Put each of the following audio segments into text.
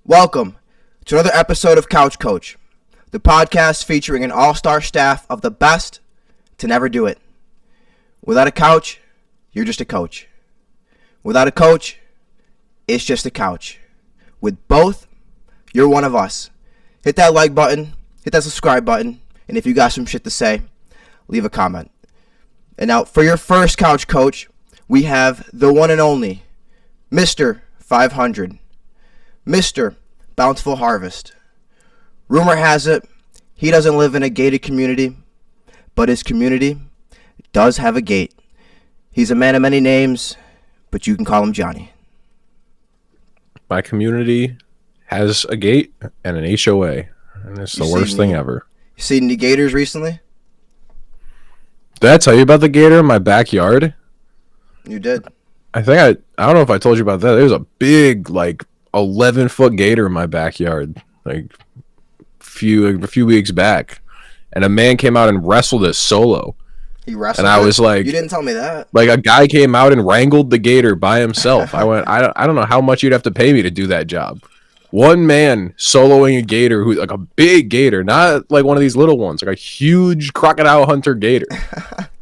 Welcome to another episode of Couch Coach, the podcast featuring an all-star staff of the best to never do it. Without a couch, you're just a coach. Without a coach, it's just a couch. With both, you're one of us. Hit that like button, hit that subscribe button, and if you got some shit to say, leave a comment. And now, for your first Couch Coach, we have the one and only Mr. 500. Mr. Bountiful Harvest. Rumor has it, he doesn't live in a gated community, but his community does have a gate. He's a man of many names, but you can call him Johnny. My community has a gate and an HOA, and it's the worst thing ever. You seen any gators recently? Did I tell you about the gator in my backyard? You did. I don't know if I told you about that. There's a big, 11-foot gator in my backyard, a few weeks back, and a man came out and wrestled it solo. He wrestled, and I was like, "You didn't tell me that." Like, a guy came out and wrangled the gator by himself. I went, I don't know how much you'd have to pay me to do that job. One man soloing a gator, who's like a big gator, not like one of these little ones, like a huge crocodile hunter gator.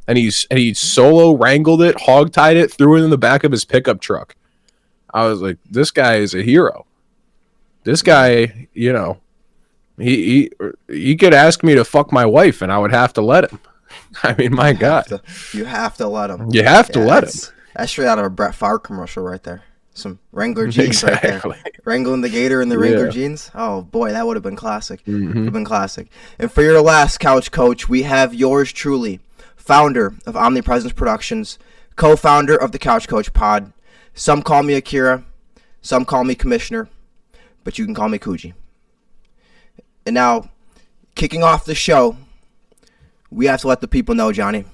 And he solo wrangled it, hog-tied it, threw it in the back of his pickup truck. I was like, this guy is a hero. This guy, he could ask me to fuck my wife, and I would have to let him. I mean, my God. You have to let him. You have to let him. That's straight out of a Brett Favre commercial right there. Some Wrangler jeans right there. Wrangling the gator in the Wrangler jeans. Oh, boy, that would have been classic. Mm-hmm. Would have been classic. And for your last Couch Coach, we have yours truly, founder of Omnipresence Productions, co-founder of the Couch Coach Pod. Some call me Akira, some call me Commissioner, but you can call me Coogii. And now, kicking off the show, we have to let the people know, Johnny.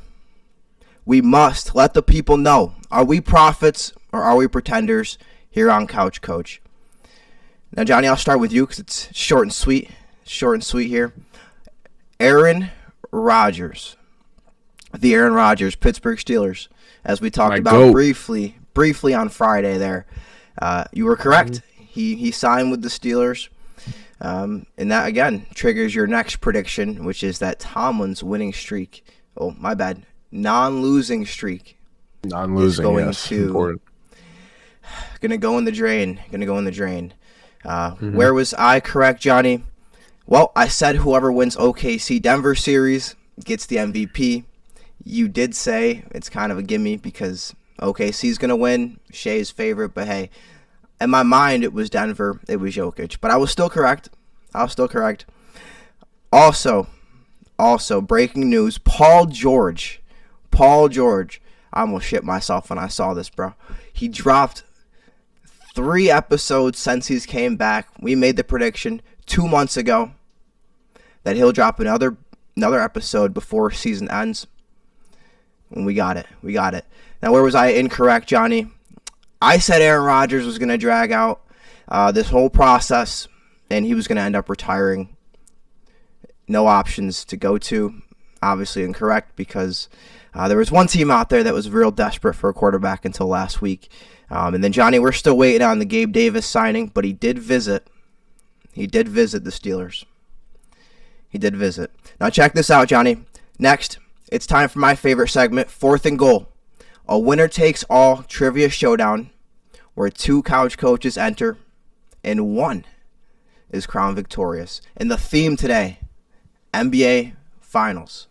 We must let the people know. Are we prophets or are we pretenders here on Couch Coach? Now, Johnny, I'll start with you because it's short and sweet. Short and sweet here. Aaron Rodgers. The Aaron Rodgers, Pittsburgh Steelers. As we talked about briefly on Friday there. You were correct. He signed with the Steelers. And that, again, triggers your next prediction, which is that Tomlin's winning streak. Oh, my bad. Non-losing streak. Non-losing, yes. Important. Gonna go in the drain. Where was I correct, Johnny? Well, I said whoever wins OKC Denver series gets the MVP. You did say it's kind of a gimme because OKC's gonna win. Shai's favorite, but hey, in my mind it was Denver. It was Jokic, but I was still correct. Also, breaking news: Paul George. I almost shit myself when I saw this, bro. He dropped 3 episodes since he's came back. We made the prediction 2 months ago that he'll drop another episode before season ends. And we got it. Now, where was I incorrect, Johnny? I said Aaron Rodgers was going to drag out this whole process, and he was going to end up retiring. No options to go to. Obviously incorrect because there was one team out there that was real desperate for a quarterback until last week. And then, Johnny, we're still waiting on the Gabe Davis signing, but he did visit the Steelers. He did visit. Now, check this out, Johnny. Next, it's time for my favorite segment, 4th and Goal. A winner-takes-all trivia showdown where 2 couch coaches enter and 1 is crowned victorious. And the theme today, NBA Finals.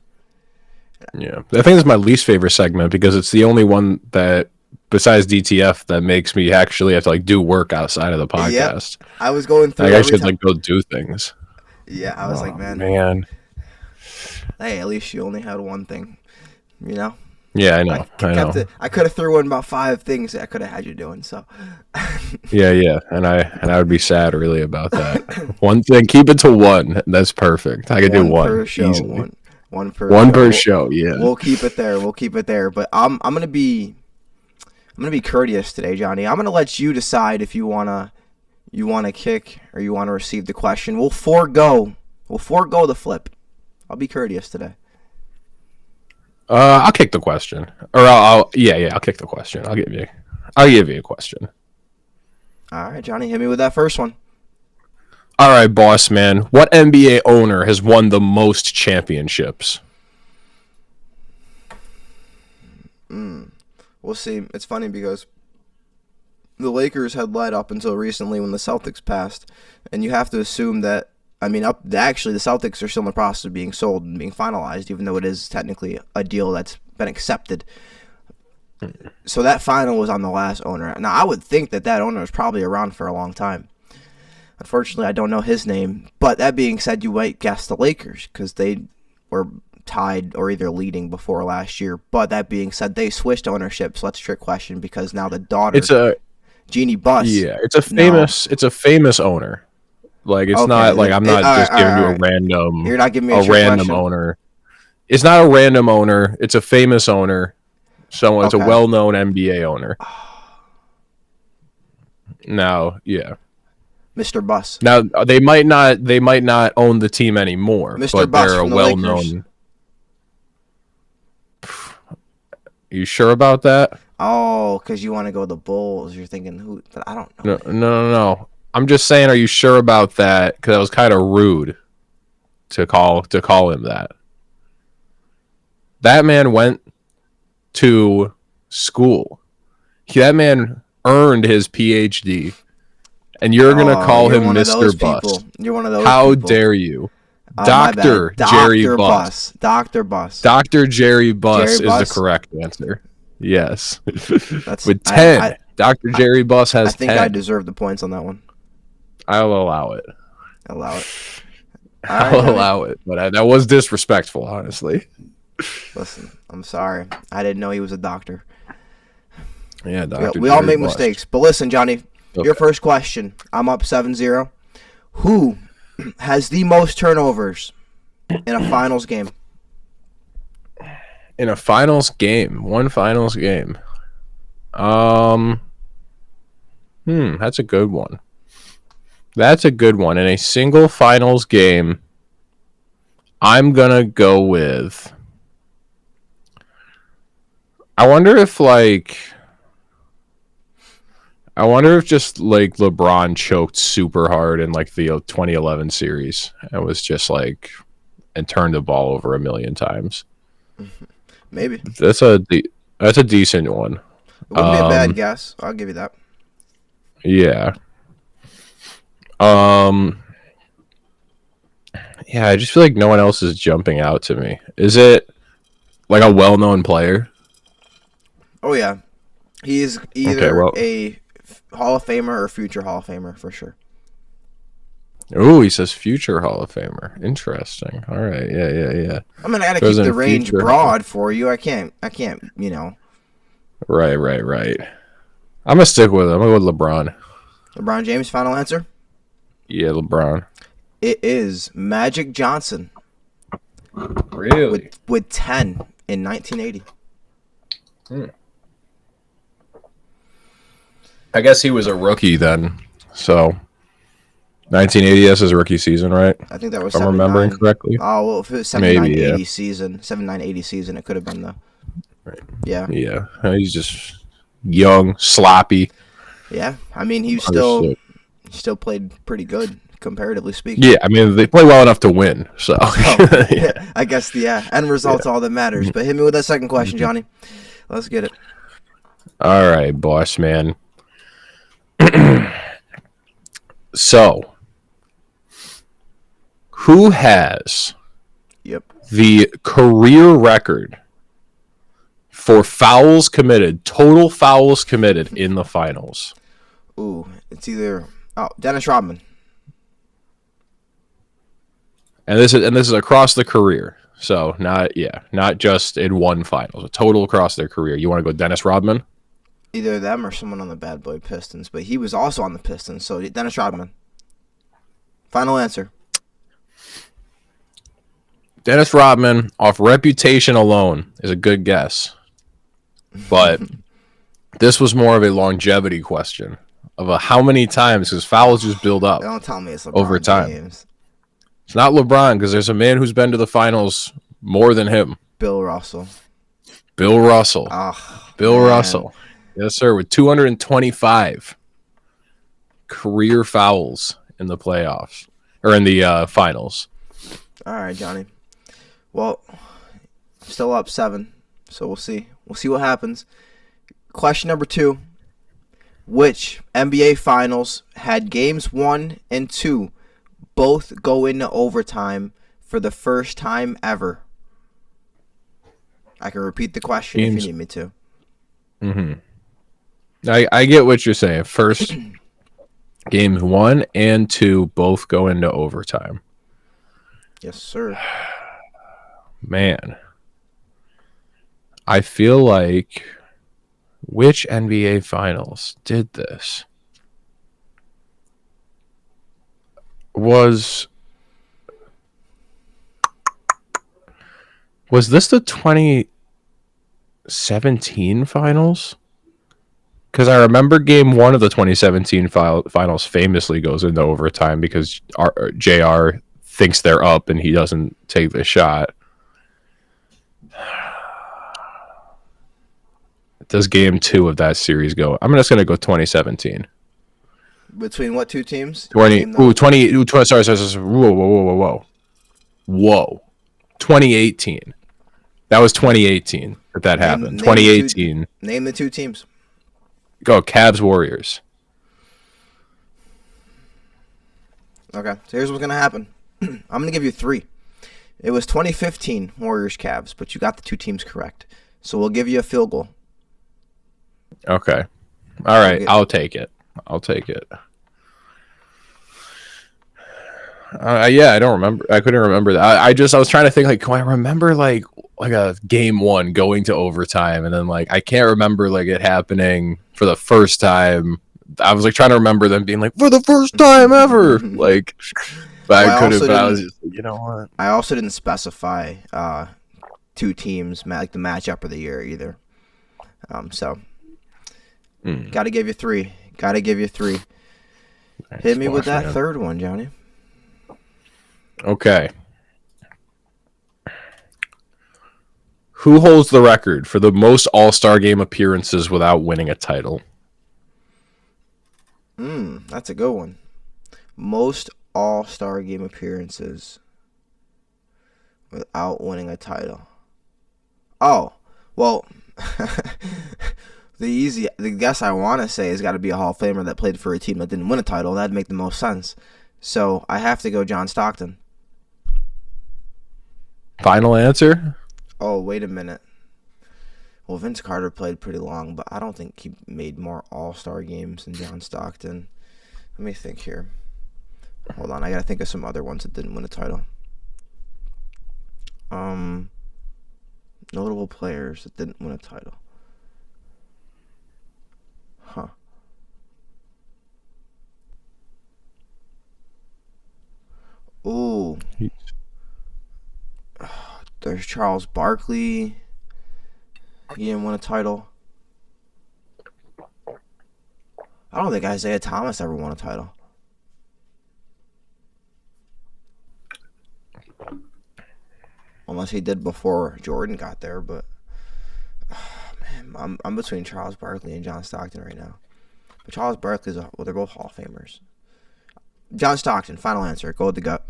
Yeah, I think it's my least favorite segment because it's the only one that, besides DTF, that makes me actually have to do work outside of the podcast. Yep. I was going through. I should go do things. Yeah, I was man. Hey, at least you only had one thing, Yeah, I know. I could have threw in about 5 things that I could have had you doing. So. yeah, and I would be sad really about that. One thing, keep it to 1. That's perfect. I could do 1 per show. Easily. One per show. Yeah, we'll keep it there. But I'm gonna be courteous today, Johnny. I'm gonna let you decide if you wanna kick or you wanna receive the question. We'll forego the flip. I'll be courteous today. I'll kick the question, or I'll kick the question. I'll give you a question. All right, Johnny, hit me with that first one. All right, boss man. What NBA owner has won the most championships? We'll see. It's funny because the Lakers had led up until recently when the Celtics passed, and you have to assume that. I mean, actually, the Celtics are still in the process of being sold and being finalized, even though it is technically a deal that's been accepted. So that final was on the last owner. Now, I would think that owner is probably around for a long time. Unfortunately, I don't know his name. But that being said, you might guess the Lakers because they were tied or either leading before last year. But that being said, they switched ownership, so that's a trick question because now the daughter, Jeannie Buss. Yeah, it's a famous owner. Like it's not like I'm not just giving you a random. You're not giving me a random owner. It's not a random owner. It's a famous owner. Someone. It's a well-known NBA owner. Now, yeah. Mr. Buss. Now they might not own the team anymore, Mr. but Buss they're a from the well-known. You sure about that? Oh, because you want to go with the Bulls. You're thinking who? But I don't know. No. I'm just saying, are you sure about that? Because that was kind of rude to call him that. That man went to school. That man earned his PhD, and you're gonna call him Mr. Buss. You're one of those. How dare you, Dr. Jerry Buss? Dr. Buss. Dr. Jerry Buss is the correct answer. Yes, with 10. Dr. Jerry Buss has 10. I think I deserve the points on that one. I'll allow it. I'll allow it, but that was disrespectful, honestly. Listen, I'm sorry. I didn't know he was a doctor. Yeah, Dr. We all make mistakes. But listen, Johnny, your first question. I'm up 7-0. Who has the most turnovers in a finals game? In a finals game. One finals game. That's a good one. That's a good one. In a single finals game, I'm going to go with... I wonder if just like LeBron choked super hard in like the 2011 series and was just like and turned the ball over a million times. Maybe. That's a decent one. It wouldn't be a bad guess. I'll give you that. Yeah. Yeah, I just feel like no one else is jumping out to me. Is it like a well-known player? Oh, yeah. He is either a Hall of Famer or future Hall of Famer for sure. Oh, he says future Hall of Famer. Interesting. All right. Yeah. I mean, I gotta keep the range broad for you. I can't, you know. Right. I'm gonna stick with him. I'm gonna go with LeBron. LeBron James, final answer? Yeah, LeBron. It is Magic Johnson. Really? With 10 in 1980. I guess he was a rookie then. So 1980 is his rookie season, right? I think that was. If I'm remembering correctly. Oh well, if it was 79-80 season, 79-80 season, it could have been the. Right. Yeah. Yeah. He's just young, sloppy. Yeah, I mean he still played pretty good comparatively speaking. Yeah, I mean they play well enough to win. So yeah. I guess end result's all that matters. But hit me with that second question, Johnny. Let's get it. All right, boss man. So, who has the career record for fouls committed, total fouls committed in the finals? Ooh, it's either Dennis Rodman. And this is across the career. So not just in one finals, a total across their career. You want to go Dennis Rodman? Either them or someone on the Bad Boy Pistons, but he was also on the Pistons, so Dennis Rodman. Final answer. Dennis Rodman, off reputation alone, is a good guess. But this was more of a longevity question of how many times, because fouls just build up. Don't tell me it's LeBron over time. James. It's not LeBron, because there's a man who's been to the finals more than him. Bill Russell. Bill Russell. Oh, Bill Russell. Yes, sir, with 225 career fouls in the playoffs. or in the finals. All right, Johnny. Well, still up 7, so we'll see. We'll see what happens. Question number 2. Which NBA Finals had games 1 and 2 both go into overtime for the first time ever? I can repeat the question if you need me to. I get what you're saying. First, games 1 and 2 both go into overtime. Yes, sir. Man, I feel like which NBA Finals did this? Was this the 2017 Finals? Because I remember game 1 of the 2017 Finals famously goes into overtime because JR thinks they're up and he doesn't take the shot. Does game 2 of that series go? I'm just going to go 2017. Between what two teams? 20. Sorry. Whoa. 2018. That was 2018 that happened. 2018. Name the two teams. Go Cavs Warriors. Okay, so here's what's going to happen. I'm going to give you 3. It was 2015 Warriors Cavs, but you got the 2 teams correct. So we'll give you a field goal. Okay. All right, I'll take it. Yeah, I don't remember. I couldn't remember that. I was trying to think, like, can I remember like a game 1 going to overtime, and then like I can't remember like it happening for the first time. I was like trying to remember them being like for the first time ever, like. But I could have. But I was just, you know what? I also didn't specify 2 teams like the matchup of the year either. So gotta give you 3. Hit me with that third one, Johnny. Okay. Who holds the record for the most All-Star Game appearances without winning a title? That's a good one. Most All-Star Game appearances without winning a title. Oh, well, the guess I want to say has got to be a Hall of Famer that played for a team that didn't win a title. That'd make the most sense. So I have to go John Stockton. Final answer? Oh, wait a minute. Well, Vince Carter played pretty long, but I don't think he made more All-Star games than John Stockton. Let me think here. Hold on, I gotta think of some other ones that didn't win a title. Notable players that didn't win a title. Huh. Ooh. There's Charles Barkley. He didn't win a title. I don't think Isaiah Thomas ever won a title. Unless he did before Jordan got there, but man, I'm between Charles Barkley and John Stockton right now. But Charles Barkley's they're both Hall of Famers. John Stockton, final answer. Go with the gut.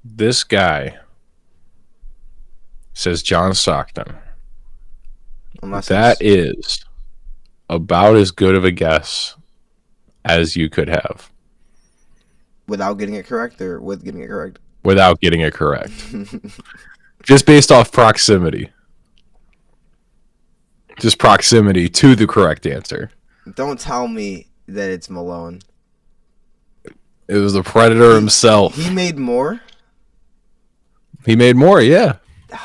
This guy says John Stockton. That is about as good of a guess as you could have. Without getting it correct or with getting it correct? Without getting it correct. Just based off proximity. Just proximity to the correct answer. Don't tell me that it's Malone. It was the Predator himself. He made more? He made more, yeah.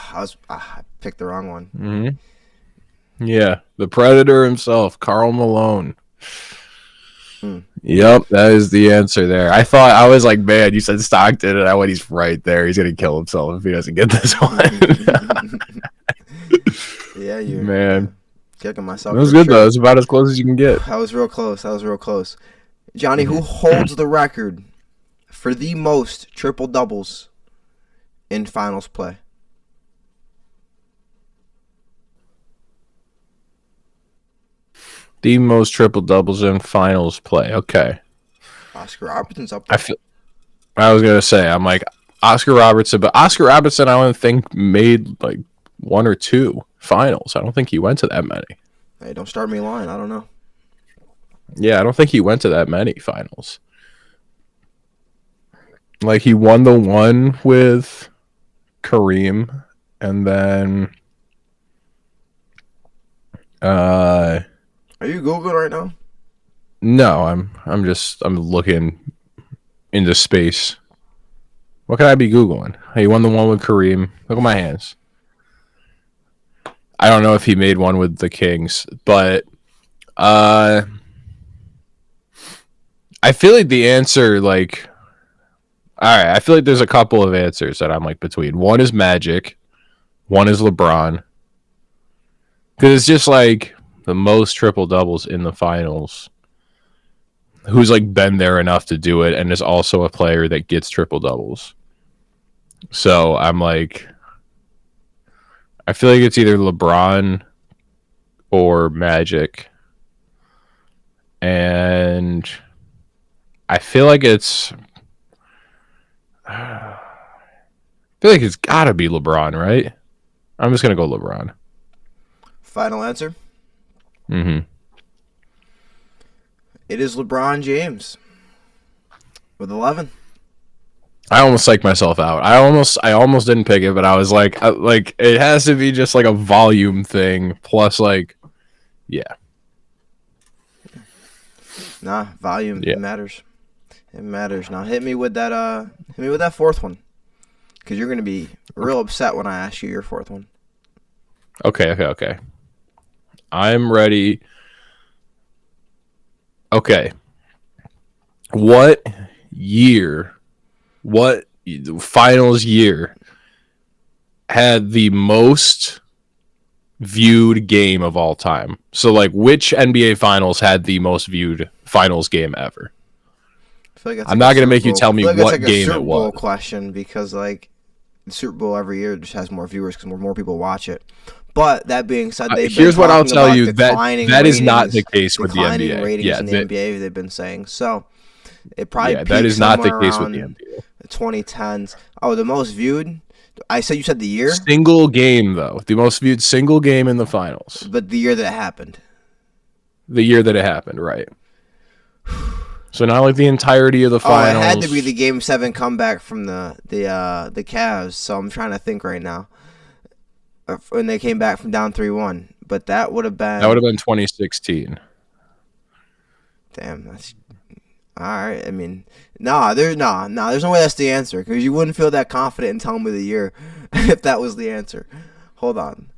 I picked the wrong one. Mm-hmm. Yeah, the Predator himself, Karl Malone. Yep, that is the answer there. I was like, man, you said Stockton, and I went, he's right there. He's gonna kill himself if he doesn't get this one. Yeah, you're man kicking myself. That was good though. It's about as close as you can get. That was real close. Johnny, who holds the record for the most triple doubles in finals play? The most triple doubles in finals play. Okay. Oscar Robertson's up I there. feel. I was gonna say I'm like Oscar Robertson, but Oscar Robertson I don't think made like 1 or 2 finals. I don't think he went to that many. Hey, don't start me lying. I don't know. Yeah, I don't think he went to that many finals. Like he won the one with Kareem, and then Are you Googling right now? no, I'm looking into space. What could I be Googling? He won the one with Kareem. Look at my hands. I don't know if he made one with the Kings, but I feel like the answer, like, all right, I feel like there's a couple of answers that I'm like between. One is Magic, one is LeBron, because it's just like the most triple doubles in the finals. Who's like been there enough to do it, and is also a player that gets triple doubles. So I'm like, I feel like it's either LeBron or Magic, and I feel like it's. I feel like it's got to be LeBron, right? I'm just gonna go LeBron. Final answer. Mm-hmm. It is LeBron James with 11. I almost psyched myself out. I almost didn't pick it, but I was like it has to be just like a volume thing plus like, yeah. Nah, volume matters. It matters. Now hit me with that. Hit me with that fourth one, because you're gonna be real upset when I ask you your fourth one. Okay. I'm ready. Okay. What finals year had the most viewed game of all time? So, like, which NBA finals had the most viewed finals game ever? I feel like I'm not going to make you tell me what game it was. Super Bowl question, because, like, the Super Bowl every year just has more viewers because more people watch it. But that being said, here's what I'll tell you, that is not the case with the NBA. Ratings in the NBA, they've been saying. So it probably that is not the case with the NBA. 2010s. Oh, the most viewed? You said the year? Single game, though. The most viewed single game in the finals. But the year that it happened. The year that it happened, right. So not like the entirety of the finals. Oh, it had to be the Game 7 comeback from the Cavs. So I'm trying to think right now. When they came back from down 3-1. But that would have been 2016. Damn, that's all right. I mean, there's no way that's the answer, because you wouldn't feel that confident in telling me the year if that was the answer. Hold on.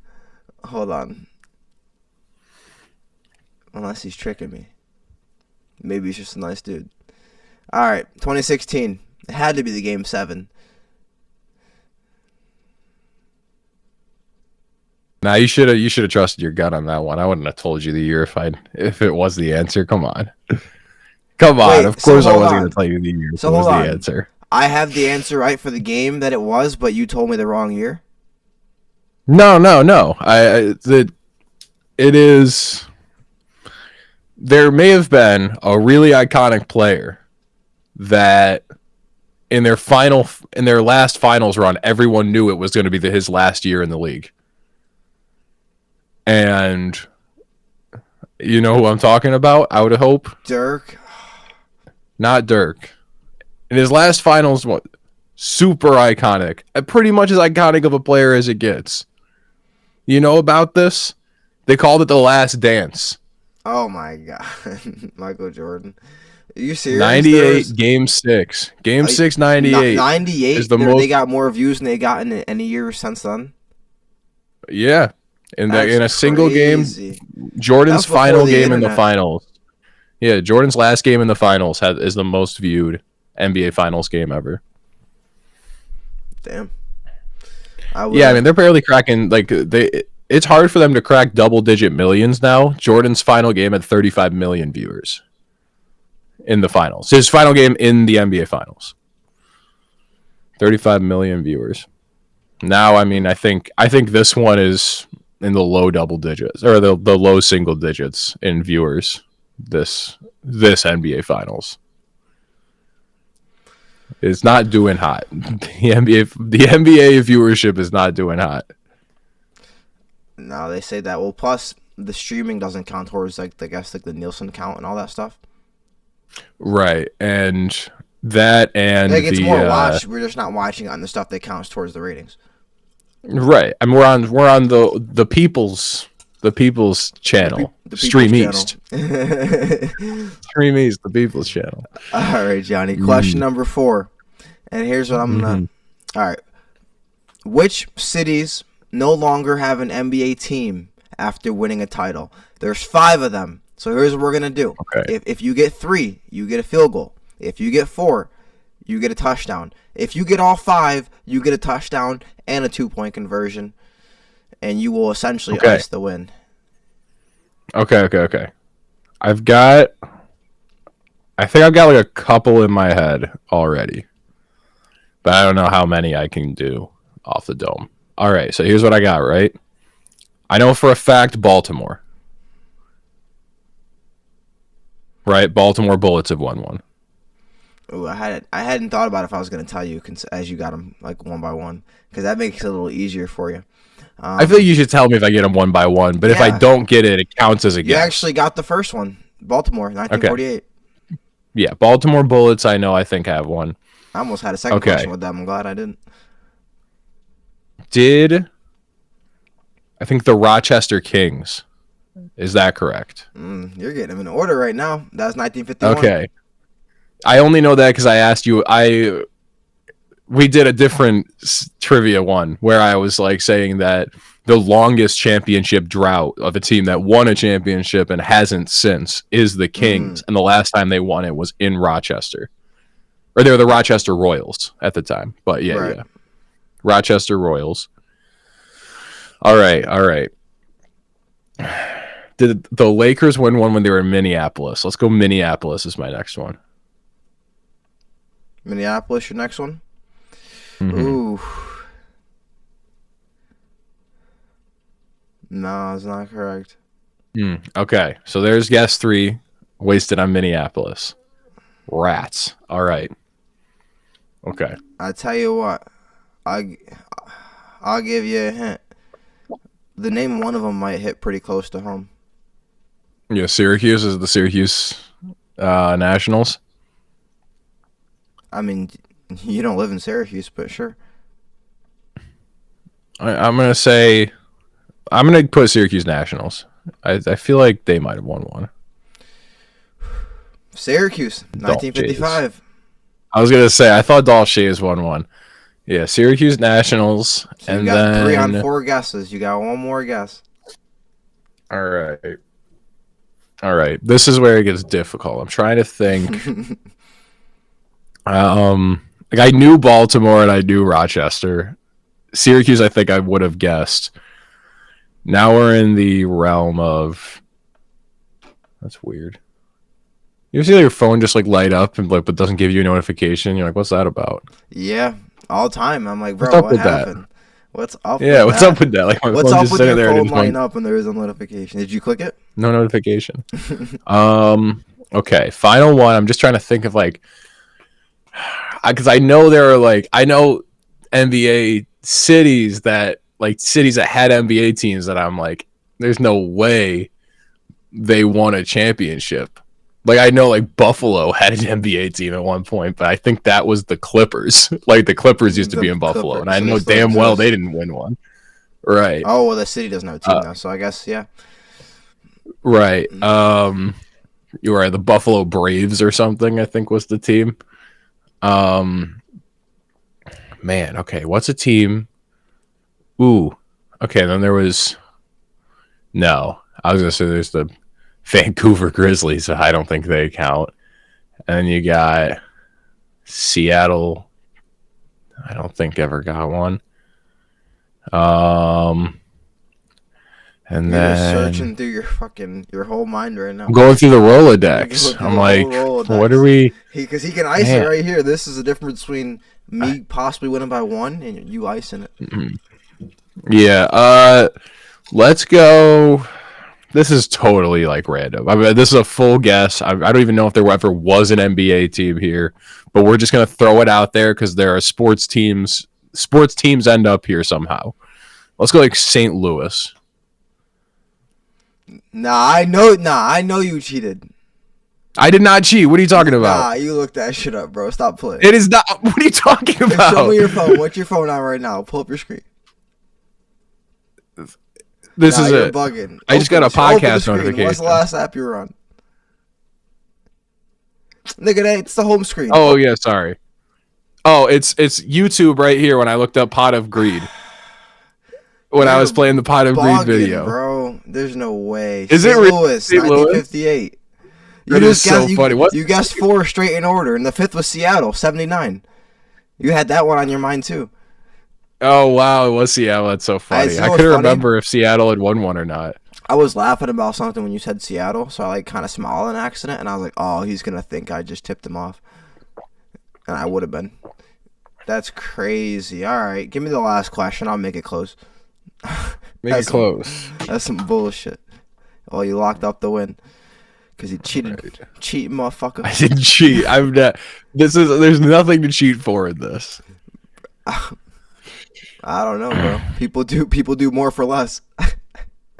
Unless he's tricking me. Maybe he's just a nice dude. All right, 2016. It had to be the Game 7. Nah, you should have trusted your gut on that one. I wouldn't have told you the year if it was the answer. Come on. Wait, of course I wasn't going to tell you the year if it was the answer. I have the answer right for the game that it was, but you told me the wrong year? No. It is. There may have been a really iconic player that in their last finals run, everyone knew it was going to be his last year in the league. And you know who I'm talking about? I would hope. Dirk? Not Dirk. In his last finals, super iconic. Pretty much as iconic of a player as it gets. You know about this? They called it the Last Dance. Oh my God. Michael Jordan. Are you serious? 98, Game 6. Game 6, 98. 98? Is the most... They got more views than they got in any year since then? Yeah. In a single game, Jordan's final game in the finals. Yeah, Jordan's last game in the finals is the most viewed NBA Finals game ever. Damn. I mean, they're barely cracking. It's hard for them to crack double-digit millions now. Jordan's final game had 35 million viewers in the finals. His final game in the NBA Finals. 35 million viewers. Now, I mean, I think this one is in the low double digits, or the low single digits in viewers this NBA Finals. It's not doing hot. The NBA viewership is not doing hot. No, they say that. Well, plus the streaming doesn't count towards like the Nielsen count and all that stuff. Right, and that and like it's more watched. We're just not watching it on the stuff that counts towards the ratings. Right, and we're on the people's channel, the Stream People's East. Stream East, the people's channel. All right, Johnny. Question number 4, and here's what I'm gonna. All right, which cities no longer have an NBA team after winning a title? There's 5 of them. So here's what we're gonna do. Okay. If you get 3, you get a field goal. If you get 4, you get a touchdown. If you get all 5, you get a touchdown and a 2-point conversion, and you will essentially ice the win. Okay. I think I've got like a couple in my head already, but I don't know how many I can do off the dome. All right, so here's what I got, right? I know for a fact Baltimore. Right? Baltimore Bullets have won one. Ooh, I hadn't thought about if I was going to tell you as you got them like one by one, because that makes it a little easier for you. I feel like you should tell me if I get them one by one, but if I don't get it, it counts as a guess. You actually got the first one. Baltimore, 1948. Okay. Yeah, Baltimore Bullets, I think have one. I almost had a second question with them. I'm glad I didn't. I think the Rochester Kings. Is that correct? You're getting them in order right now. That was 1951. Okay. I only know that because I asked you. We did a different trivia one where I was like saying that the longest championship drought of a team that won a championship and hasn't since is the Kings, and the last time they won it was in Rochester, or they were the Rochester Royals at the time. But yeah, Rochester Royals. All right. Did the Lakers win one when they were in Minneapolis? Let's go. Minneapolis is my next one. Minneapolis, your next one? Mm-hmm. Ooh. No, it's not correct. Okay, so there's guess 3 wasted on Minneapolis. Rats. All right. Okay. I tell you what, I'll give you a hint. The name one of them might hit pretty close to home. Yeah, Syracuse is the Syracuse Nationals. I mean, you don't live in Syracuse, but sure. I'm gonna put Syracuse Nationals. I feel like they might have won one. Syracuse, 1955. I was gonna say I thought Dolph Shays won one. Yeah, Syracuse Nationals, so you got 3 on 4 guesses. You got one more guess. All right. This is where it gets difficult. I'm trying to think. Like I knew Baltimore and I knew Rochester. Syracuse, I think I would have guessed. Now we're in the realm of. That's weird. You ever see your phone just like light up and like, but doesn't give you a notification? You're like, what's that about? Yeah, all the time. I'm like, bro, what happened? What's up? Yeah, what's up with that? Like, my what's phone up just with sitting your there phone and lighting up and there is a notification? Did you click it? No notification. Okay, final one. I'm just trying to think of like, because I know there are like NBA cities that had NBA teams that I'm like, there's no way they won a championship. Like I know like Buffalo had an NBA team at one point, but I think that was the Clippers. Like the Clippers used to be in Buffalo, and I know damn well they didn't win one. Right. Oh, well, the city doesn't have a team now, so I guess yeah. Right. You were the Buffalo Braves or something, I think was the team. Man, okay, what's a team? Ooh. Okay, then there was no. I was gonna say there's the Vancouver Grizzlies. I don't think they count. And then you got Seattle. I don't think ever got one. And You're then searching through your whole mind right now. I'm going through the Rolodex. I'm like, what are we? Because he can ice it right here. This is the difference between me possibly winning by 1 and you icing it. Yeah. Let's go. This is totally like random. I mean, this is a full guess. I don't even know if there ever was an NBA team here, but we're just gonna throw it out there because there are sports teams. Sports teams end up here somehow. Let's go like St. Louis. Nah, I know you cheated. I did not cheat. What are you talking about? Nah, you looked that shit up, bro. Stop playing. It is not. What are you talking about? Show me your phone. What's your phone on right now? Pull up your screen. This is you're it. Bugging. I just got a podcast notification. What's the last app you were on? Nigga, it's the home screen. Oh yeah, sorry. Oh, it's YouTube right here. When I looked up Pot of Greed, when I was playing the Pot of Greed video, bro. There's no way. Is St. it really Louis, St. Louis? 1958. That is so funny. What? You guessed 4 straight in order, and the 5th was Seattle, 79. You had that one on your mind too. Oh wow, it was Seattle. That's so funny. I couldn't remember if Seattle had won one or not. I was laughing about something when you said Seattle, so I like kind of smiled on accident, and I was like, "Oh, he's gonna think I just tipped him off," and I would have been. That's crazy. All right, give me the last question. I'll make it close. Make it close. That's some bullshit. Oh, you locked up the win because you cheated. Right. Cheating motherfucker. I didn't cheat. I'm not. There's nothing to cheat for in this. I don't know, bro. People do more for less.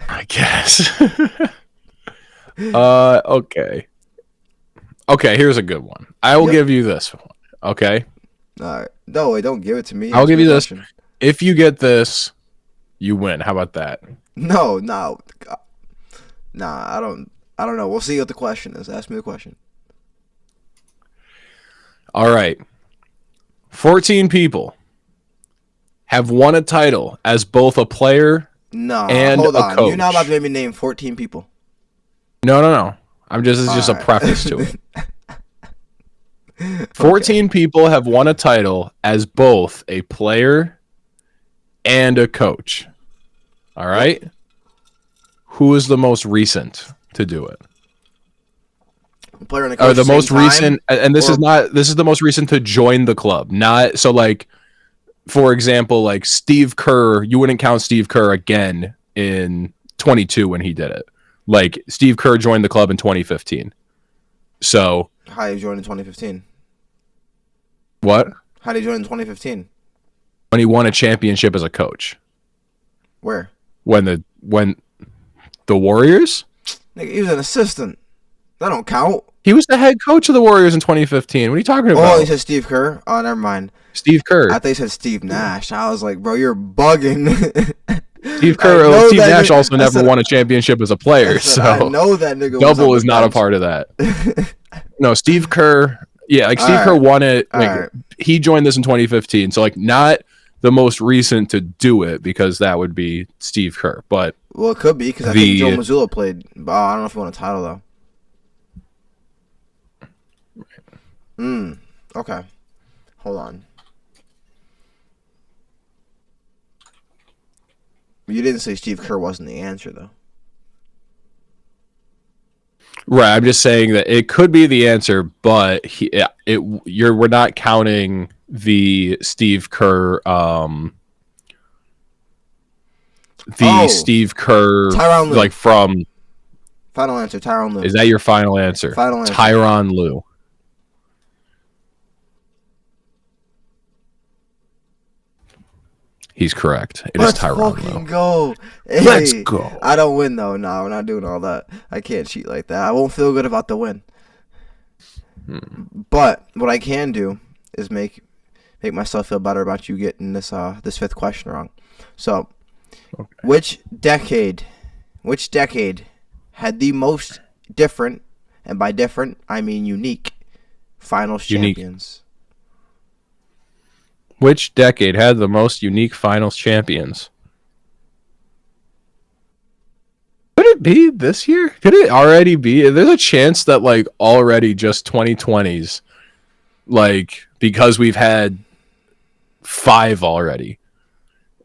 I guess. Okay. Okay, here's a good one. I will give you this one. Okay. All right. No, wait, don't give it to me. I'll give you this. If you get this, you win. How about that? No. Nah, I don't know. We'll see what the question is. Ask me the question. All right. 14 people have won a title as both a player and hold a on. coach. You're not about to make me name 14 people. No. This is just a preface to it. 14 people have won a title as both a player and a coach. All right? Who is the most recent to do it? Player and a coach. Or the most recent, and this is the most recent to join the club. Not so like, for example, like Steve Kerr, you wouldn't count Steve Kerr again in 22 when he did it. Like Steve Kerr joined the club in 2015. So how did you join in 2015? What? How did you join in 2015? When he won a championship as a coach. Where? When the Warriors? Nigga, he was an assistant. That don't count. He was the head coach of the Warriors in 2015. What are you talking about? Oh, he said Steve Kerr. Oh, never mind. Steve Kerr. I thought he said Steve Nash. I was like, bro, you're bugging. Steve Kerr. Steve Nash also never won a championship as a player. So I know that nigga. Double is not a part of that. No, Steve Kerr. Yeah, like Steve Kerr won it. Like, he joined this in 2015. So like not the most recent to do it because that would be Steve Kerr. But well, it could be because I think Joe Mazzulla played. Oh, I don't know if he won a title though. Okay. Hold on. You didn't say Steve Kerr wasn't the answer though. Right, I'm just saying that it could be the answer, but we're not counting the Steve Kerr Steve Kerr Tyronn Lue. Like from Final answer, Tyronn Lue. Is that your final answer? Final answer. Tyronn Lue. He's correct. Is Tyronn Lue. Let's go. Hey, Let's go. I don't win though. No, we're not doing all that. I can't cheat like that. I won't feel good about the win. But what I can do is make myself feel better about you getting this fifth question wrong. So, okay. Which decade had the most different, and by different I mean unique, finals champions? Which decade had the most unique finals champions? Could it be this year? Could it already be? There's a chance that like already just 2020s, like because we've had 5 already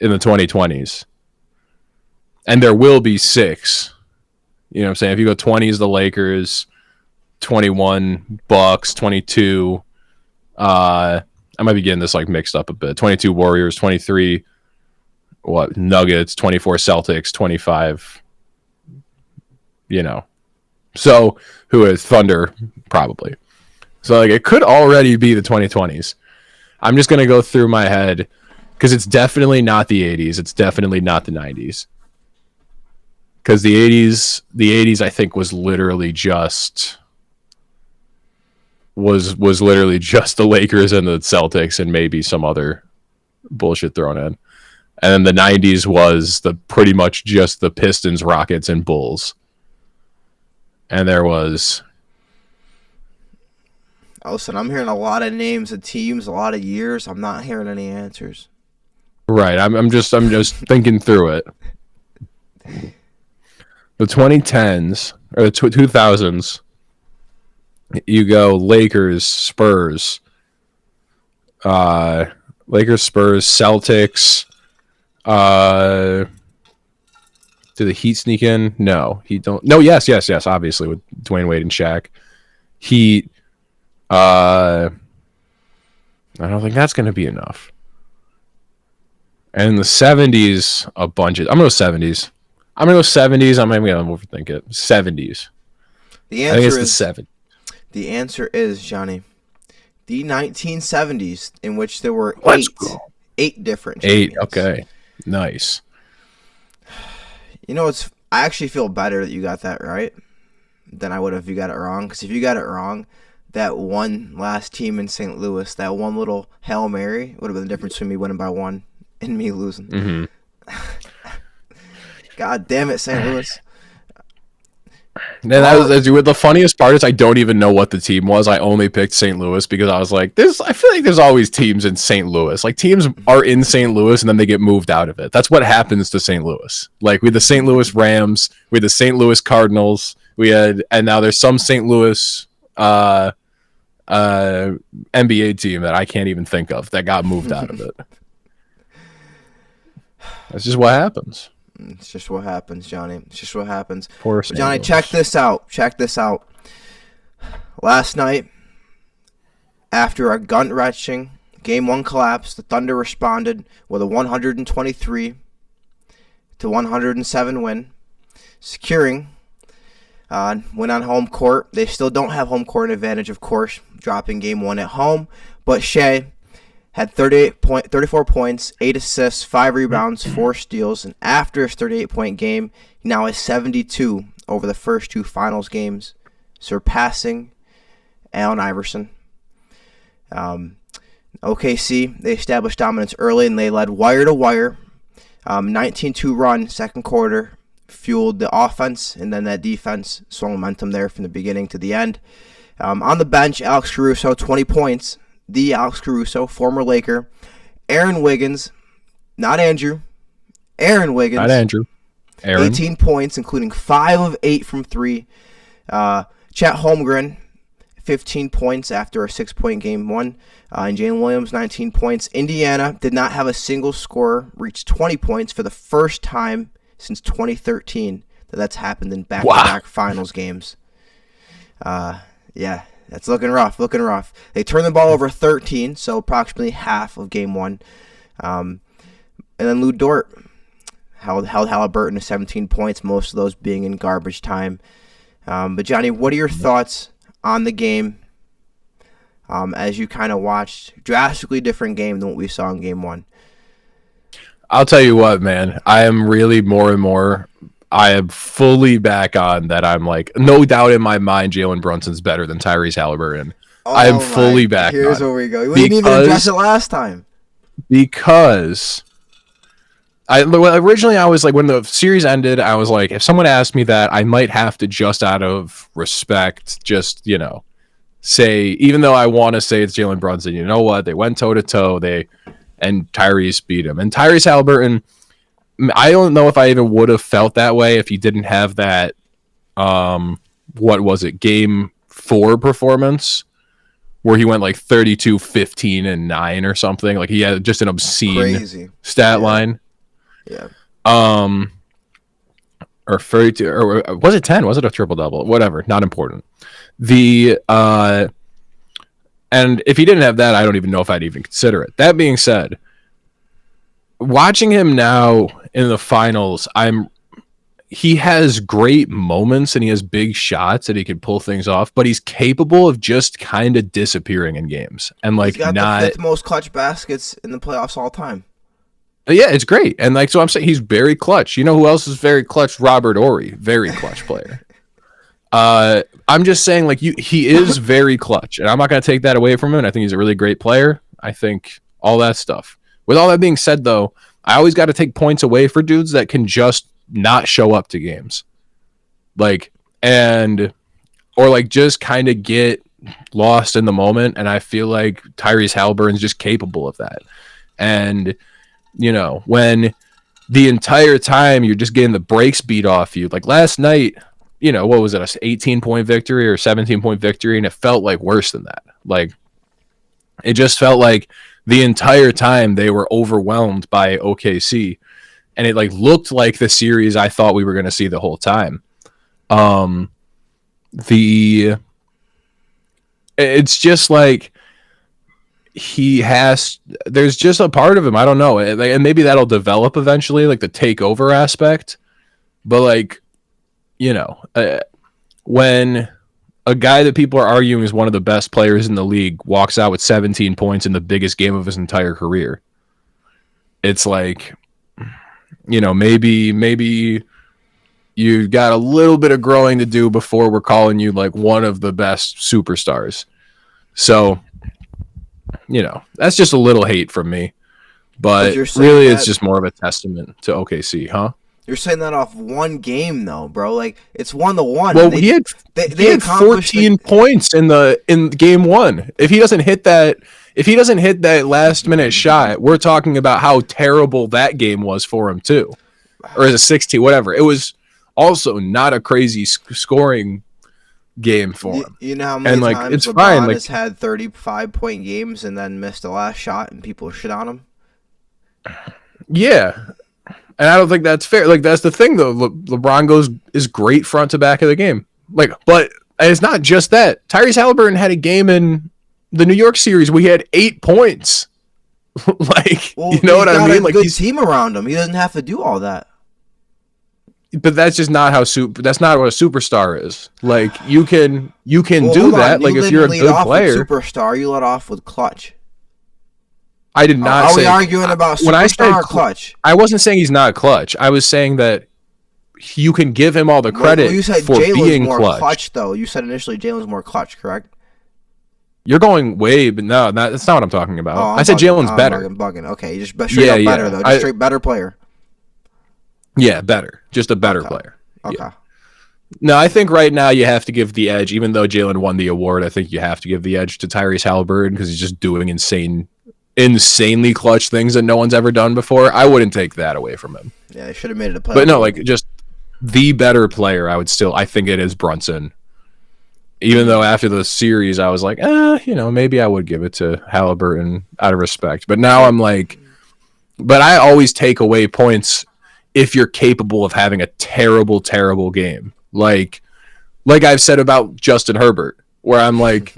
in the 2020s. And there will be 6. You know what I'm saying? If you go 20s, the Lakers, 21 Bucks, 22 I might be getting this like mixed up a bit. 22 Warriors, 23 Nuggets, 24 Celtics, 25 you know. So who is Thunder probably. So like it could already be the 2020s. I'm just going to go through my head because it's definitely not the 80s. It's definitely not the 90s. Because the 80s I think was literally just literally just the Lakers and the Celtics and maybe some other bullshit thrown in. And then the 90s was the pretty much just the Pistons, Rockets, and Bulls. And there was... Listen, I'm hearing a lot of names of teams, a lot of years. I'm not hearing any answers. Right. I'm just thinking through it. The 2010s or the 2000s, you go Lakers, Spurs, Celtics. Do the Heat sneak in? No, Heat don't. No, yes. Obviously with Dwayne Wade and Shaq. Heat. I don't think that's going to be enough. And in the 70s, a bunch of... I'm going to go 70s. I'm going to overthink it. 70s. The answer I think it's the 70s. The answer is, Johnny, the 1970s, in which there were eight different champions. 8, okay. Nice. You know, I actually feel better that you got that right than I would have if you got it wrong. Because if you got it wrong, that one last team in St. Louis, that one little Hail Mary would have been the difference between me winning by 1 and me losing. Mm-hmm. God damn it, St. Louis. The funniest part is I don't even know what the team was. I only picked St. Louis because I was like, I feel like there's always teams in St. Louis. Like teams are in St. Louis and then they get moved out of it. That's what happens to St. Louis. Like we had the St. Louis Rams, we had the St. Louis Cardinals, and now there's some St. Louis NBA team that I can't even think of that got moved out of it. That's just what happens. It's just what happens, Johnny. It's just what happens. Poor Johnny, check this out. Last night, after a gut-wrenching Game 1 collapse, the Thunder responded with a 123-107 win, securing win on home court. They still don't have home court advantage, of course, dropping Game 1 at home, but Shai had 34 points, 8 assists, 5 rebounds, 4 steals, and after his 38-point game, he now has 72 over the first 2 finals games, surpassing Allen Iverson. OKC, they established dominance early, and they led wire to wire. 19-2 run, second quarter, fueled the offense, and then that defense swung momentum there from the beginning to the end. On the bench, Alex Caruso, 20 points. The Alex Caruso, former Laker. Aaron Wiggins, not Andrew. Aaron Wiggins. Not Andrew. Aaron. 18 points, including 5 of 8 from 3. Chet Holmgren, 15 points after a 6-point game 1. And Jalen Williams, 19 points. Indiana did not have a single scorer reach 20 points for the first time since 2013 that's happened in back-to-back finals games. Yeah. That's looking rough. They turned the ball over 13, so approximately half of Game 1. And then Lou Dort held Halliburton to 17 points, most of those being in garbage time. But, Johnny, what are your thoughts on the game as you kind of watched? Drastically different game than what we saw in Game 1. I'll tell you what, man. I am really more and more... I am fully back on that. I'm like, no doubt in my mind, Jalen Brunson's better than Tyrese Halliburton. I am fully back Here's where we go. We didn't even address it last time. Because originally I was like, when the series ended, I was like, if someone asked me that, I might have to, just out of respect, just, say, even though I want to say it's Jalen Brunson, you know what? They went toe-to-toe, and Tyrese beat him. And Tyrese Halliburton... I don't know if I even would have felt that way if he didn't have that, what was it, Game 4 performance where he went like 32, 15, and 9 or something. Like he had just an obscene stat line. Yeah. Or 32, or was it 10? Was it a triple-double? Whatever, not important. And if he didn't have that, I don't even know if I'd even consider it. That being said, watching him now in the finals, he has great moments and he has big shots and he can pull things off, but he's capable of just kind of disappearing in games and like He's got not the 5th most clutch baskets in the playoffs all time. Yeah, it's great. And like, so I'm saying he's very clutch. You know who else is very clutch? Robert Horry, very clutch player. I'm just saying, like, he is very clutch, and I'm not going to take that away from him. And I think he's a really great player. I think all that stuff. With all that being said, though, I always got to take points away for dudes that can just not show up to games, like, or like just kind of get lost in the moment. And I feel like Tyrese Halliburton's just capable of that. And you know, when the entire time you're just getting the brakes beat off you, like last night, you know, what was it, a 18-point victory or 17-point victory, and it felt like worse than that. Like, it just felt like the entire time they were overwhelmed by OKC, and it like looked like the series I thought we were going to see the whole time. It's just like there's just a part of him, I don't know, and maybe that'll develop eventually, like the takeover aspect, but like, you know, when a guy that people are arguing is one of the best players in the league walks out with 17 points in the biggest game of his entire career, it's like, you know, maybe you got a little bit of growing to do before we're calling you like one of the best superstars. So, you know, that's just a little hate from me, but really it's just more of a testament to OKC, huh? You're saying that off one game, though, bro. Like, it's 1-1. Well, he had 14 points in game one. If he doesn't hit that last minute shot, we're talking about how terrible that game was for him too, or as a 16, whatever. It was also not a crazy scoring game for him. You know how many times it's LeBron fine. has had 35-point games and then missed the last shot, and people shit on him. Yeah. And I don't think that's fair. Like, that's the thing, though. LeBron is great front to back of the game. Like, but it's not just that. Tyrese Halliburton had a game in the New York series where he had 8 points. Like, well, you know what I mean? Like, he's team around him. He doesn't have to do all that. But that's just not how that's not what a superstar is. Like, you can do that. Like, if you're a good player, superstar, you let off with clutch. I did not say. Are we arguing about superstar or clutch? I wasn't saying he's not clutch. I was saying that you can give him all the credit you said for being more clutch. Though you said initially Jalen's more clutch, correct? You're going way, but no, that's not what I'm talking about. I said Jalen's better. I'm bugging. Okay, just straight up better though. Just straight better player. Yeah, better. Just a better player. Okay. Yeah. No, I think right now you have to give the edge, even though Jalen won the award. I think you have to give the edge to Tyrese Halliburton because he's just doing insanely clutch things that no one's ever done before. I wouldn't take that away from him. Yeah, they should have made it a play. But no, like, just the better player, I think it is Brunson. Even though after the series I was like, you know, maybe I would give it to Halliburton out of respect. But now I'm like, but I always take away points if you're capable of having a terrible, terrible game. Like I've said about Justin Herbert, where I'm like,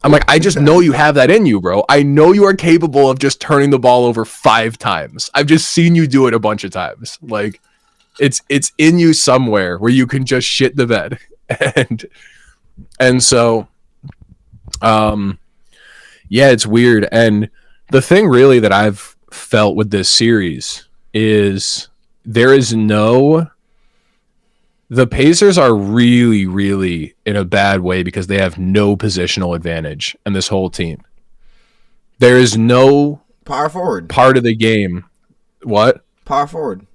I just know you have that in you, bro. I know you are capable of just turning the ball over 5 times. I've just seen you do it a bunch of times. Like, it's in you somewhere where you can just shit the bed. And so, yeah, it's weird. And the thing really that I've felt with this series is the Pacers are really, really in a bad way because they have no positional advantage in this whole team. There is no power forward part of the game. What? Power forward.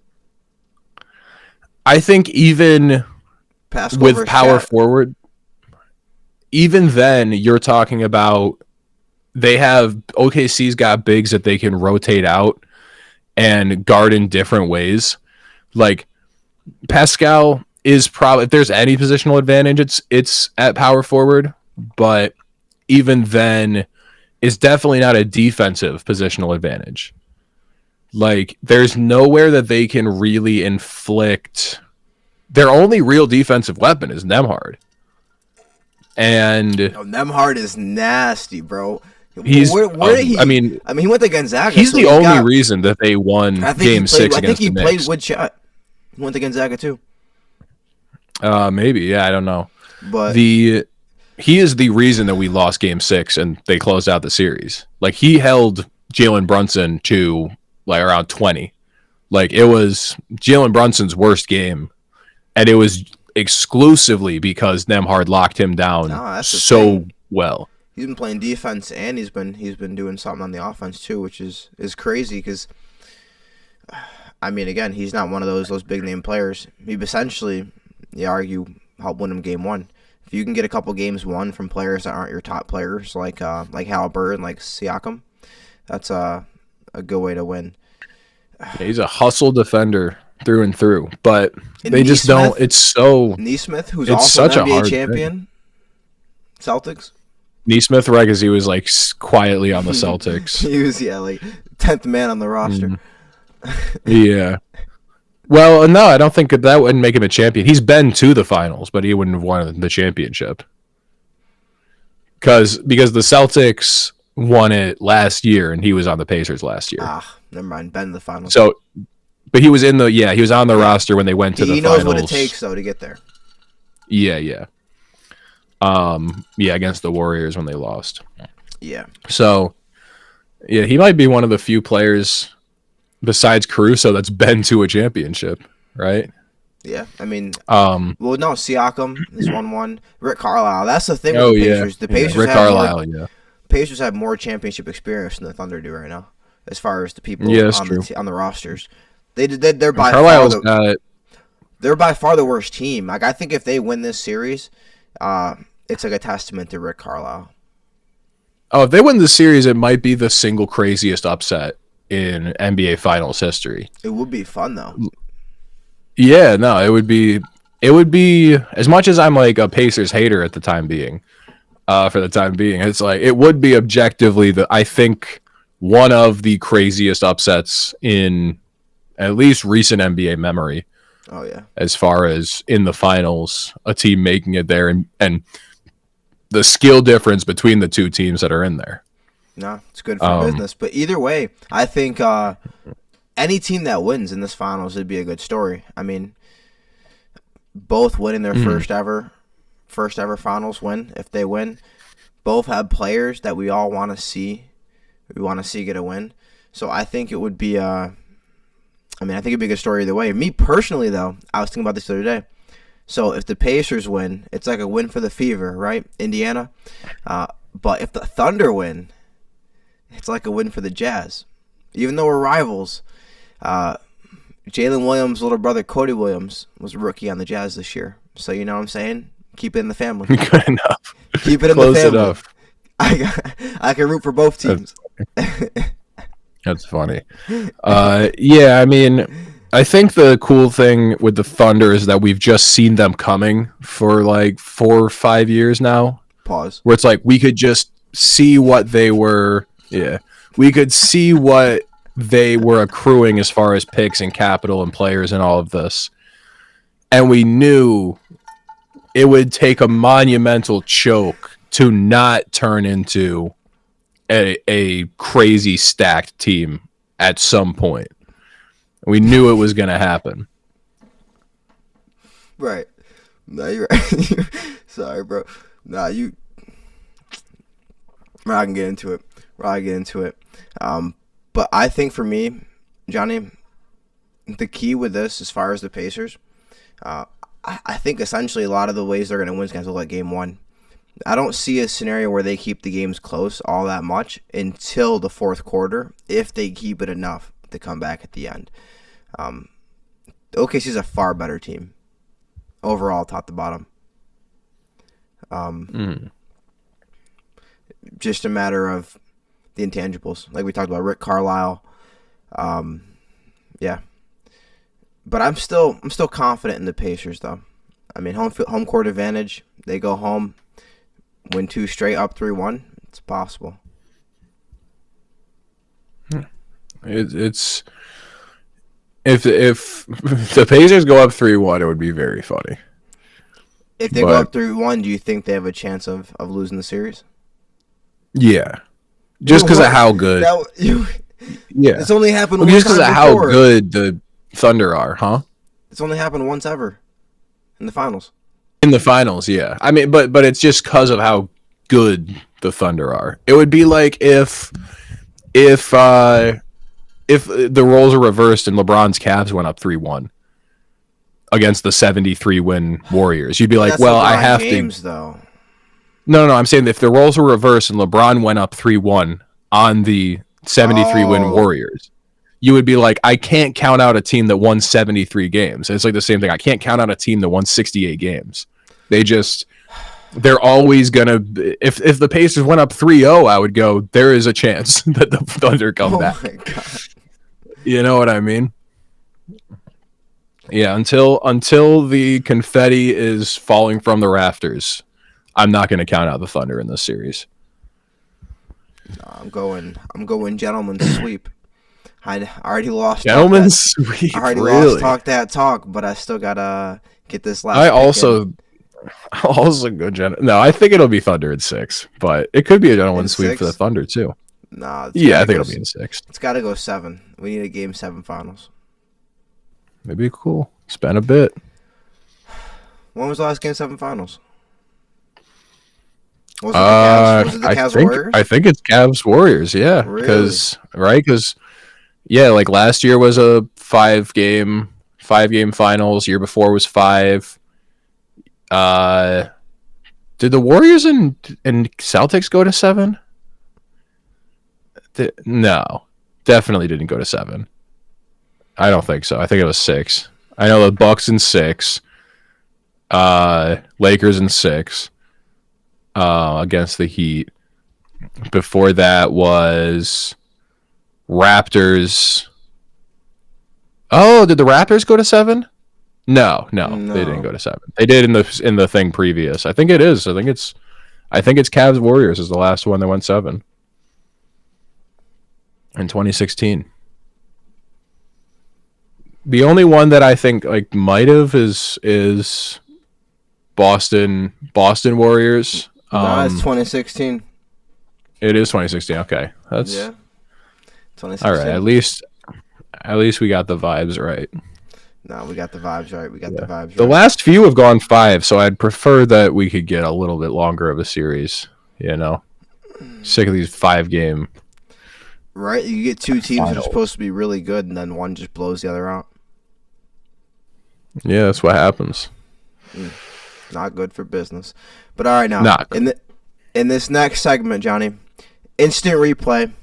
I think even with power forward, even then you're talking about OKC's got bigs that they can rotate out and guard in different ways. Like, Pascal is probably, if there's any positional advantage, it's at power forward, but even then it's definitely not a defensive positional advantage. Like, there's nowhere that they can really inflict. Their only real defensive weapon is Nembhard. And Nembhard is nasty, bro. He's where did he? I mean, he went to Gonzaga. He's the only reason that they won Game 6 against the Knicks. I think he played with Shai. He went to Gonzaga too. Maybe. Yeah, I don't know. But He is the reason that we lost Game 6 and they closed out the series. Like, he held Jalen Brunson to like around 20. Like, it was Jalen Brunson's worst game, and it was exclusively because Nemhard locked him down so well. He's been playing defense and he's been doing something on the offense too, which is crazy because, I mean, again, he's not one of those big name players. He essentially, you argue, helped win him game 1. If you can get a couple games won from players that aren't your top players, like Halliburton, like Siakam, that's a good way to win. Yeah, he's a hustle defender through and through, but they just don't. It's so Neesmith, who's also an NBA champion, Celtics. Neesmith, right? Because he was like quietly on the Celtics. He was like 10th man on the roster. Yeah. Well, no, I don't think that wouldn't make him a champion. He's been to the finals, but he wouldn't have won the championship. Because the Celtics won it last year, and he was on the Pacers last year. Never mind. Been to the finals. So, but he was in he was on the roster when they went to the finals. He knows what it takes, though, to get there. Yeah. Against the Warriors when they lost. Yeah. So, yeah, he might be one of the few players besides Caruso that's been to a championship, right? Yeah, I mean, well, no, Siakam has won one. Rick Carlisle, that's the thing with the Pacers. The Pacers, Rick Carlisle, Pacers have more championship experience than the Thunder do right now, as far as the people on the rosters. They're by far they're by far the worst team. Like, I think if they win this series, it's like a testament to Rick Carlisle. Oh, if they win the series, it might be the single craziest upset in NBA Finals history. It would be fun, though. Yeah, no, it would be as much as I'm like a Pacers hater at the time being, for the time being, it's like it would be objectively I think one of the craziest upsets in at least recent NBA memory. Oh yeah. As far as in the finals, a team making it there and the skill difference between the two teams that are in there. No, it's good for business. But either way, I think any team that wins in this finals would be a good story. I mean, both winning their first ever finals win. If they win, both have players that we all want to see. We want to see get a win. So I think it would be I think it'd be a good story either way. Me personally, though, I was thinking about this the other day. So if the Pacers win, it's like a win for the Fever, right? Indiana. But if the Thunder win, it's like a win for the Jazz. Even though we're rivals, Jalen Williams' little brother, Cody Williams, was a rookie on the Jazz this year. So you know what I'm saying? Keep it in the family. Good enough. Keep it in the family. Enough. I can root for both teams. That's funny. Yeah, I mean, I think the cool thing with the Thunder is that we've just seen them coming for like 4 or 5 years now. Pause. Where it's like we could just see what they were. Yeah, we could see what they were accruing as far as picks and capital and players and all of this. And we knew it would take a monumental choke to not turn into a crazy stacked team at some point. We knew it was going to happen. Right. No, you're right. Sorry, bro. Nah, we're not going to get into it. But I think for me, Johnny, the key with this, as far as the Pacers, I think essentially a lot of the ways they're going to win is going to look like game 1. I don't see a scenario where they keep the games close all that much until the fourth quarter, if they keep it enough to come back at the end. OKC is a far better team overall, top to bottom. Just a matter of the intangibles, like we talked about, Rick Carlisle. Yeah, but I'm still confident in the Pacers, though. I mean, home court advantage. They go home, win 2 straight, up 3-1. It's possible. It's if the Pacers go up 3-1, it would be very funny. If they go up 3-1, do you think they have a chance of losing the series? Yeah, just because of how good. Yeah, it's only happened. Just because of how good the Thunder are, huh? It's only happened once ever in the finals. In the finals, yeah. I mean, but it's just because of how good the Thunder are. It would be like if the roles are reversed and LeBron's Cavs went up 3-1 against the 73 win Warriors. You'd be like, That's well, LeBron I have James, to. though. No, I'm saying if the roles were reversed and LeBron went up 3-1 on the 73 win Warriors, you would be like, I can't count out a team that won 73 games. It's like the same thing. I can't count out a team that won 68 games. They're always gonna. If the Pacers went up 3-0, I would go, there is a chance that the Thunder come back. My God. You know what I mean? Yeah, until the confetti is falling from the rafters, I'm not going to count out the Thunder in this series. I'm going gentleman's sweep. I already lost. Gentleman's sweep. I already really? lost talk that talk, but I still gotta get this last. I'll also go No, I think it'll be Thunder in 6, but it could be a gentleman's sweep for the Thunder too. Nah, yeah, I think it'll be in 6. It's got to go 7. We need a Game 7 finals. Maybe cool. Spend a bit. When was the last Game 7 finals? Was it the Cavs Warriors? I think it's Cavs Warriors. Yeah, because like last year was a 5-game finals. Year before was 5. Did the Warriors and Celtics go to 7? No, definitely didn't go to 7. I don't think so. I think it was 6. I know the Bucks in 6. Lakers in 6. Against the Heat. Before that was Raptors. Oh, did the Raptors go to 7? No, they didn't go to 7. They did in the thing previous. I think it is. I think it's Cavs Warriors is the last one that went 7 in 2016. The only one that I think like might have is Boston Warriors. No, it's 2016. It is 2016. Okay, that's 2016. All right. At least we got the vibes right. No, we got the vibes right. The last few have gone 5, so I'd prefer that we could get a little bit longer of a series. You know, sick of these 5-game. Right, you get 2 teams that are supposed to be really good, and then one just blows the other out. Yeah, that's what happens. Not good for business. But all right, now in this next segment, Johnny, instant replay.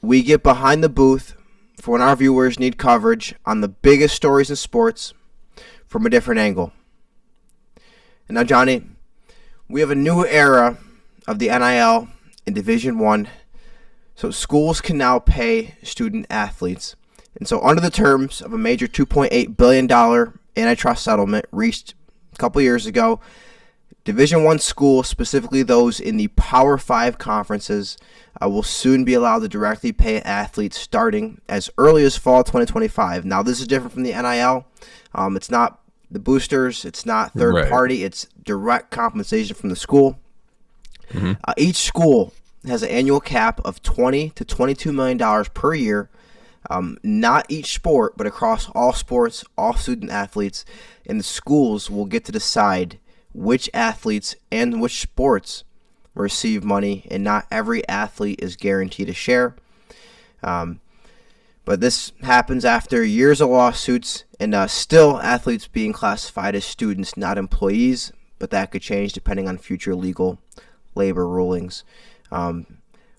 We get behind the booth for when our viewers need coverage on the biggest stories in sports from a different angle. And now, Johnny, we have a new era of the NIL in Division I. So schools can now pay student athletes. And so under the terms of a major $2.8 billion antitrust settlement reached a couple years ago, Division I schools, specifically those in the Power 5 conferences, will soon be allowed to directly pay athletes starting as early as fall 2025. Now, this is different from the NIL. It's not the boosters. It's not third party. It's direct compensation from the school. Mm-hmm. Each school has an annual cap of $20 to $22 million per year. Not each sport, but across all sports, all student athletes, and the schools will get to decide which athletes and which sports receive money, and not every athlete is guaranteed a share. But this happens after years of lawsuits and still athletes being classified as students, not employees, but that could change depending on future legal labor rulings.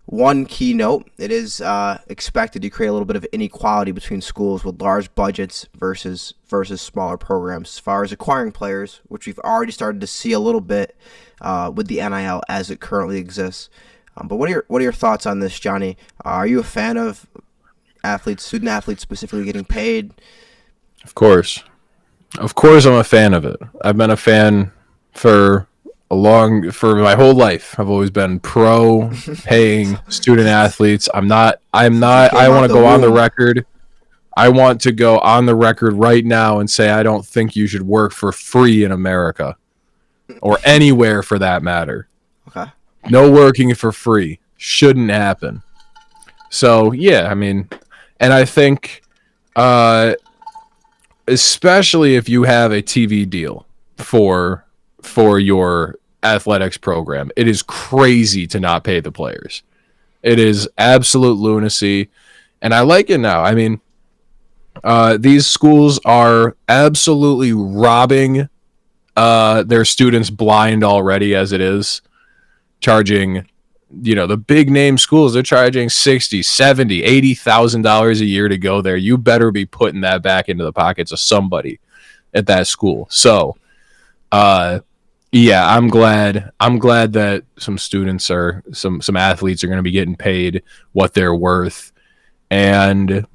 One key note, it is expected to create a little bit of inequality between schools with large budgets versus smaller programs as far as acquiring players, which we've already started to see a little bit with the NIL as it currently exists. But what are your thoughts on this, Johnny? Are you a fan of student athletes specifically getting paid? Of course, I'm a fan of it. I've been a fan for my whole life. I've always been pro paying student athletes. I want to go on the record. I want to go on the record right now and say I don't think you should work for free in America or anywhere for that matter. Okay. No working for free shouldn't happen. So, yeah, I mean, and I think especially if you have a TV deal for your athletics program. It is crazy to not pay the players. It is absolute lunacy, and I like it now. I mean, these schools are absolutely robbing their students blind already as it is, charging, the big name schools. They're charging $60,000, $70,000, $80,000 a year to go there. You better be putting that back into the pockets of somebody at that school. So, yeah, I'm glad that some students are some athletes are going to be getting paid what they're worth, and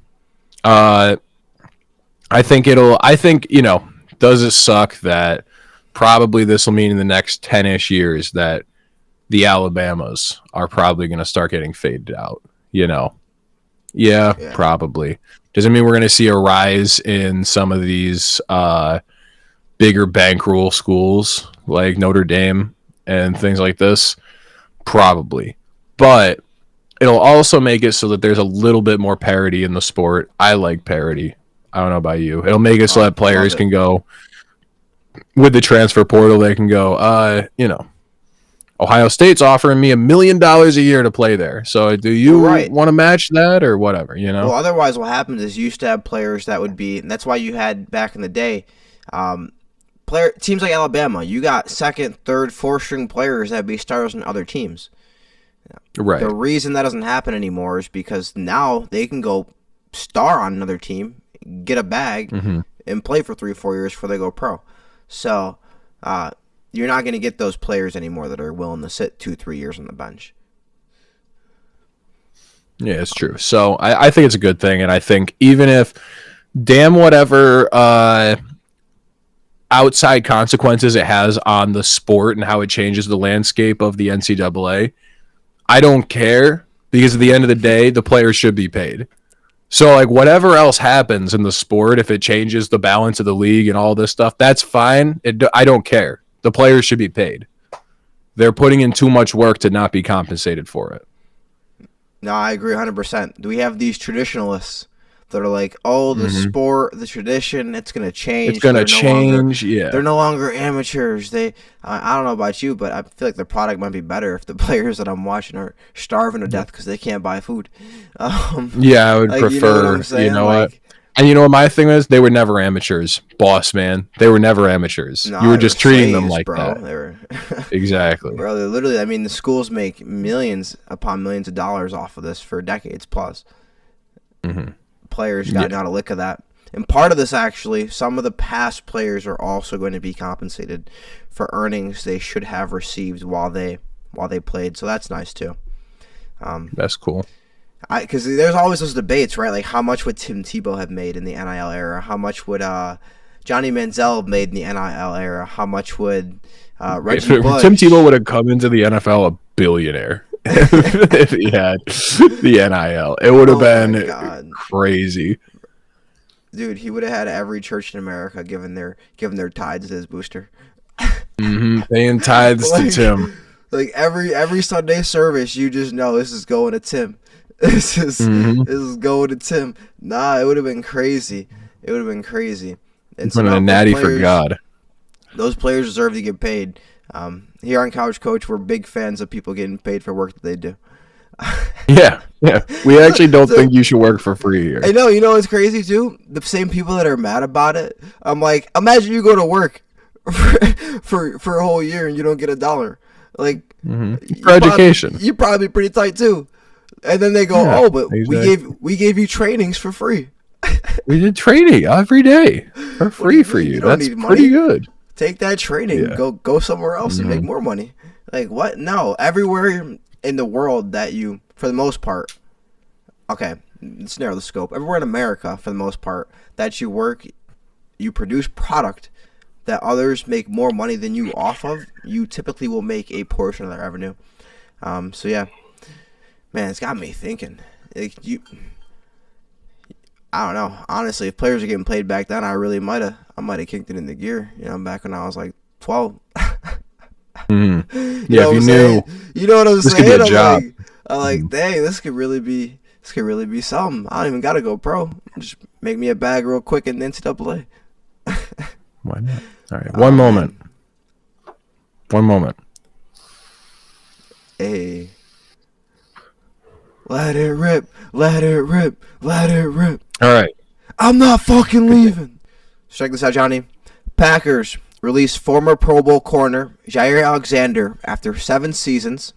I think does it suck that probably this will mean in the next 10-ish years that the Alabamas are probably going to start getting faded out, Yeah, probably. Doesn't mean we're going to see a rise in some of these bigger bankroll schools like Notre Dame and things like this. Probably. But it'll also make it so that there's a little bit more parity in the sport. I like parity. I don't know about you. It'll make it so that players can go with the transfer portal. They can go, Ohio State's offering me $1 million a year to play there. So do you want to match that or whatever, Well, otherwise what happens is you used to have players that would be, and that's why you had back in the day, teams like Alabama, you got second, third, fourth string players that would be starters on other teams. Right. The reason that doesn't happen anymore is because now they can go star on another team, get a bag, and play for 3-4 years before they go pro. So you're not going to get those players anymore that are willing to sit 2-3 years on the bench. Yeah, it's true. So I think it's a good thing, and I think even if whatever outside consequences it has on the sport and how it changes the landscape of the NCAA, I don't care, because at the end of the day, the players should be paid. So, like, whatever else happens in the sport, if it changes the balance of the league and all this stuff, that's fine. I don't care. The players should be paid. They're putting in too much work to not be compensated for it. No, I agree 100%. We have these traditionalists that are like, oh, the sport, the tradition, it's going to change. It's going to change, yeah. They're no longer amateurs. I don't know about you, but I feel like the product might be better if the players that I'm watching are starving to death because they can't buy food. Yeah, I would prefer, And you know what my thing is? They were never amateurs, boss man. They were never amateurs. No, you were just treating them like that. They were exactly. Bro, they're literally, the schools make millions upon millions of dollars off of this for decades plus. Players got not a lick of that. And part of this, actually, some of the past players are also going to be compensated for earnings they should have received while they played. So that's nice too. That's cool. Because there's always those debates, right? Like, how much would Tim Tebow have made in the NIL era? How much would Johnny Manziel have made in the NIL era? How much would Reggie Bush? Tim Tebow would have come into the NFL a billionaire if he had the NIL. It would have been crazy. Dude, he would have had every church in America giving their tithes to his booster. Paying tithes to Tim. Like every Sunday service, you just know this is going to Tim. This is going to Tim. Nah, it would have been crazy. It would have been crazy. And so a natty for God. Those players deserve to get paid. Here on Couch Coach, we're big fans of people getting paid for work that they do. Yeah. We actually don't think you should work for free here. I know. You know what's crazy too? The same people that are mad about it. I'm like, imagine you go to work for a whole year and you don't get $1. Like, for education, you're probably pretty tight too. And then they go, but exactly. we gave you trainings for free. We did training every day for free for you. That's pretty good. Take that training. Yeah. Go somewhere else and make more money. Like, what? No. Everywhere in the world that you, for the most part, okay, let's narrow the scope. Everywhere in America, for the most part, that you work, you produce product that others make more money than you off of, you typically will make a portion of that revenue. So yeah, man, it's got me thinking. Like, I don't know. Honestly, if players are getting paid back then, I might have kicked it in the gear. Back when I was like 12. Yeah, if you knew, you know what I'm saying. Could be a job. I'm like, dang, this could really be something. I don't even gotta go pro. Just make me a bag real quick in the NCAA. Why not? All right, one moment. Man. One moment. Hey. Let it rip. Let it rip. Let it rip. All right. I'm not fucking leaving. Check this out, Johnny. Packers release former Pro Bowl corner Jair Alexander after 7 seasons.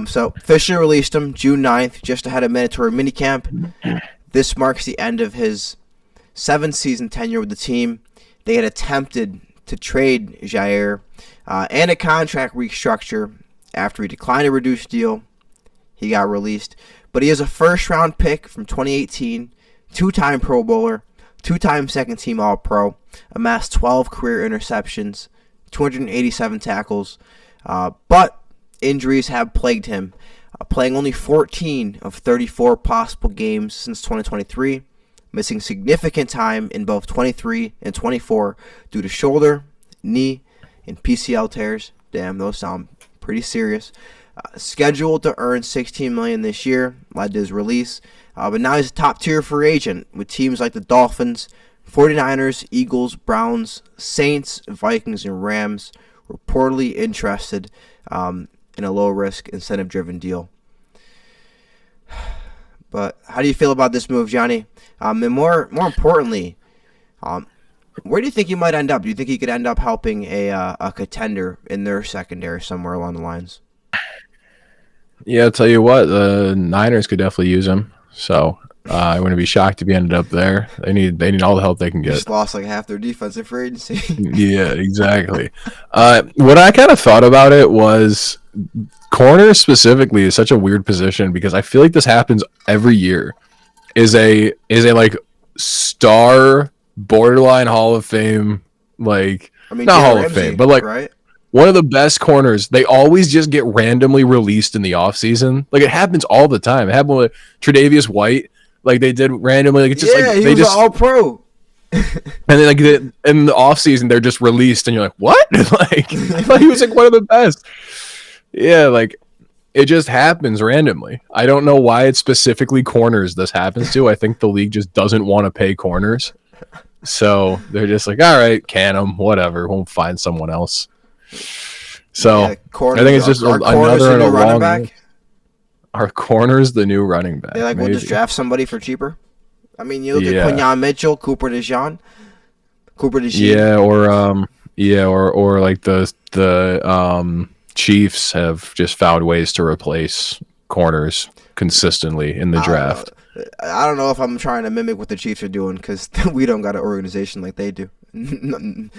So officially released him June 9th, just ahead of mandatory minicamp. This marks the end of his 7-season tenure with the team. They had attempted to trade Jair and a contract restructure after he declined a reduced deal. He got released. But he is a first-round pick from 2018, 2-time Pro Bowler, 2-time second-team All-Pro, amassed 12 career interceptions, 287 tackles. But injuries have plagued him, playing only 14 of 34 possible games since 2023, missing significant time in both 23 and 24 due to shoulder, knee, and PCL tears. Damn, those sound pretty serious. Scheduled to earn $16 million this year, led to his release. But now he's a top-tier free agent with teams like the Dolphins, 49ers, Eagles, Browns, Saints, Vikings, and Rams reportedly interested in a low-risk, incentive-driven deal. But how do you feel about this move, Johnny? And more importantly, where do you think he might end up? Do you think he could end up helping a contender in their secondary somewhere along the lines? Yeah, I'll tell you what, the Niners could definitely use him. So I wouldn't be shocked if he ended up there. They need all the help they can get. Just lost like half their defensive free agency. Yeah, exactly. What I kind of thought about it was corner specifically is such a weird position because I feel like this happens every year. Is a like star borderline Hall of Fame, like not Hall of Fame, but like right? One of the best corners, they always just get randomly released in the offseason. Like, it happens all the time. It happened with Tre'Davious White. Like, they did randomly. Like, it's just like, he they was just an all-pro. And then, like, in the offseason, they're just released, and you're like, what? Like, I thought he was, like, one of the best. Yeah, like, it just happens randomly. I don't know why it's specifically corners this happens to. I think the league just doesn't want to pay corners. So, they're just like, all right, can them, whatever. We'll find someone else. So I think it's just another in a long back. Our corner's the new running back. They're like, we'll just draft somebody for cheaper. I mean, you look at Quinyon Mitchell, Cooper DeJean. Or like the Chiefs have just found ways to replace corners consistently in the draft. I don't know if I'm trying to mimic what the Chiefs are doing because we don't got an organization like they do. But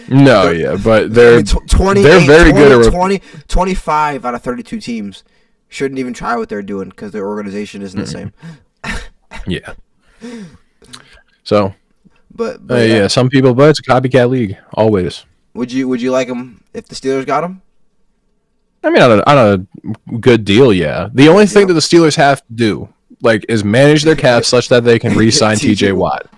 they're very good at 25 out of 32 teams shouldn't even try what they're doing because their organization isn't the same. Yeah. So, but some people, but it's a copycat league always. Would you like them if the Steelers got them? I mean, on a good deal, yeah. The only thing that the Steelers have to do, like, is manage their cap such that they can re-sign TJ Watt.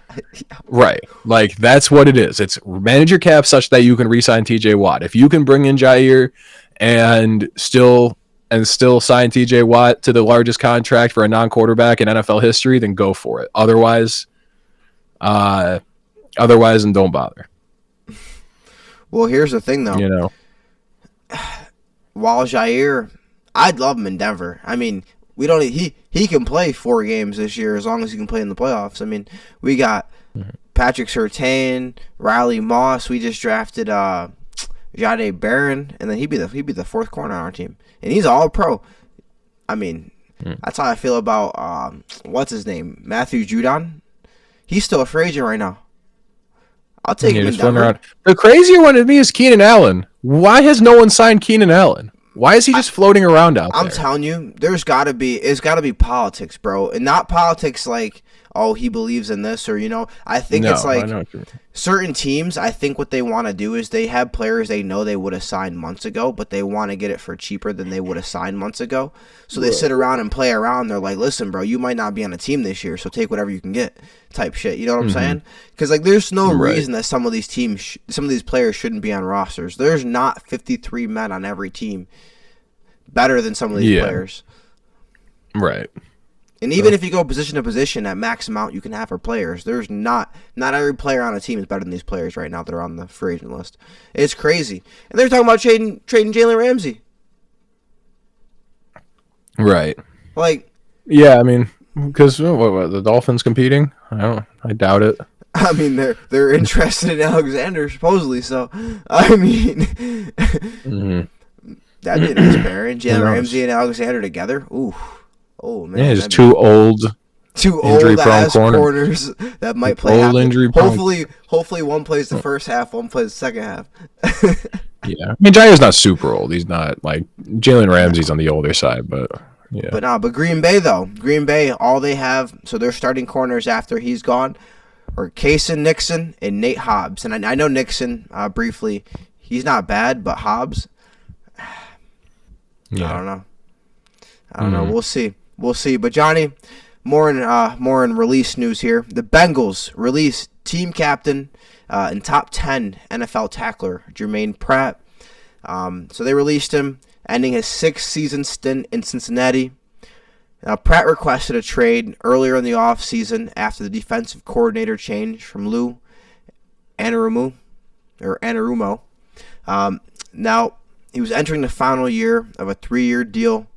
Right. Like, that's what it is. It's manage your cap such that you can re-sign TJ Watt. If you can bring in Jair and still sign TJ Watt to the largest contract for a non-quarterback in NFL history, then go for it. Otherwise, and don't bother. Well, here's the thing, though. You know, while Jair, I'd love him in Denver. I mean, we don't. He can play 4 games this year as long as he can play in the playoffs. I mean, we got Patrick Surtain, Riley Moss. We just drafted Jahdae Barron, and then he'd be the 4th corner on our team, and he's all pro. I mean, that's how I feel about what's his name, Matthew Judon. He's still a free agent right now. I'll take him in Denver. The crazier one to me is Keenan Allen. Why has no one signed Keenan Allen? Why is he just floating around out there? I'm telling you, it's got to be politics, bro. And not politics like, oh, he believes in this or, I think it's like certain teams, I think what they want to do is they have players they know they would have signed months ago, but they want to get it for cheaper than they would have signed months ago. So they sit around and play around. They're like, listen, bro, you might not be on a team this year, so take whatever you can get type shit. You know what I'm saying? Because, like, there's no reason that some of these teams, some of these players shouldn't be on rosters. There's not 53 men on every team better than some of these players. Right. And even if you go position to position at max amount you can have for players, there's not every player on a team is better than these players right now that are on the free agent list. It's crazy. And they're talking about trading Jalen Ramsey. Right. Like, yeah, I mean, because the Dolphins competing? I doubt it. I mean, they're interested in Alexander supposedly. So, I mean, that'd be nice pairing. Jalen Ramsey and Alexander together. Ooh, oh man. Yeah, just two old ass corners that might play. Hopefully, one plays the first half, one plays the second half. Yeah, I mean, Jair's not super old. He's not like Jalen Ramsey's on the older side, but yeah. But Green Bay though. Green Bay, all they have, so their starting corners after he's gone are Kaysen Nixon and Nate Hobbs. And I know Nixon briefly. He's not bad, but Hobbs, yeah. I don't know. We'll see. But Johnny, more in release news here. The Bengals released team captain and top 10 NFL tackler Jermaine Pratt. So they released him, ending his 6th season stint in Cincinnati. Now, Pratt requested a trade earlier in the offseason after the defensive coordinator change from Lou Anarumo. Now, he was entering the final year of a 3-year deal.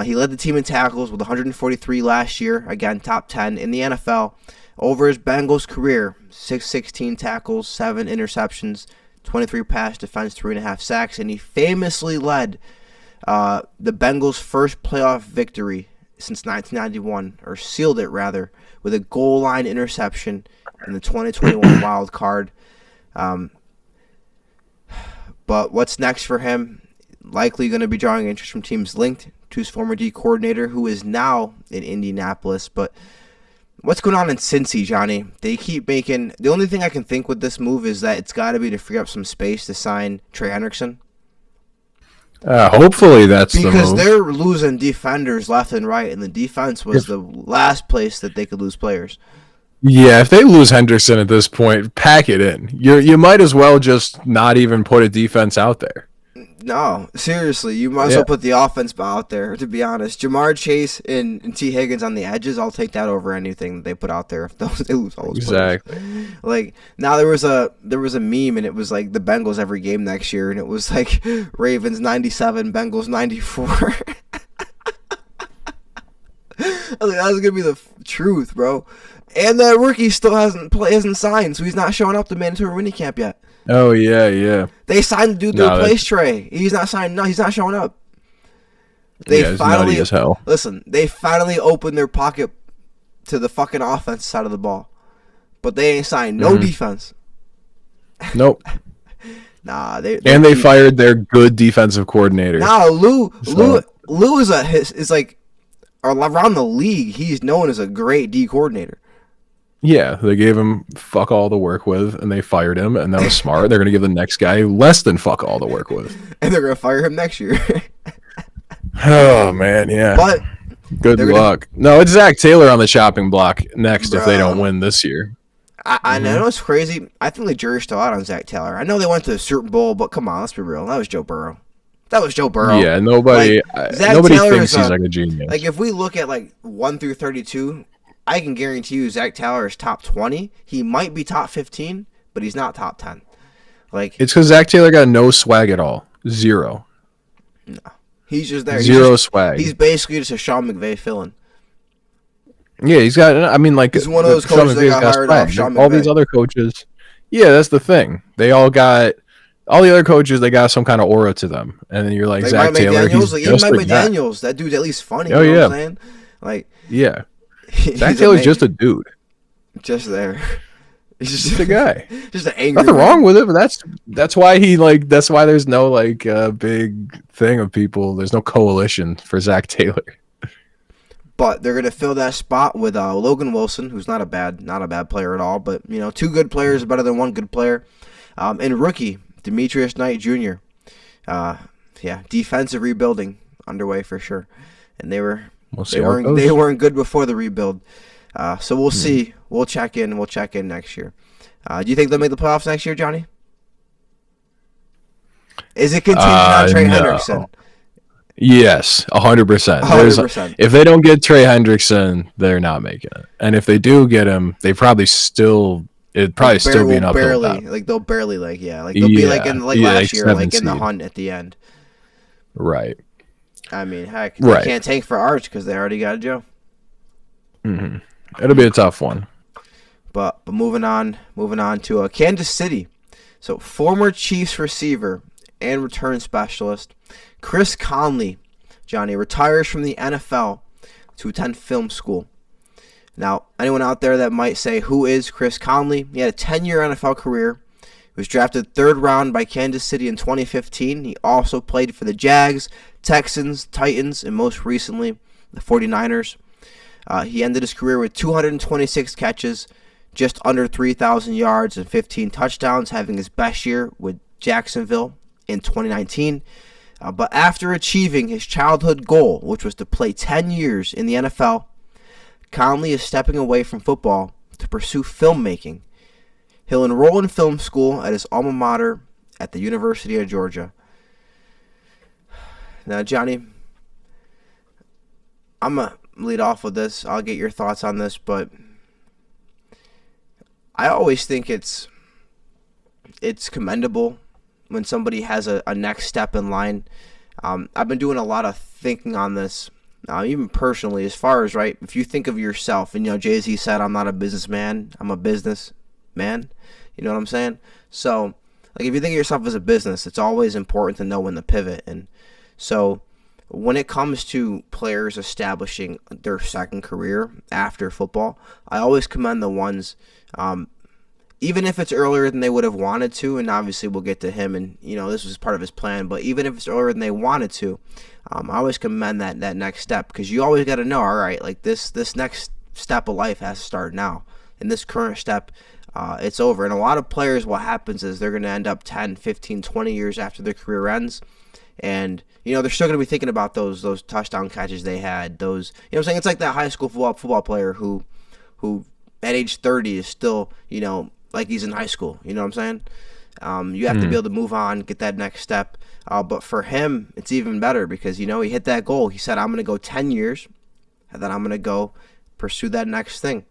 He led the team in tackles with 143 last year, again, top 10 in the NFL. Over his Bengals career, 616 tackles, 7 interceptions, 23 pass defense, 3.5 sacks, and he famously led the Bengals' first playoff victory since 1991, or sealed it rather, with a goal line interception in the 2021 wild card. But what's next for him? Likely going to be drawing interest from teams linked to his former D coordinator, who is now in Indianapolis. But what's going on in Cincy, Johnny? They keep making... The only thing I can think with this move is that it's got to be to free up some space to sign Trey Hendrickson. Hopefully that's the move. Because they're losing defenders left and right, and the defense was the last place that they could lose players. Yeah, if they lose Hendrickson at this point, pack it in. You might as well just not even put a defense out there. No, seriously, you might as well put the offense out there, to be honest. Jamar Chase and T. Higgins on the edges, I'll take that over anything that they put out there if they lose all those players. Like, now there was a meme, and it was like the Bengals every game next year, and it was like Ravens 97, Bengals 94. I was like, that's going to be the truth, bro. And that rookie still hasn't signed, so he's not showing up to mandatory minicamp yet. Oh, yeah. They signed the dude to replace Trey. He's not signed. No, he's not showing up. They finally, nutty as hell. Listen, they finally opened their pocket to the fucking offense side of the ball. But they ain't signed no defense. Nope. Nah, they fired their good defensive coordinator. Nah, Lou is like around the league. He's known as a great D coordinator. Yeah, they gave him fuck all to work with, and they fired him, and that was smart. They're going to give the next guy less than fuck all to work with. And they're going to fire him next year. Oh, man, yeah. But good luck. No, it's Zach Taylor on the chopping block next if they don't win this year. I know it's crazy. I think the jury's still out on Zach Taylor. I know they went to the Super Bowl, but come on, let's be real. That was Joe Burrow. Yeah, nobody thinks he's like a genius. Like, if we look at, like, 1 through 32... I can guarantee you Zach Taylor is top 20. He might be top 15, but he's not top 10. Like, it's because Zach Taylor got no swag at all. Zero. No. He's just there. Zero swag. He's basically just a Sean McVay fill-in. Yeah, he's got, I mean, like, he's one of those coaches that got hired off Sean McVay. All these other coaches. Yeah, that's the thing. They all got, all the other coaches, they got some kind of aura to them. And then you're like Zach Taylor. Even Mike McDaniels, that dude's at least funny. You know what I'm saying? Like, yeah. Zach Taylor's just a dude. Just there. He's just a guy. Just an angry Nothing wrong with it, but that's why that's why there's no like big thing of people. There's no coalition for Zach Taylor. But they're gonna fill that spot with Logan Wilson, who's not a bad player at all, but you know, 2 good players are better than 1 good player. And rookie Demetrius Knight Jr. Defensive rebuilding underway for sure. And they weren't good before the rebuild. So we'll see. We'll check in next year. Do you think they'll make the playoffs next year, Johnny? Is it contingent on Trey Hendrickson? Yes, 100%. 100%. If they don't get Trey Hendrickson, they're not making it. And if they do get him, it'd probably still be an uphill battle. Like they'll barely they'll be like in last year, like in the hunt at the end. Right. I mean, heck, they can't tank for Arch because they already got Joe. It'll be a tough one. But moving on to Kansas City. So former Chiefs receiver and return specialist Chris Conley, Johnny, retires from the NFL to attend film school. Now, anyone out there that might say, who is Chris Conley? He had a 10-year NFL career. He was drafted 3rd round by Kansas City in 2015. He also played for the Jags, Texans, Titans, and most recently, the 49ers. He ended his career with 226 catches, just under 3,000 yards, and 15 touchdowns, having his best year with Jacksonville in 2019. But after achieving his childhood goal, which was to play 10 years in the NFL, Conley is stepping away from football to pursue filmmaking. He'll enroll in film school at his alma mater at the University of Georgia. Now, Johnny, I'm going to lead off with this. I'll get your thoughts on this, but I always think it's commendable when somebody has a next step in line. I've been doing a lot of thinking on this, even personally, as far as, right, if you think of yourself, and, Jay-Z said, I'm not a businessman, I'm a businessman. You know what I'm saying? So, like, if you think of yourself as a business, it's always important to know when to pivot. And so, when it comes to players establishing their second career after football, I always commend the ones, even if it's earlier than they would have wanted to, and obviously we'll get to him, and this was part of his plan, but even if it's earlier than they wanted to, I always commend that next step, because you always got to know, all right, like this next step of life has to start now, and this current step, it's over. And a lot of players, what happens is they're going to end up 10, 15, 20 years after their career ends, and they're still going to be thinking about those touchdown catches they had, those, what I'm saying, it's like that high school football player who at age 30 is still, like he's in high school. You know what I'm saying? You have to be able to move on, get that next step. But for him, it's even better because, he hit that goal. He said, I'm going to go 10 years, and then I'm going to go pursue that next thing.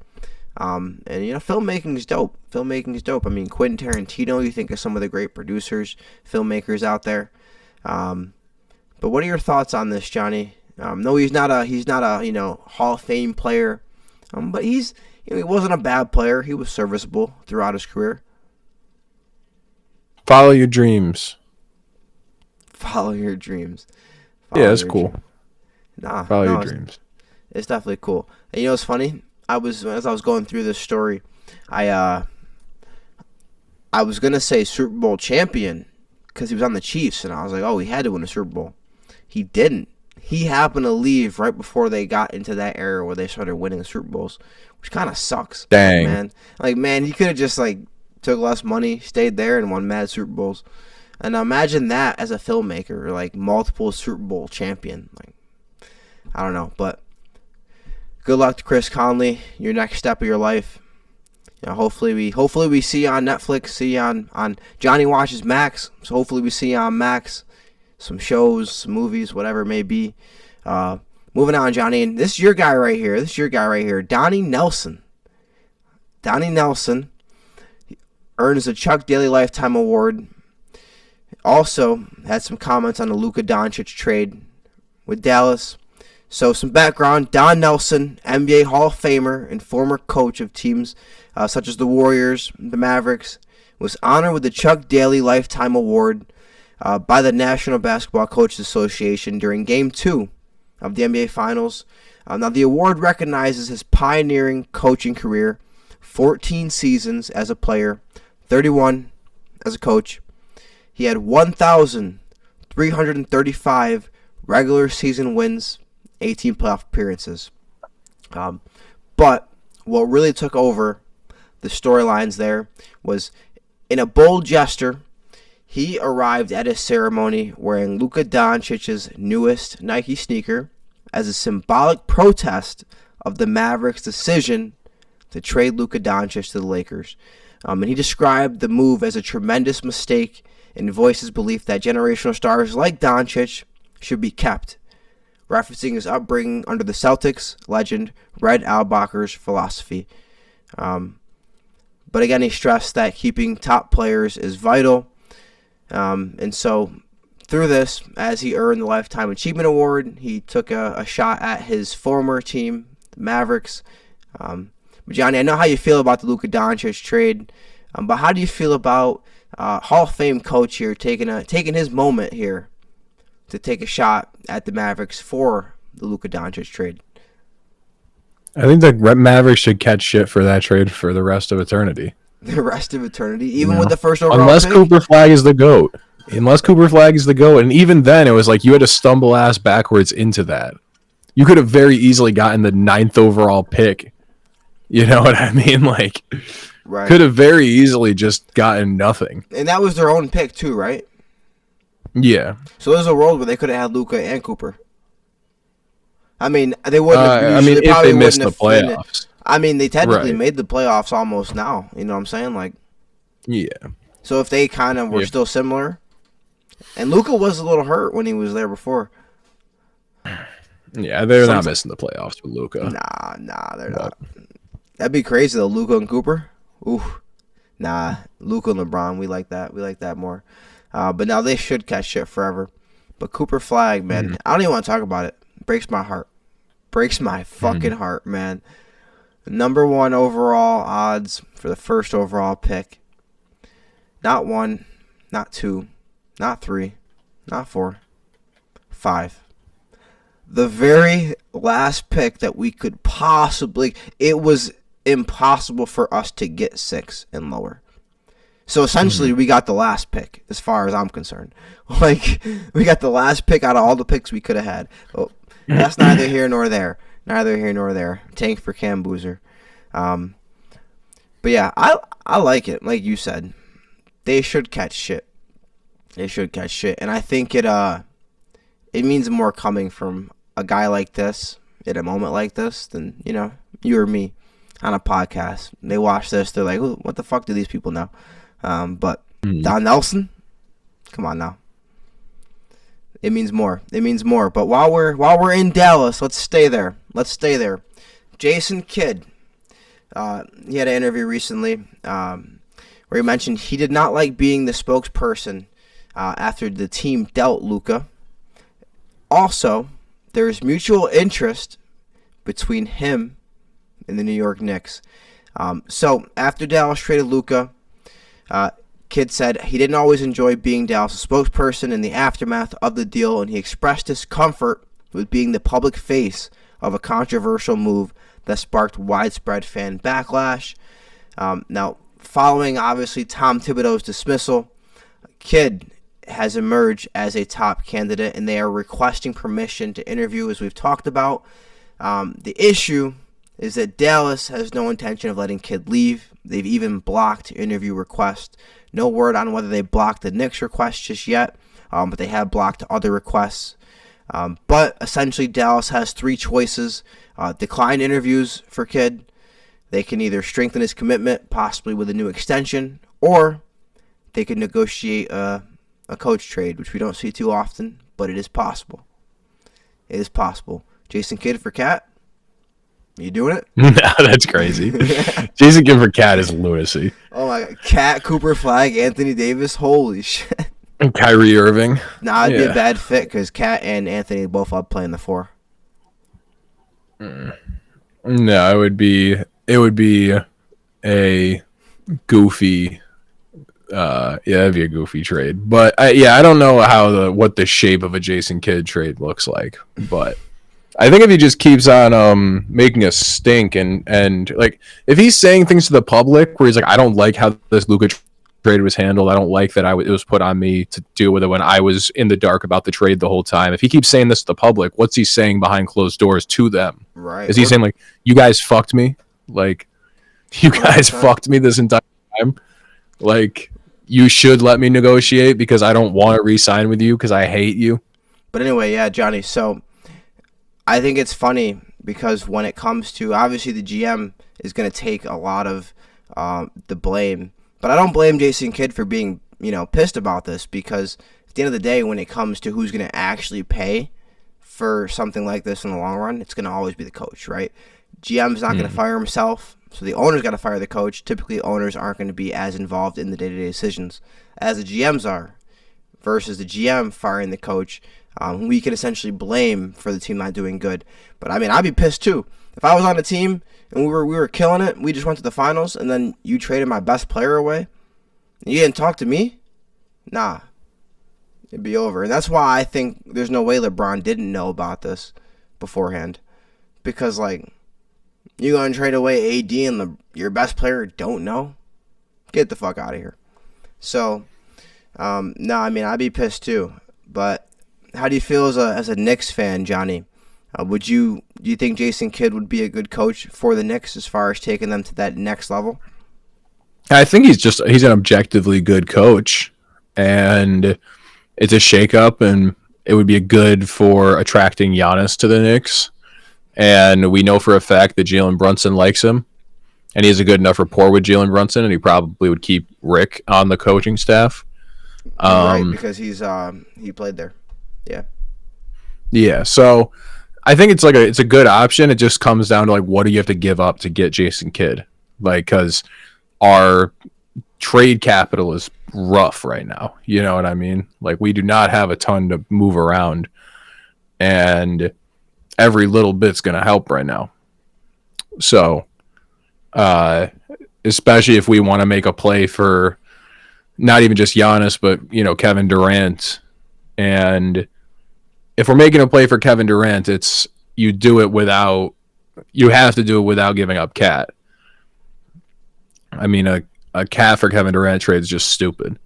And, filmmaking is dope. Filmmaking is dope. I mean, Quentin Tarantino, you think of some of the great producers, filmmakers out there. But what are your thoughts on this, Johnny? No, he's not a Hall of Fame player, but he wasn't a bad player. He was serviceable throughout his career. Follow your dreams. Follow your dreams. It's cool. Follow your dreams. It's definitely cool. And it's funny? As I was going through this story, I was gonna say Super Bowl champion because he was on the Chiefs, and I was like, oh, he had to win a Super Bowl. He didn't. He happened to leave right before they got into that era where they started winning Super Bowls, which kind of sucks. Dang. Man, he could have just took less money, stayed there, and won mad Super Bowls. And imagine that as a filmmaker, multiple Super Bowl champion. I don't know, but good luck to Chris Conley. Your next step of your life. Hopefully we see you on Netflix, see you on Johnny Watches Max. So hopefully we see you on Max. Some shows, some movies, whatever it may be. Moving on, Johnny. And this is your guy right here. Donnie Nelson. Donnie Nelson earns the Chuck Daly Lifetime Award. Also had some comments on the Luka Doncic trade with Dallas. So some background. Don Nelson, NBA Hall of Famer and former coach of teams such as the Warriors, the Mavericks, was honored with the Chuck Daly Lifetime Award by the National Basketball Coaches Association during Game 2 of the NBA Finals. Now, the award recognizes his pioneering coaching career, 14 seasons as a player, 31 as a coach. He had 1,335 regular season wins, 18 playoff appearances. But what really took over the storylines there was, in a bold gesture, he arrived at his ceremony wearing Luka Doncic's newest Nike sneaker as a symbolic protest of the Mavericks' decision to trade Luka Doncic to the Lakers. And he described the move as a tremendous mistake and voiced his belief that generational stars like Doncic should be kept. referencing his upbringing under the Celtics legend Red Auerbach's philosophy. But again, he stressed that keeping top players is vital. And so through this, as he earned the Lifetime Achievement Award, he took a shot at his former team, the Mavericks. But Johnny, I know how you feel about the Luka Doncic trade, but how do you feel about Hall of Fame coach here taking his moment here to take a shot at the Mavericks for the Luka Doncic trade? I think the Mavericks should catch shit for that trade for the rest of eternity. The rest of eternity, even with the first overall unless pick? Cooper Flag is the GOAT. Unless Cooper Flag is the GOAT. And even then, it was like you had to stumble ass backwards into that. You could have very easily gotten the 9th overall pick. You know what I mean? Like, right. Could have very easily just gotten nothing. And that was their own pick too, right? Yeah. So there's a world where they could have had Luka and Cooper. I mean, they wouldn't have. If they missed the playoffs. I mean, they technically made the playoffs almost now. You know what I'm saying? Like, yeah. So if they kind of were still similar, and Luka was a little hurt when he was there before. Yeah, they're not missing the playoffs with Luka. Nah, they're not. That'd be crazy though, Luka and Cooper. Ooh, nah, Luka and LeBron, we like that. We like that more. But now they should catch shit forever. But Cooper Flag, man, I don't even want to talk about it. Breaks my heart. Breaks my fucking heart, man. Number 1 overall odds for the first overall pick. Not 1, not 2, not 3, not 4, 5. The very last pick that we could possibly... It was impossible for us to get 6 and lower. So essentially, we got the last pick, as far as I'm concerned. Like, we got the last pick out of all the picks we could have had. But that's neither here nor there. Neither here nor there. Tank for Cam Boozer. But yeah, I like it. Like you said, they should catch shit. They should catch shit, and I think it means more coming from a guy like this at a moment like this than you or me on a podcast. They watch this, they're like, what the fuck do these people know? But Don Nelson, come on now. It means more. It means more. But while we're in Dallas, let's stay there. Jason Kidd, he had an interview recently where he mentioned he did not like being the spokesperson after the team dealt Luka. Also, there's mutual interest between him and the New York Knicks. So after Dallas traded Luka, Kidd said he didn't always enjoy being Dallas' spokesperson in the aftermath of the deal, and he expressed discomfort with being the public face of a controversial move that sparked widespread fan backlash. Now, following, obviously, Tom Thibodeau's dismissal, Kidd has emerged as a top candidate, and they are requesting permission to interview, as we've talked about. The issue is that Dallas has no intention of letting Kidd leave. They've even blocked interview requests. No word on whether they blocked the Knicks request just yet, but they have blocked other requests. But essentially, Dallas has 3 choices. Decline interviews for Kidd. They can either strengthen his commitment, possibly with a new extension, or they could negotiate a coach trade, which we don't see too often, but it is possible. It is possible. Jason Kidd for Cat? You doing it? No, that's crazy. Jason Kidd for Cat is lunacy. Oh my God. Cat, Cooper Flag, Anthony Davis. Holy shit. And Kyrie Irving. Nah, it'd be a bad fit because Cat and Anthony both love playing the 4. No, it would be a goofy. That'd be a goofy trade. But I don't know what the shape of a Jason Kidd trade looks like. But I think if he just keeps on making us stink and like if he's saying things to the public where he's like, I don't like how this Luka trade was handled. I don't like that it was put on me to deal with it when I was in the dark about the trade the whole time. If he keeps saying this to the public, what's he saying behind closed doors to them? Right. Is he saying like, you guys fucked me? Like, you guys fucked me this entire time? Like, you should let me negotiate because I don't want to re-sign with you because I hate you. But anyway, yeah, Johnny, so I think it's funny because when it comes to, obviously the GM is going to take a lot of the blame. But I don't blame Jason Kidd for being, pissed about this because at the end of the day, when it comes to who's going to actually pay for something like this in the long run, it's going to always be the coach, right? GM's not going to fire himself, so the owner's got to fire the coach. Typically, owners aren't going to be as involved in the day-to-day decisions as the GMs are, versus the GM firing the coach, who we can essentially blame for the team not doing good. But I mean, I'd be pissed too if I was on a team and we were killing it. We just went to the finals, and then you traded my best player away. And you didn't talk to me. Nah, it'd be over. And that's why I think there's no way LeBron didn't know about this beforehand, because like, you gonna trade away AD and your best player don't know? Get the fuck out of here. So, no, I mean, I'd be pissed too. But how do you feel as a Knicks fan, Johnny? Do you think Jason Kidd would be a good coach for the Knicks as far as taking them to that next level? I think he's an objectively good coach, and it's a shakeup, and it would be good for attracting Giannis to the Knicks. And we know for a fact that Jalen Brunson likes him, and he has a good enough rapport with Jalen Brunson, and he probably would keep Rick on the coaching staff. Right, because he played there. Yeah. Yeah, so I think it's a good option. It just comes down to like, what do you have to give up to get Jason Kidd? Like, because our trade capital is rough right now. You know what I mean? Like, we do not have a ton to move around, and every little bit's going to help right now. So, especially if we want to make a play for not even just Giannis, but, you know, Kevin Durant. And if we're making a play for Kevin Durant, you have to do it without giving up Cat. I mean, a Cat for Kevin Durant trade is just stupid.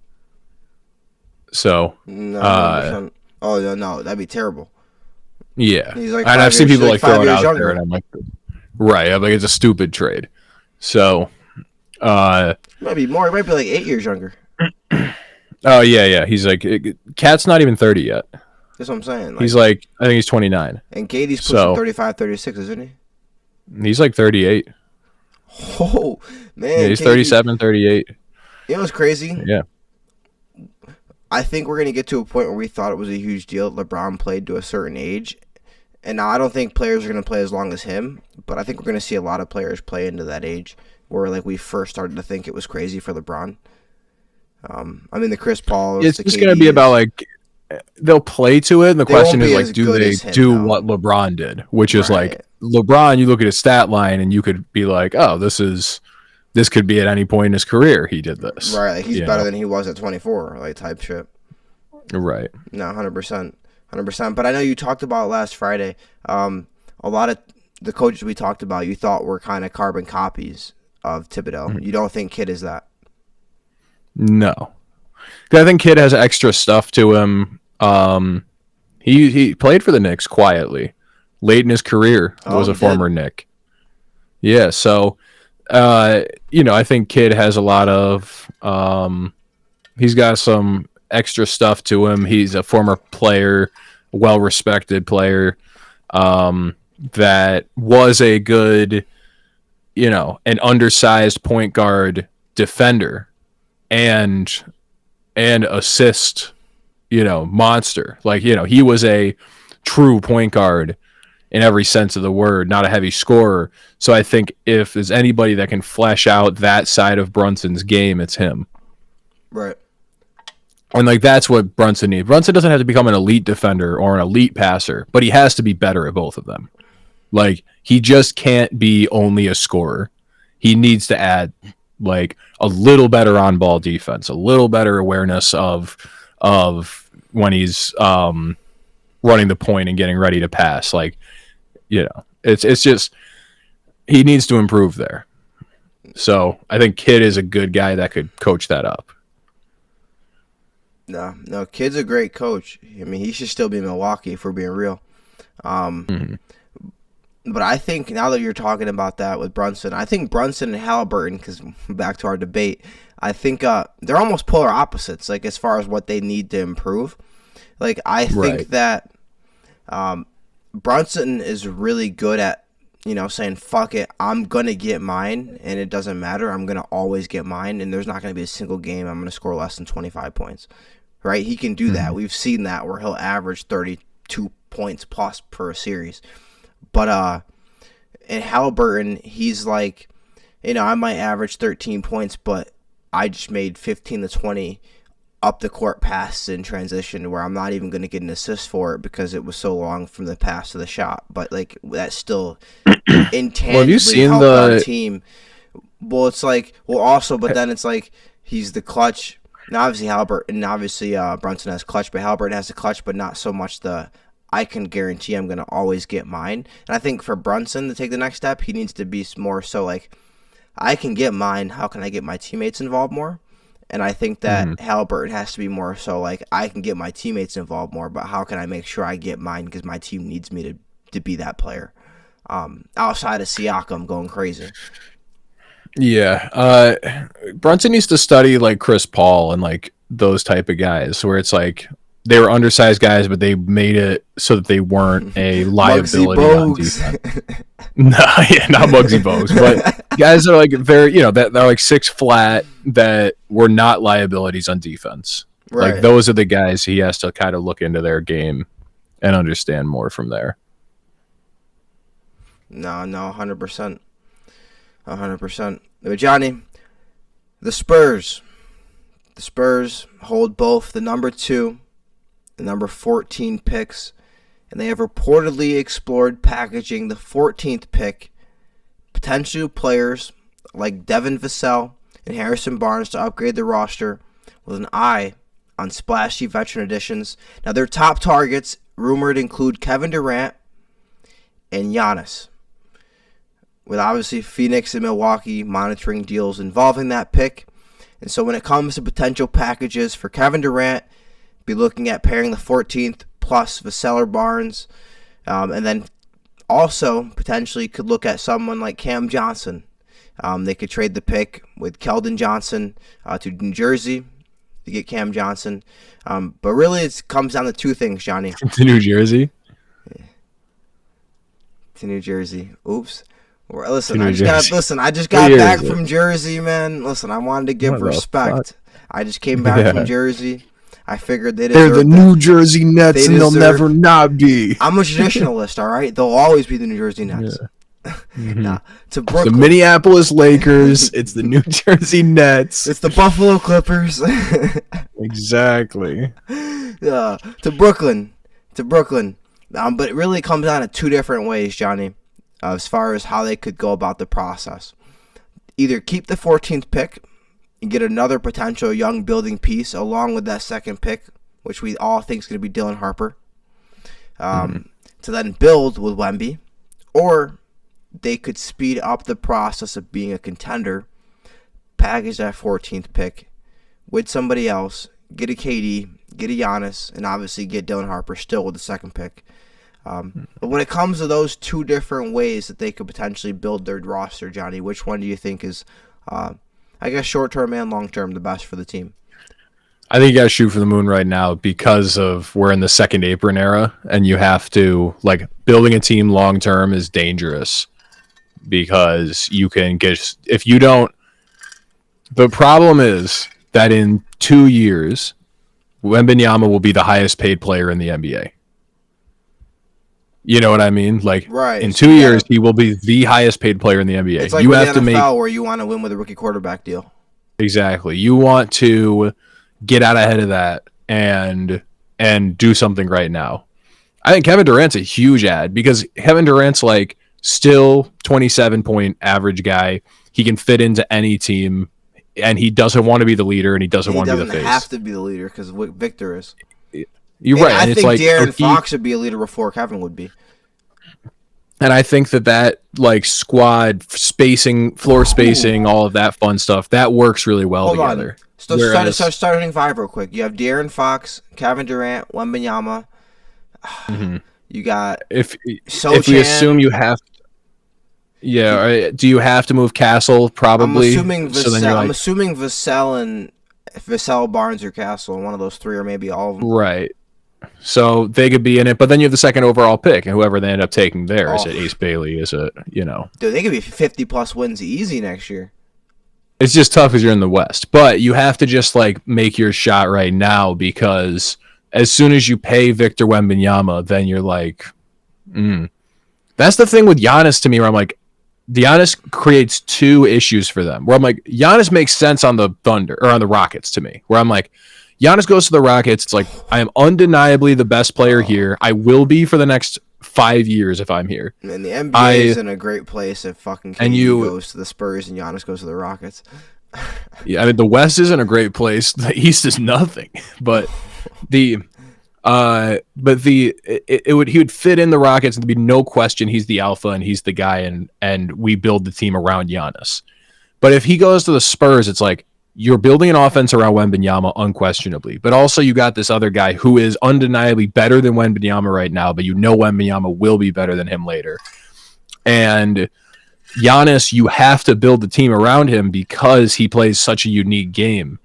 So, no, no, that'd be terrible. Yeah, He's like and I've seen people like throw it out younger. there, and I'm like, right, I'm like, it's a stupid trade. So, might be more. It might be like 8 years younger. Oh yeah. He's like, Cat's not even 30 yet. That's what I'm saying. Like, he's like, I think he's 29. And Katie's pushing 35, 36, isn't he? He's like 38. Oh man, yeah, he's 37, 38. You know what's crazy? Yeah. I think we're going to get to a point where we thought it was a huge deal that LeBron played to a certain age. And now I don't think players are going to play as long as him, but I think we're going to see a lot of players play into that age where like we first started to think it was crazy for LeBron. I mean, the Chris Paul. It's just going to be about like, they'll play to it. And the question is like, do they do what LeBron did? Which is like, LeBron, you look at his stat line and you could be like, oh, this could be at any point in his career he did this. Right, like he's better than he was at 24, like type shit. Right. No, 100%. 100%. But I know you talked about last Friday, a lot of the coaches we talked about you thought were kind of carbon copies of Thibodeau. Mm-hmm. You don't think Kidd is that? No. I think Kidd has extra stuff to him. He played for the Knicks quietly. Late in his career was a former Knick. Yeah, so I think Kidd has a lot of he's got some extra stuff to him. He's a former player, well-respected player, that was a good, an undersized point guard defender and assist, monster. Like, he was a true point guard in every sense of the word, not a heavy scorer. So I think if there's anybody that can flesh out that side of Brunson's game, it's him. Right. And like that's what Brunson needs. Brunson doesn't have to become an elite defender or an elite passer, but he has to be better at both of them. Like he just can't be only a scorer. He needs to add like a little better on ball defense, a little better awareness of when he's running the point and getting ready to pass. Like, it's just he needs to improve there. So I think Kidd is a good guy that could coach that up. No, Kidd's a great coach. I mean, he should still be in Milwaukee if we're being real. But I think now that you're talking about that with Brunson, I think Brunson and Halliburton, because back to our debate, I think they're almost polar opposites, like as far as what they need to improve. Like I think that Brunson is really good at, saying, fuck it, I'm going to get mine, and it doesn't matter. I'm going to always get mine, and there's not going to be a single game I'm going to score less than 25 points. Right? He can do that. We've seen that where he'll average 32 points plus per series. But in Halliburton, he's like, I might average 13 points, but I just made 15 to 20 up the court passes in transition where I'm not even going to get an assist for it because it was so long from the pass to the shot. But like that's still intangibly helped our team. Well, it's like, but then it's like he's the clutch. And obviously Halliburton, and obviously Brunson has clutch, but Halliburton has the clutch, but not so much I can guarantee I'm going to always get mine. And I think for Brunson to take the next step, he needs to be more so like, I can get mine. How can I get my teammates involved more? And I think that Halliburton has to be more so like, I can get my teammates involved more, but how can I make sure I get mine because my team needs me to be that player. Outside of Siakam going crazy. Yeah. Brunson needs to study like Chris Paul and like those type of guys where it's like they were undersized guys, but they made it so that they weren't a liability on defense. No, yeah, not Muggsy Bogues, but guys are like very, that they're like 6 flat that were not liabilities on defense. Right. Like those are the guys he has to kind of look into their game and understand more from there. No, 100%. 100%. But Johnny, the Spurs hold both the number 2 and number 14 picks, and they have reportedly explored packaging the 14th pick, potential players like Devin Vassell and Harrison Barnes to upgrade the roster with an eye on splashy veteran additions. Now, their top targets rumored include Kevin Durant and Giannis, with obviously Phoenix and Milwaukee monitoring deals involving that pick. And so when it comes to potential packages for Kevin Durant, be looking at pairing the 14th plus Vassell or Barnes. And then also potentially could look at someone like Cam Johnson. They could trade the pick with Keldon Johnson to New Jersey to get Cam Johnson. But really it comes down to 2 things, Johnny. To New Jersey? Yeah. To New Jersey. Oops. Listen, I just got back from Jersey, man. Listen, I wanted to give respect. I just came back from Jersey. I figured they're the New Jersey Nets, and they'll never not be. I'm a traditionalist, all right? They'll always be the New Jersey Nets. Yeah. Nah, to Brooklyn. It's the Minneapolis Lakers. It's the New Jersey Nets. It's the Buffalo Clippers. Exactly. To Brooklyn. But it really comes down to 2 different ways, Johnny, as far as how they could go about the process. Either keep the 14th pick and get another potential young building piece along with that 2nd pick, which we all think is going to be Dylan Harper, to then build with Wemby, or they could speed up the process of being a contender, package that 14th pick with somebody else, get a KD, get a Giannis, and obviously get Dylan Harper still with the 2nd pick. But when it comes to those 2 different ways that they could potentially build their roster, Johnny, which one do you think is, I guess, short-term and long-term, the best for the team? I think you got to shoot for the moon right now because we're in the second apron era, and you have to, like, building a team long-term is dangerous because you can get, if you don't, the problem is that in 2 years, Wembanyama will be the highest paid player in the NBA. You know what I mean? Like, right. In 2 years, he will be the highest paid player in the NBA. It's like you have the NFL where you want to win with a rookie quarterback deal. Exactly. You want to get out ahead of that and do something right now. I think Kevin Durant's a huge ad because Kevin Durant's like still 27-point average guy. He can fit into any team, and he doesn't want to be the leader, and he doesn't want to be the face. He doesn't have to be the leader because Victor is. You're right. I think De'Aaron Fox would be a leader before Kevin would be. And I think that like squad spacing, floor spacing, all of that fun stuff, that works really well together. So starting 5 real quick. You have De'Aaron Fox, Kevin Durant, Wembanyama. You got if we assume you have, do you have to move Castle? Probably. I'm assuming Vassell and Vassell, Barnes, or Castle, and one of those 3, or maybe all of them. Right. So they could be in it, but then you have the 2nd overall pick, and whoever they end up taking there, is it Ace Bailey? Is it, Dude, they could be 50-plus wins easy next year. It's just tough because you're in the West, but you have to just like make your shot right now because as soon as you pay Victor Wembanyama, then you're like, That's the thing with Giannis to me, where I'm like, Giannis creates two issues for them. Where I'm like, Giannis makes sense on the Thunder or on the Rockets to me. Where I'm like, Giannis goes to the Rockets. It's like, I am undeniably the best player here. I will be for the next 5 years if I'm here. And the NBA is in a great place if fucking KD goes to the Spurs and Giannis goes to the Rockets. Yeah, I mean, the West isn't a great place. The East is nothing. But he would fit in the Rockets, and there'd be no question he's the alpha and he's the guy, and we build the team around Giannis. But if he goes to the Spurs, it's like, you're building an offense around Wembanyama unquestionably, but also you got this other guy who is undeniably better than Wembanyama right now, but Wembanyama will be better than him later. And Giannis, you have to build the team around him because he plays such a unique game.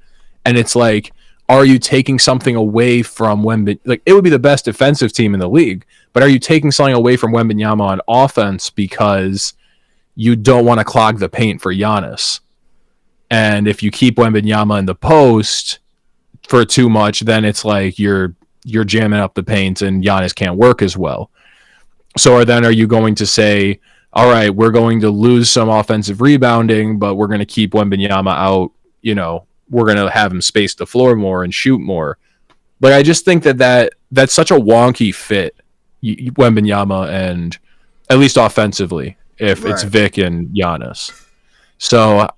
And it's like, are you taking something away from Wembanyama? Like, it would be the best defensive team in the league, but are you taking something away from Wembanyama on offense because you don't want to clog the paint for Giannis? And if you keep Wembanyama in the post for too much, then it's like you're jamming up the paint and Giannis can't work as well. So are you going to say, all right, we're going to lose some offensive rebounding, but we're going to keep Wembanyama out, we're going to have him space the floor more and shoot more. Like, I just think that's such a wonky fit, Wembanyama, and at least offensively, if it's Vic and Giannis. So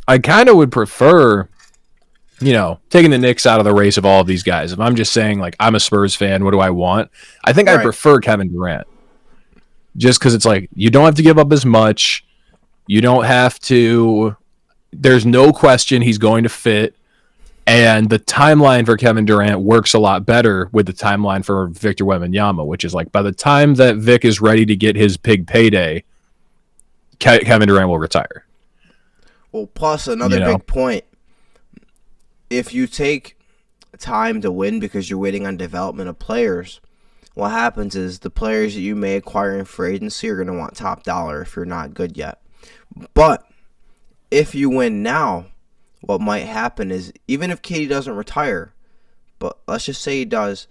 I kind of would prefer, taking the Knicks out of the race of all of these guys. If I'm just saying, like, I'm a Spurs fan, what do I want? I think I prefer Kevin Durant. Just because it's like, you don't have to give up as much. You don't have to. There's no question he's going to fit. And the timeline for Kevin Durant works a lot better with the timeline for Victor Wembanyama, which is like, by the time that Vic is ready to get his big payday, Kevin Durant will retire. Well, plus another big point. If you take time to win because you're waiting on development of players, what happens is the players that you may acquire in free agency are going to want top dollar if you're not good yet. But if you win now, what might happen is, even if KD doesn't retire, but let's just say he does,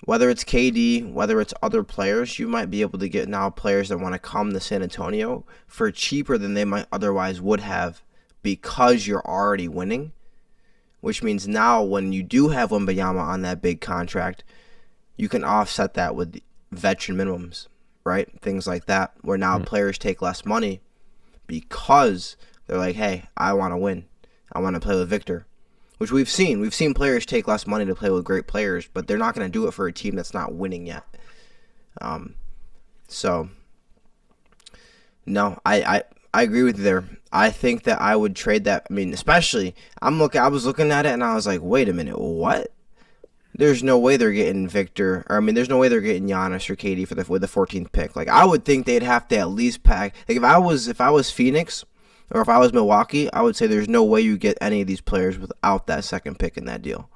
whether it's KD, whether it's other players, you might be able to get now players that want to come to San Antonio for cheaper than they might otherwise would have, because you're already winning. Which means now when you do have Wembanyama on that big contract, you can offset that with veteran minimums, right? Things like that, where now players take less money because they're like, hey, I want to win. I want to play with Victor. Which we've seen. We've seen players take less money to play with great players, but they're not going to do it for a team that's not winning yet. So, no, I agree with you there. I think that I would trade that. I mean, especially, I was looking at it and I was like, wait a minute, what? There's no way they're getting Victor. Or, I mean, there's no way they're getting Giannis or KD with the 14th pick. Like, I would think they'd have to at least pack. Like, if I was Phoenix or if I was Milwaukee, I would say there's no way you get any of these players without that second pick in that deal.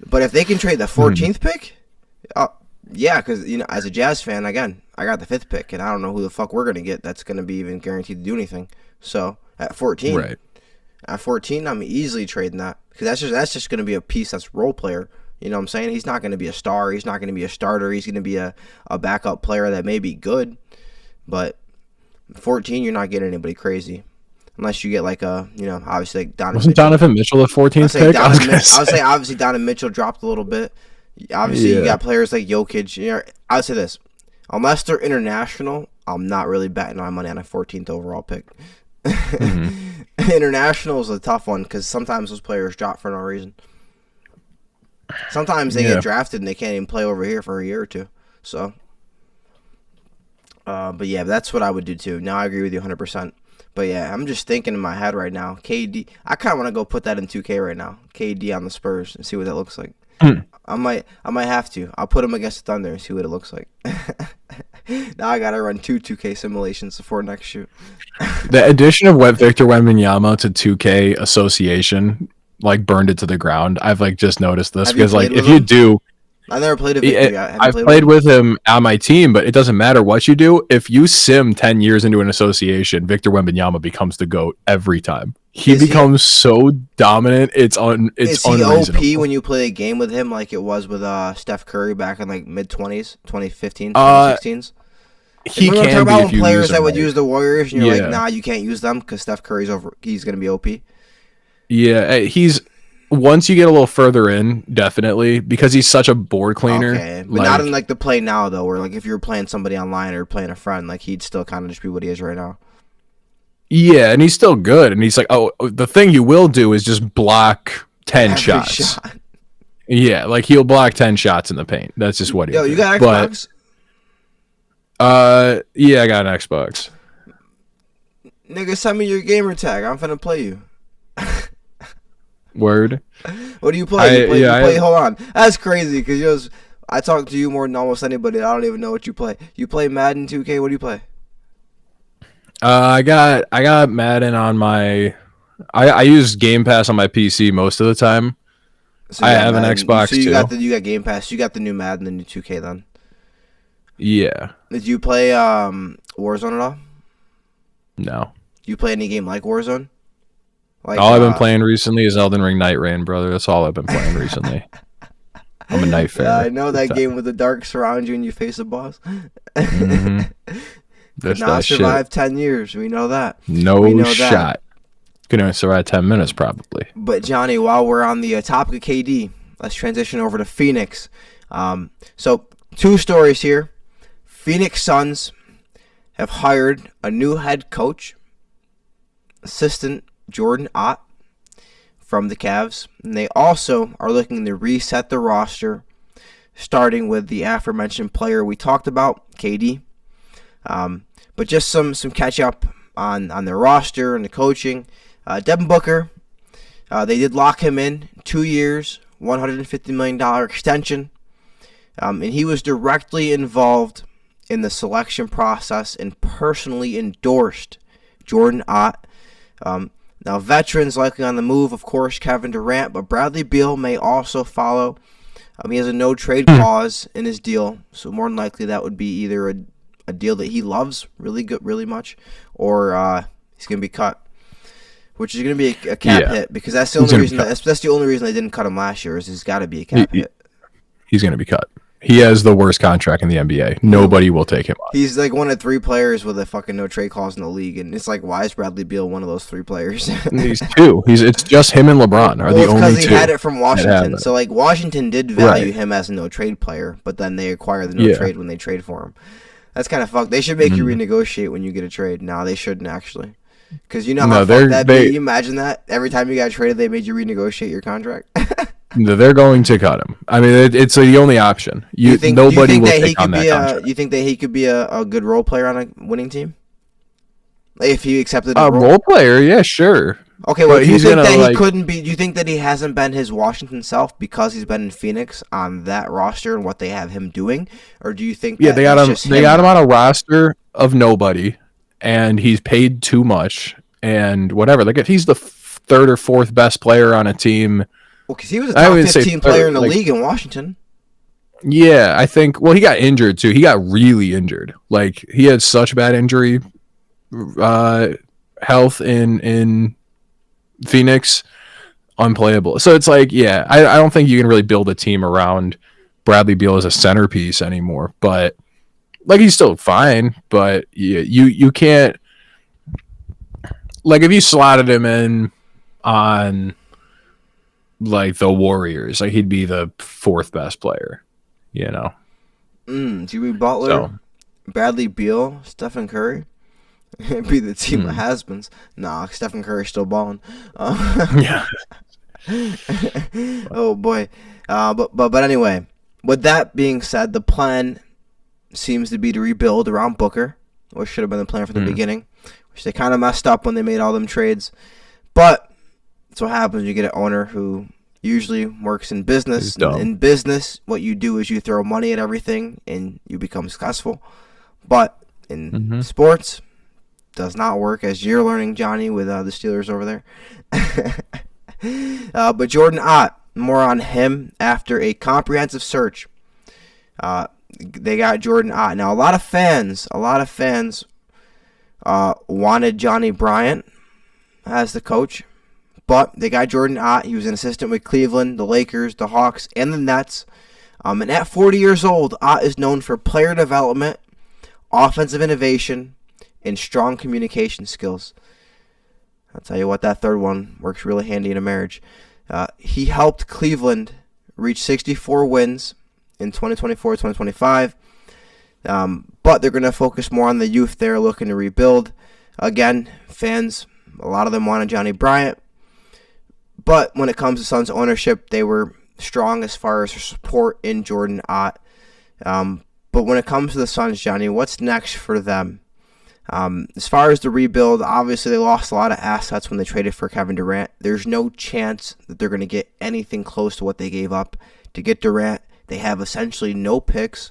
But if they can trade the 14th pick, yeah, because, as a Jazz fan, again, I got the 5th pick, and I don't know who the fuck we're going to get that's going to be even guaranteed to do anything. So, at 14, I'm easily trading that, because that's just going to be a piece that's role player. You know what I'm saying? He's not going to be a star. He's not going to be a starter. He's going to be a backup player that may be good. But 14, you're not getting anybody crazy. Unless you get like obviously like Donovan Wasn't Mitchell. Donovan Mitchell the 14th pick? I would say obviously Donovan Mitchell dropped a little bit. Obviously, you got players like Jokic. I would say this. Unless they're international, I'm not really betting my money on a 14th overall pick. International is a tough one because sometimes those players drop for no reason. Sometimes they get drafted and they can't even play over here for a year or two. So, but yeah, that's what I would do too. Now I agree with you 100%. But yeah, I'm just thinking in my head right now. KD, I kind of want to go put that in 2K right now. KD on the Spurs and see what that looks like. I might have to. I'll put him against the Thunder and see what it looks like. Now I gotta run 2K simulations before next shoot. The addition of Victor Wembanyama to 2K association burned it to the ground. I've just noticed this because if you do, I never played a Victor yet. Have you I've played with him on my team, but it doesn't matter what you do. If you sim 10 years into an association, Victor Wembanyama becomes the GOAT every time. He becomes so dominant. It's unreasonable. Is he OP when you play a game with him like it was with Steph Curry back in like mid-20s, 2015, 2016s? He can talk about be players that would use the Warriors, and you're like, nah, you can't use them because Steph Curry's over. He's going to be OP. Yeah, once you get a little further in, definitely, because he's such a board cleaner. Okay, but not in like the play now though, where like if you're playing somebody online or playing a friend, like he'd still kind of just be what he is right now. Yeah, and he's still good, and he's like, oh, the thing you will do is just block 10 Every shots. shot. Yeah, like he'll block 10 shots in the paint. That's just what he. Yo, you got Xbox? Yeah, I got an Xbox. Nigga, send me your gamer tag. I'm finna play you. Word. What do you play? Hold on. That's crazy because I talk to you more than almost anybody. I don't even know what you play. You play Madden 2K. What do you play? I got Madden on my. I use Game Pass on my PC most of the time. So I have Madden. An Xbox too. You got Game Pass. You got the new Madden, the new 2K then. Yeah. Did you play Warzone at all? No. Do you play any game like Warzone? Like, all I've been playing recently is Elden Ring Night Rain, brother. That's all I've been playing recently. I'm a night fan. Yeah, I know that game with the dark surround you and you face a boss. Mm-hmm. Could not survive 10 years. We know that. No shot. Could only survive 10 minutes probably. But Johnny, while we're on the topic of KD, let's transition over to Phoenix. So 2 stories here. Phoenix Suns have hired a new head coach, assistant Jordan Ott from the Cavs. And they also are looking to reset the roster, starting with the aforementioned player we talked about, KD. But just some catch up on their roster and the coaching. Devin Booker, they did lock him in 2 years, $150 million extension. And he was directly involved in the selection process and personally endorsed Jordan Ott. Now, veterans likely on the move, of course, Kevin Durant, but Bradley Beal may also follow. He has a no-trade clause in his deal, so more than likely that would be either a deal that he loves really much, or he's going to be cut, which is going to be a cap hit, because that's the only reason. That's the only reason they didn't cut him last year, is he's got to be a cap hit. He's going to be cut. He has the worst contract in the NBA. Nobody will take him on. He's like one of 3 players with a fucking no trade clause in the league, and it's like, why is Bradley Beal one of those 3 players? He's 2. It's just him and LeBron are the only 2. Because he had it from Washington. So like Washington did value him as a no trade player, but then they acquire the no trade when they trade for him. That's kind of fucked. They should make you renegotiate when you get a trade. No, they shouldn't actually. Because you know how fucked that'd be. You imagine that every time you got traded, they made you renegotiate your contract. They're going to cut him. I mean, it's the only option. Nobody will take on that contract. You think that he could be a good role player on a winning team? If he accepted a role player, yeah, sure. Okay, well, do you think that he couldn't be? Do you think that he hasn't been his Washington self because he's been in Phoenix on that roster and what they have him doing, or do you think? Yeah, they got him. They got him on a roster of nobody, and he's paid too much, and whatever. Like if he's the 3rd or 4th best player on a team. Well, because he was a top 15 player in the league in Washington. Yeah, I think. Well, he got injured too. He got really injured. Like he had such bad injury health in Phoenix, unplayable. So it's like, yeah, I don't think you can really build a team around Bradley Beal as a centerpiece anymore. But like he's still fine. But you can't. Like if you slotted him in on like the Warriors, like he'd be the 4th best player, you know. Jimmy Butler, Bradley Beal, Stephen Curry. It'd be the team of has-beens. Nah, Stephen Curry's still balling. Yeah. Oh boy. But anyway, with that being said, the plan seems to be to rebuild around Booker, which should have been the plan from the beginning, which they kind of messed up when they made all them trades. But that's what happens. You get an owner who usually works in business. In business, what you do is you throw money at everything and you become successful. But in sports, does not work, as you're learning, Johnny, with the Steelers over there. But Jordan Ott, more on him after a comprehensive search They got Jordan Ott. Now, a lot of fans wanted Johnny Bryant as the coach, but they got Jordan Ott. He was an assistant with Cleveland, the Lakers, the Hawks, and the Nets. And at 40 years old, Ott is known for player development, offensive innovation, and strong communication skills. I'll tell you what, that third one works really handy in a marriage. He helped Cleveland reach 64 wins in 2024-2025. But they're going to focus more on the youth there looking to rebuild. Again, fans, a lot of them wanted Johnny Bryant. But when it comes to Suns ownership, they were strong as far as their support in Jordan Ott. But when it comes to the Suns, Johnny, what's next for them? As far as the rebuild, obviously they lost a lot of assets when they traded for Kevin Durant. There's no chance that they're going to get anything close to what they gave up to get Durant. They have essentially no picks,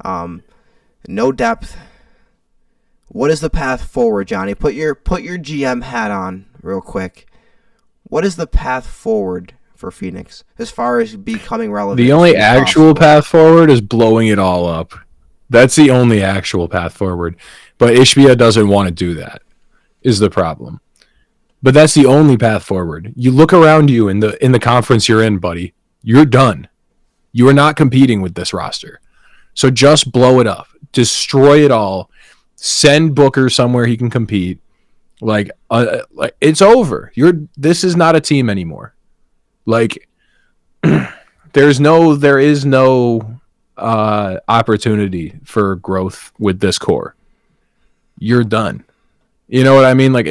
no depth. What is the path forward, Johnny? Put your GM hat on real quick. What is the path forward for Phoenix as far as becoming relevant? The only actual path forward is blowing it all up. That's the only actual path forward. But Ishbia doesn't want to do that, is the problem. But that's the only path forward. You look around you in the conference you're in, buddy. You're done. You are not competing with this roster. So just blow it up. Destroy it all. Send Booker somewhere he can compete. Like it's over. This is not a team anymore. Like there is no opportunity for growth with this core. You're done. You know what I mean? Like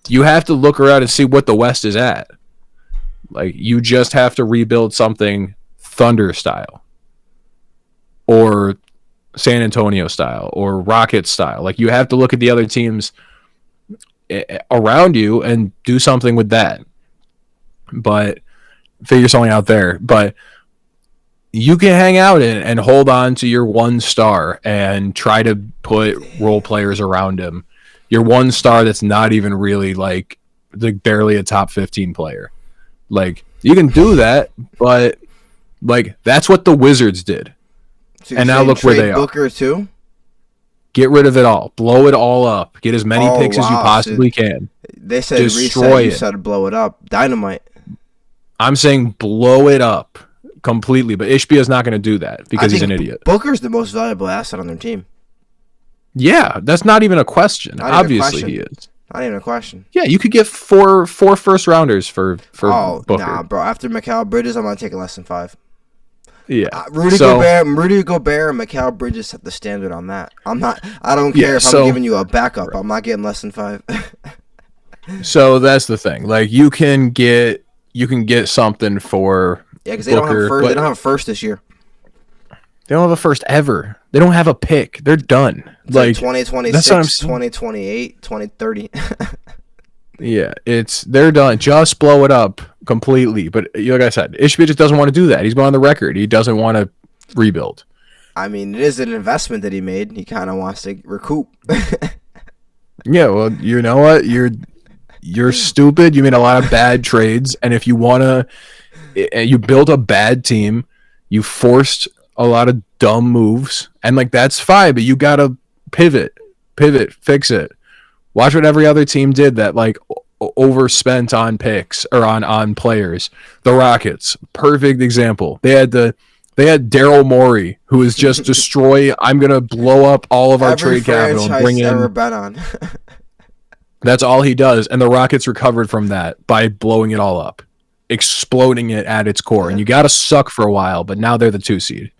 you have to look around and see what the West is at. Like you just have to rebuild something Thunder style or San Antonio style or Rocket style. Like you have to look at the other teams around you and do something with that. But figure something out there. But you can hang out and hold on to your one star and try to put role players around him. Your one star that's not even really like barely a top 15 player. Like you can do that, but like that's what the Wizards did. So and now look where they Booker are. Too? Get rid of it all. Blow it all up. Get as many picks as you possibly can. They said destroy reset. it. You said blow it up. Dynamite. I'm saying blow it up completely, but Ishbia is not going to do that because he's an idiot. Booker's the most valuable asset on their team. Yeah, that's not even a question. Obviously, he is. Not even a question. Yeah, you could get four first rounders for Booker. Nah, bro. After Mikal Bridges, I'm gonna take less than 5. Yeah, Rudy Gobert, and Mikal Bridges set the standard on that. I don't care if I'm giving you a backup. I'm not getting less than 5. So that's the thing. Like you can get something for. Yeah, because they don't have a first this year. They don't have a first ever. They don't have a pick. They're done. It's like 2026, 2028, 2030. Yeah, they're done. Just blow it up completely. But like I said, Ishbia just doesn't want to do that. He's been on the record. He doesn't want to rebuild. I mean, it is an investment that he made. He kind of wants to recoup. Yeah, well, you know what? You're stupid. You made a lot of bad trades, and if you you built a bad team, you forced a lot of dumb moves, and like that's fine, but you gotta pivot, fix it. Watch what every other team did that like overspent on picks or on players. The Rockets, perfect example. They had Daryl Morey, who is just destroy. I'm gonna blow up all of our trade capital and bring in. Ever bet on. That's all he does, and the Rockets recovered from that by blowing it all up, exploding it at its core. Yeah. And you got to suck for a while, but now they're the 2 seed.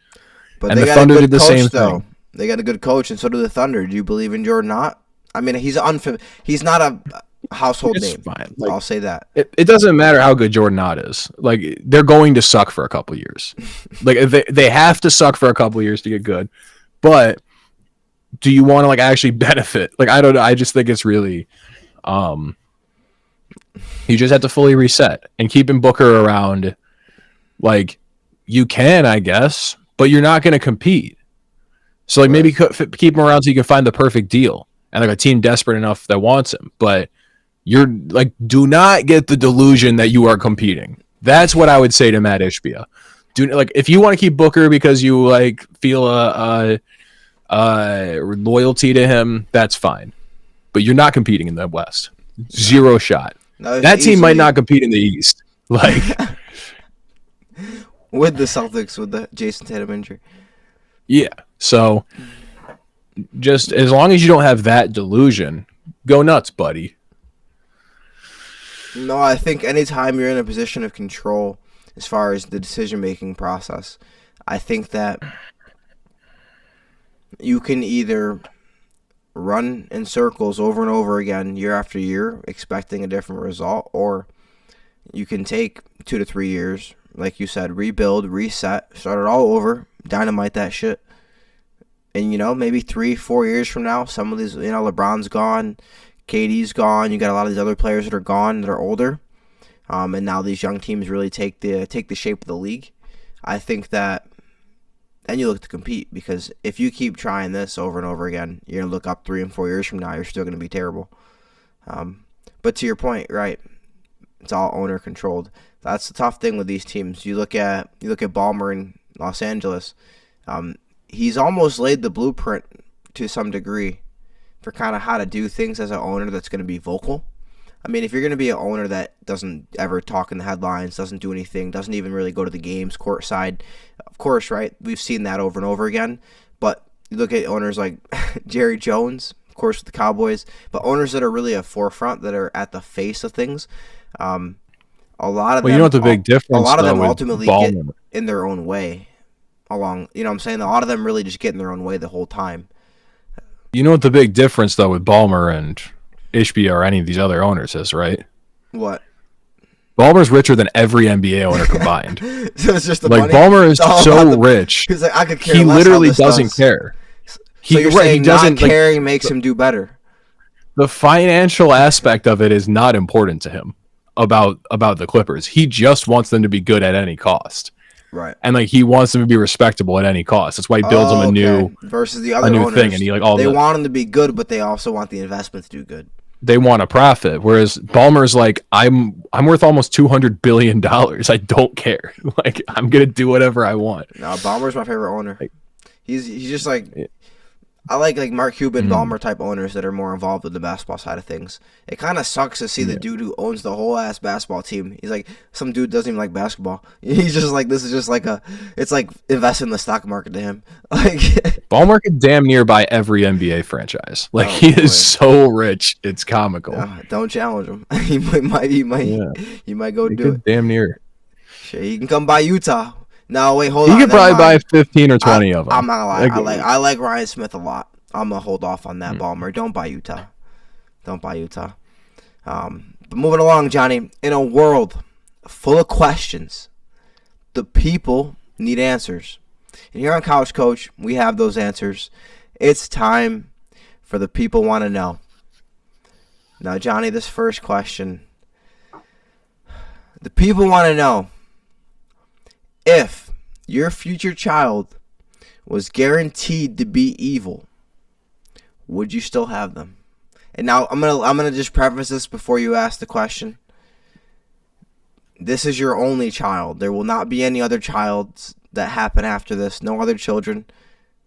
But and the Thunder did the same thing. They got a good coach, and so do the Thunder. Do you believe in Jordan Ott? I mean, he's not a household name. Fine. Like, I'll say that. It doesn't matter how good Jordan Ott is. Like they're going to suck for a couple years. Like they have to suck for a couple years to get good. But do you want to like actually benefit? Like I don't know. I just think it's really. You just have to fully reset and keeping Booker around. Like you can, I guess, but you're not going to compete. So like maybe keep him around so you can find the perfect deal and like a team desperate enough that wants him. But you're like, do not get the delusion that you are competing. That's what I would say to Matt Ishbia. if you want to keep Booker because you like feel a loyalty to him, that's fine. But you're not competing in the West. Zero shot. No, that team might not compete in the East. Like with the Celtics with the Jason Tatum injury. Yeah. So just as long as you don't have that delusion, go nuts, buddy. No, I think anytime you're in a position of control as far as the decision-making process, I think that you can either run in circles over and over again year after year expecting a different result, or you can take 2 to 3 years, like you said, rebuild, reset, start it all over, dynamite that shit. And, maybe 3-4 years from now, some of these, LeBron's gone, KD's gone, you got a lot of these other players that are gone that are older, and now these young teams really take the shape of the league. I think that then you look to compete, because if you keep trying this over and over again, you're going to look up 3 and 4 years from now, you're still going to be terrible. But to your point, right, it's all owner controlled. That's the tough thing with these teams. You look at Ballmer in Los Angeles. He's almost laid the blueprint to some degree for kind of how to do things as an owner that's going to be vocal. I mean, if you're going to be an owner that doesn't ever talk in the headlines, doesn't do anything, doesn't even really go to the games courtside, of course, right? We've seen that over and over again. But you look at owners like Jerry Jones, of course, with the Cowboys, but owners that are really a forefront, that are at the face of things. A lot of them, you know what the big difference? A lot of them with ultimately get in their own way. Along, what I'm saying? A lot of them really just get in their own way the whole time. You know what the big difference, though, with Ballmer and Ishbia or any of these other owners is, right? What? Ballmer's richer than every NBA owner combined. So it's just the like money? Ballmer is so rich. He's like, I could care he less literally how this doesn't care. So you're saying not caring makes him do better? The financial aspect of it is not important to him about the Clippers. He just wants them to be good at any cost. Right. And he wants them to be respectable at any cost. That's why he builds them a new versus the other owners, thing. And they want them to be good, but they also want the investment to do good. They want a profit. Whereas Ballmer's like, I'm worth almost $200 billion. I don't care. I'm gonna do whatever I want. No, Ballmer's my favorite owner. He's just I like Mark Cuban, Ballmer type owners that are more involved with the basketball side of things. It kind of sucks to see the dude who owns the whole ass basketball team. He's like, some dude doesn't even like basketball. He's just like, this is just it's like investing in the stock market to him. Ballmer could damn near buy every NBA franchise. He is so rich, it's comical. Don't challenge him. He might go do it. Damn near. Shit, he can come by Utah. No, wait, hold on. You could probably buy 15 or 20 of them. I'm not gonna lie. I like Ryan Smith a lot. I'm gonna hold off on that, Ballmer. Don't buy Utah. But moving along, Johnny. In a world full of questions, the people need answers. And here on Couch Coach, we have those answers. It's time for the people want to know. Now, Johnny, this first question. The people want to know, if your future child was guaranteed to be evil, would you still have them? And now I'm gonna just preface this before you ask the question. This is your only child. There will not be any other childs that happen after this. No other children.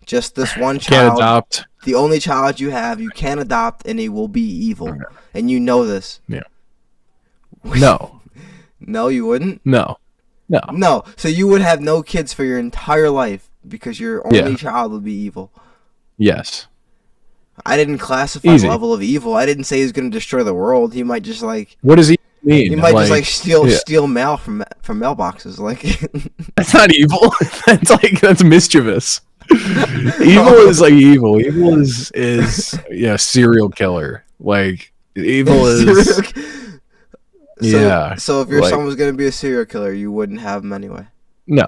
Just this one child. Can't adopt. The only child you have, you can adopt, and he will be evil. And you know this. Yeah. No. No, you wouldn't? No. So you would have no kids for your entire life because your only child would be evil. Yes. I didn't classify the level of evil. I didn't say he's going to destroy the world. He might just What does he mean? He might just steal mail from mailboxes. That's not evil. That's mischievous. Evil is evil. Evil is serial killer. Evil is. So if your son was going to be a serial killer, you wouldn't have him anyway? No.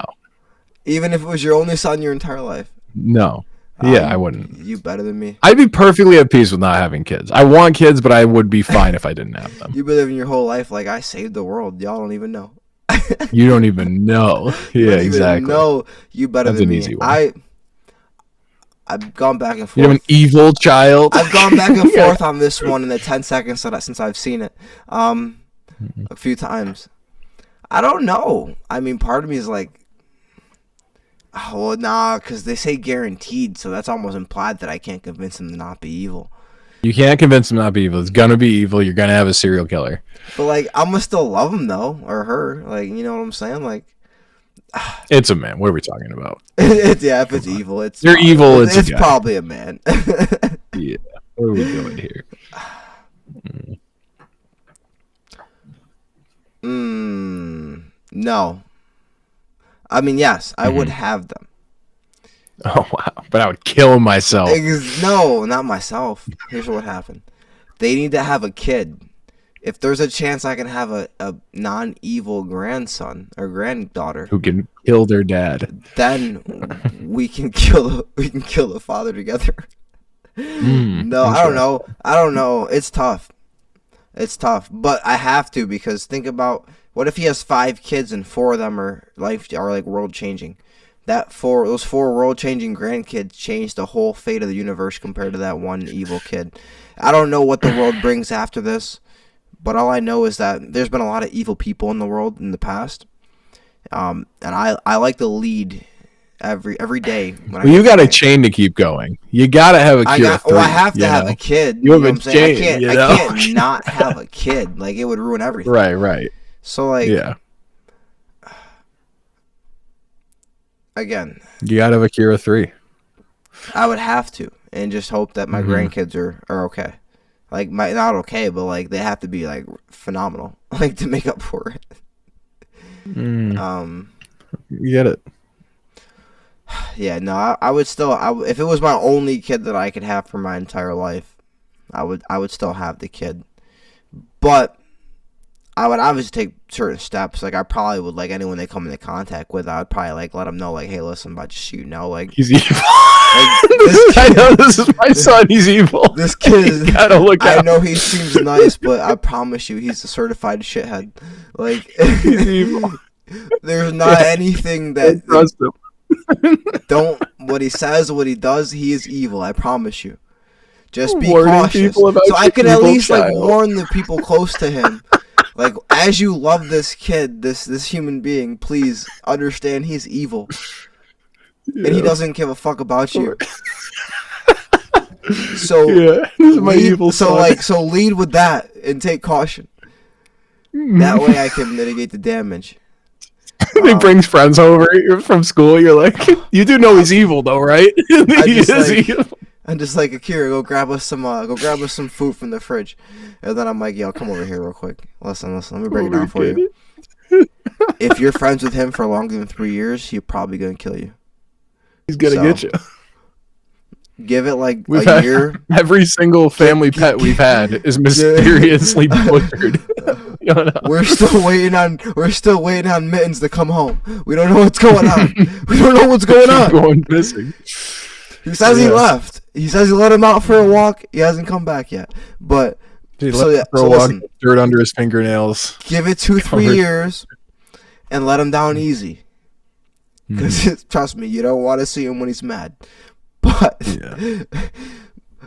Even if it was your only son your entire life? No. I wouldn't. You better than me. I'd be perfectly at peace with not having kids. I want kids, but I would be fine if I didn't have them. You've been living your whole life I saved the world. Y'all don't even know. You don't even know. Yeah, exactly. No, you better That's than an me. Easy one. I've gone back and forth. You have an evil child? I've gone back and forth on this one in the 10 seconds since I've seen it. A few times. I don't know. I mean, part of me is Oh, well, nah, because they say guaranteed, so that's almost implied that I can't convince him to not be evil. You can't convince him not to be evil. It's gonna be evil. You're gonna have a serial killer. But like, I'm gonna still love him though, or her. Like, you know what I'm saying? Like, It's a man. What are we talking about? yeah, if it's evil, it's You're probably, evil. It's probably a man. Yeah. What are we doing here? No. I mean, yes, I would have them. Oh wow! But I would kill myself. No, not myself. Here's what happened. They need to have a kid. If there's a chance I can have a non-evil grandson or granddaughter Who can kill their dad? then we can kill the father together. No, I don't know. It's tough. But I have to, because think about, what if he has 5 kids and 4 of them are like world changing? Those 4 world changing grandkids changed the whole fate of the universe compared to that one evil kid. I don't know what the world brings after this, but all I know is that there's been a lot of evil people in the world in the past, and I like to lead every day. Well, you got a chain to keep going. You gotta have a kid. I have to have a kid. You have a chain. I can't not have a kid. Like, it would ruin everything. Right. So like, yeah. Again, You gotta have a Kira 3. I would have to, and just hope that my grandkids are okay. Like, not okay, but like, they have to be like phenomenal, like, to make up for it. You get it. Yeah, no, I would still, if it was my only kid that I could have for my entire life, I would still have the kid. But I would obviously take certain steps. Like, I probably would, like, anyone they come into contact with, I would probably, like, let them know, like, hey, listen, but just so you know, like, He's evil. Like, I know this is my son. He's evil. This kid is, gotta look out. I know he seems nice, but I promise you, he's a certified shithead. Like, He's evil. There's not anything that Trust him. what he says, what he does, he is evil. I promise you. Just be Warning cautious. people about So I could at evil least like child. warn the people close to him. Like, as you love this kid, this human being, please understand he's evil. Yeah. And he doesn't give a fuck about you. So Yeah, this is my evil son. So lead with that and take caution. That way I can mitigate the damage. He brings friends over from school. You're like, you do know he's evil, though, right? He is evil. I'm just like, Akira, go grab us some food from the fridge. And then I'm like, yo, come over here real quick. Listen, let me break it down for you. If you're friends with him for longer than 3 years, he's probably gonna kill you. He's gonna get you. Give it like a year. Every single family pet we've had is mysteriously butchered. We're still waiting on Mittens to come home. We don't know what's going on. Going missing. He says he left. He says he let him out for a walk. He hasn't come back yet. But listen, dirt under his fingernails. Give it 2-3 years and let him down easy. Because trust me, you don't want to see him when he's mad. But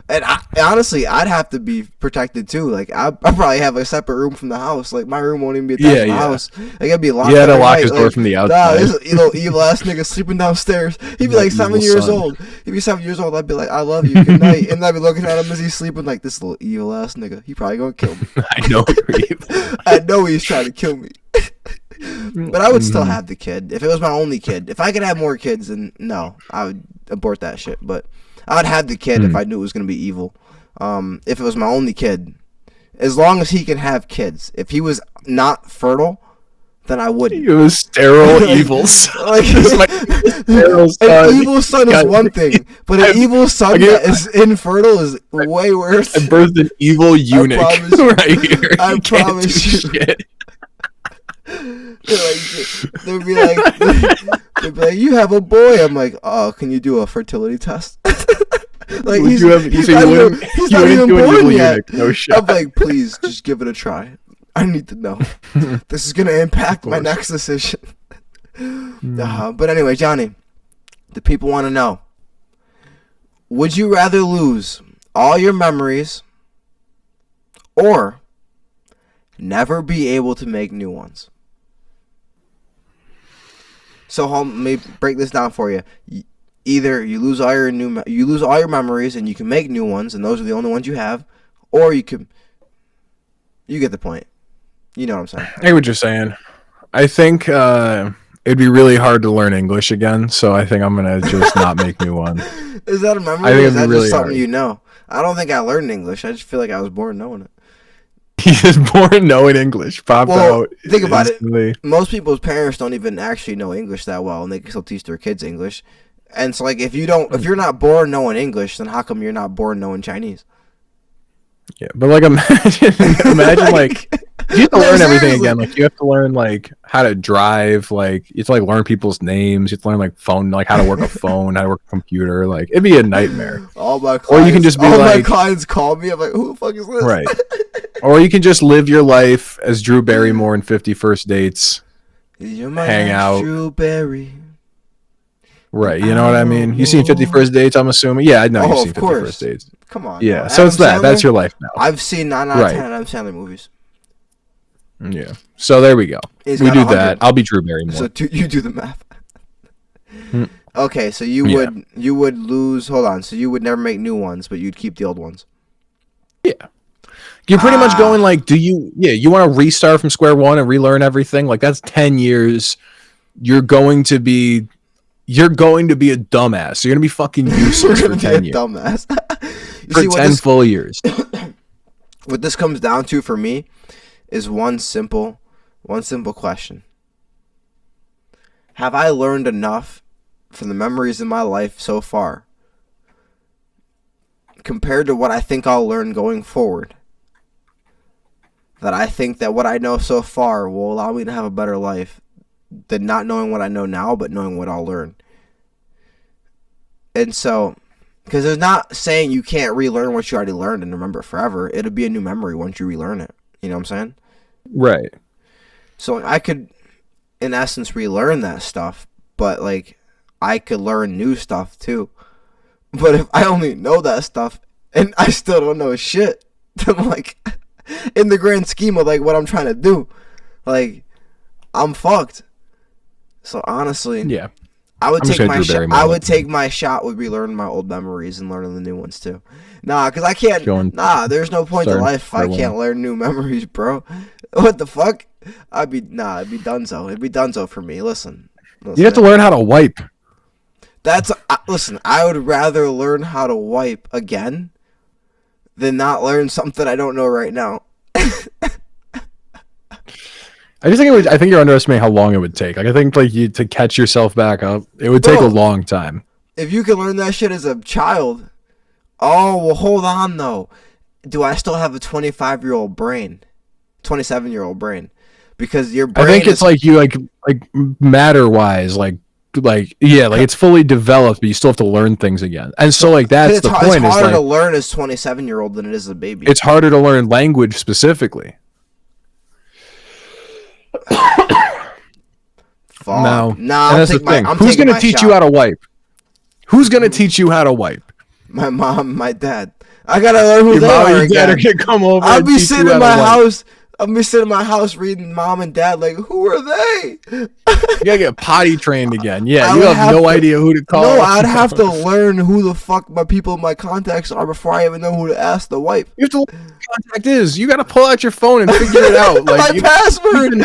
and honestly, I'd have to be protected too. Like, I probably have a separate room from the house. Like, my room won't even be attached to the house. Like, it'd be locked. You had to lock his door from the outside. Nah, this little evil ass nigga sleeping downstairs. He'd be like 7 years old. He'd be 7 years old. I'd be like, I love you, good night. And I'd be looking at him as he's sleeping, like, this little evil ass nigga. He probably gonna kill me. I know you're evil. I know he's trying to kill me. But I would still have the kid if it was my only kid. If I could have more kids, then no, I would abort that shit. But I would have the kid if I knew it was gonna be evil. If it was my only kid, as long as he can have kids. If he was not fertile, then I wouldn't. He was sterile evil son. Like, an evil son is one thing, but an evil son that is infertile is way worse. I birthed an evil eunuch right here. I promise you. Shit. They'd be like, you have a boy. I'm like, oh, can you do a fertility test? Like, he's not even born yet. No shot. I'm like, please, just give it a try. I need to know. This is gonna impact my next decision. But anyway, Johnny, the people want to know: would you rather lose all your memories or never be able to make new ones? So let me break this down for you. Either you lose all your memories and you can make new ones, and those are the only ones you have, or you get the point. You know what I'm saying? I get what you're saying. I think it'd be really hard to learn English again, so I think I'm gonna just not make new one. Is that a memory? I think or is that really just something hard. you know? I don't think I learned English. I just feel like I was born knowing it. He is born knowing English. Popped out. Think about instantly. it. Most people's parents don't even actually know English that well, and they can still teach their kids English. And so, like, if you're not born knowing English, then how come you're not born knowing Chinese? Yeah, but like imagine like you have to learn everything seriously. again. Like you have to learn like how to drive. Like you have to like learn people's names. You have to learn like phone, like how to work a phone, how to work a computer. Like it'd be a nightmare. All my clients, Or you can just be all like, my clients call me. I'm like, who the fuck is this? right. Or you can just live your life as Drew Barrymore in 50 First Dates. You're my Hang out. Drew Barry. Right, you know what I mean? You seen 50 First Dates, I'm assuming? Yeah, I know you've Oh, seen of 50 course. First Dates. Come on. Yeah, no. so it's Adam that's Sandler? your life now. I've seen 9 out of Right. 10 Adam Sandler movies. Yeah. So there we go. He's We got do 100. that. I'll be Drew Barrymore. So you do the math. Hmm. Okay, so you would lose. Hold on. So you would never make new ones, but you'd keep the old ones. Yeah. You're pretty much going like, you want to restart from square one and relearn everything? Like that's 10 years. You're going to be a dumbass. You're going to be fucking useless for 10 years. Dumbass. For 10 full years. What this comes down to for me is one simple question. Have I learned enough from the memories in my life so far compared to what I think I'll learn going forward, that I think that what I know so far will allow me to have a better life than not knowing what I know now, but knowing what I'll learn? And so, because there's not saying you can't relearn what you already learned and remember it forever. It'll be a new memory once you relearn it. You know what I'm saying? Right. So I could, in essence, relearn that stuff, but like I could learn new stuff too. But if I only know that stuff and I still don't know shit, then like, in the grand scheme of like what I'm trying to do, like I'm fucked. So honestly, Yeah. I would I'm take just my gonna Drew shot. Barrymore I it. would take my shot with relearning my old memories and learning the new ones too. Nah, cause I can't. Going- There's no point to starting life if I for can't learn new memories, bro. What the fuck? It'd be donezo. It'd be donezo for me. Listen, You have to learn how to wipe. Listen, I would rather learn how to wipe again than not learn something I don't know right now. I think you're underestimating how long it would take. Like I think like you to catch yourself back up, it would take a Bro. long time. If you can learn that shit as a child, oh well, hold on though. Do I still have a 25-year-old brain, 27-year-old brain? Because your brain. I think it's like you like matter wise, like it's fully developed, but you still have to learn things again. And so like that's the point. It's harder is to like learn as 27-year-old than it is as a baby. it's harder to learn language specifically. Fuck. No, and that's the thing. Who's gonna teach you how to wipe? Who's gonna teach you how to wipe? My mom, my dad. I gotta learn who Your they mom are and your again. dad are gonna come over. I'll and be teach sitting you in how to my wipe. house. I'll be sitting in my house reading mom and dad like, who are they? You gotta get potty trained again. Yeah, I you would have no idea who to call. No, I'd have to learn who the fuck my people in my contacts are before I even know who to ask to wipe. You have to learn who the contact is. You gotta pull out your phone and figure it out. Like My password,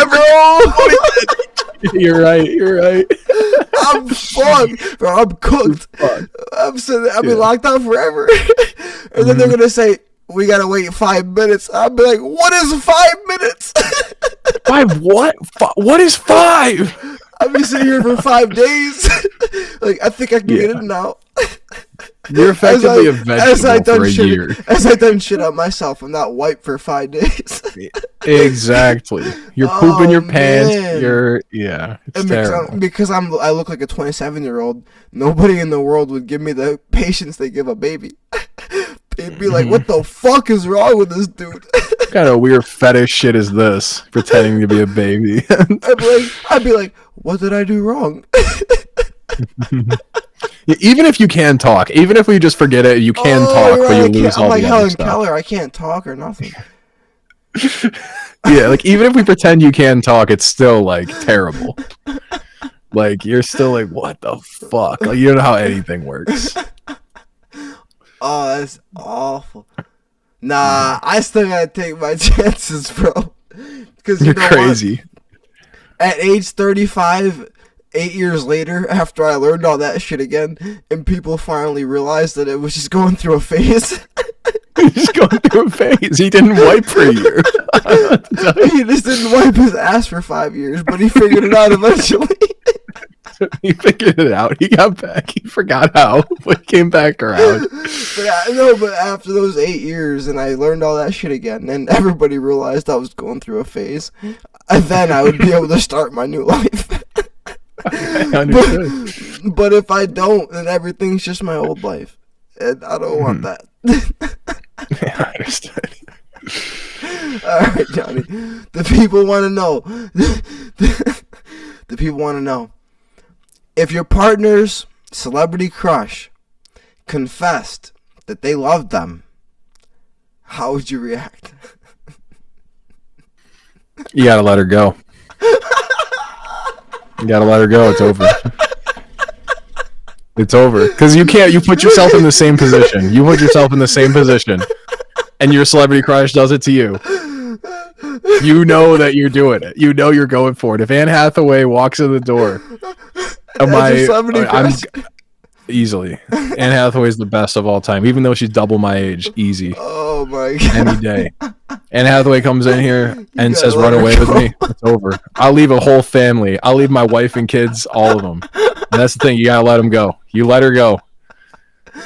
bro. You're right. I'm fucked, bro. I'm cooked. I'm been locked out forever. And then they're gonna say, we gotta wait 5 minutes. I'll be like, what is 5 minutes? 5 what? What is 5? I've been sitting here for 5 days. Like, I think I can get it now. You're effectively a vegetable for a shit, year. As I done shit on myself, I'm not wiped for 5 days. Exactly. You're pooping your pants. Man. It's And terrible. because I look like a 27-year-old, nobody in the world would give me the patience they give a baby. They'd be like, what the fuck is wrong with this dude? What kind of weird fetish shit is this? Pretending to be a baby. I'd be like, what did I do wrong? Even if you can talk, even if we just forget it, you can talk, but you lose all I'm like the Helen other stuff. Keller. I can't talk or nothing. Yeah, like even if we pretend you can talk, it's still like terrible. Like you're still like, what the fuck? Like you don't know how anything works. Oh, that's awful. Nah, I still gotta take my chances, bro. Because You're crazy. What? At age 35, 8 years later, after I learned all that shit again, and people finally realized that it was just going through a phase. He's going through a phase. He didn't wipe for a year. He just didn't wipe his ass for 5 years, but he figured it out eventually. He figured it out. He got back. He forgot how, but he came back around. But after those 8 years, and I learned all that shit again, and everybody realized I was going through a phase, and then I would be able to start my new life. I understood. But if I don't, then everything's just my old life, and I don't want that. Yeah, I understood. Alright, Johnny. The people want to know. The people want to know. If your partner's celebrity crush confessed that they loved them, how would you react? You gotta let her go. You gotta let her go. It's over. It's over. Because you can't. You put yourself in the same position. You put yourself in the same position, and your celebrity crush does it to you. You know that you're doing it. You know you're going for it. If Anne Hathaway walks in the door, I'm easily. Anne Hathaway's the best of all time, even though she's double my age. Easy. Oh my god. Any day. Anne Hathaway comes in here and says, "Run away with me." It's over. I'll leave a whole family. I'll leave my wife and kids, all of them. And that's the thing. You gotta let them go. You let her go.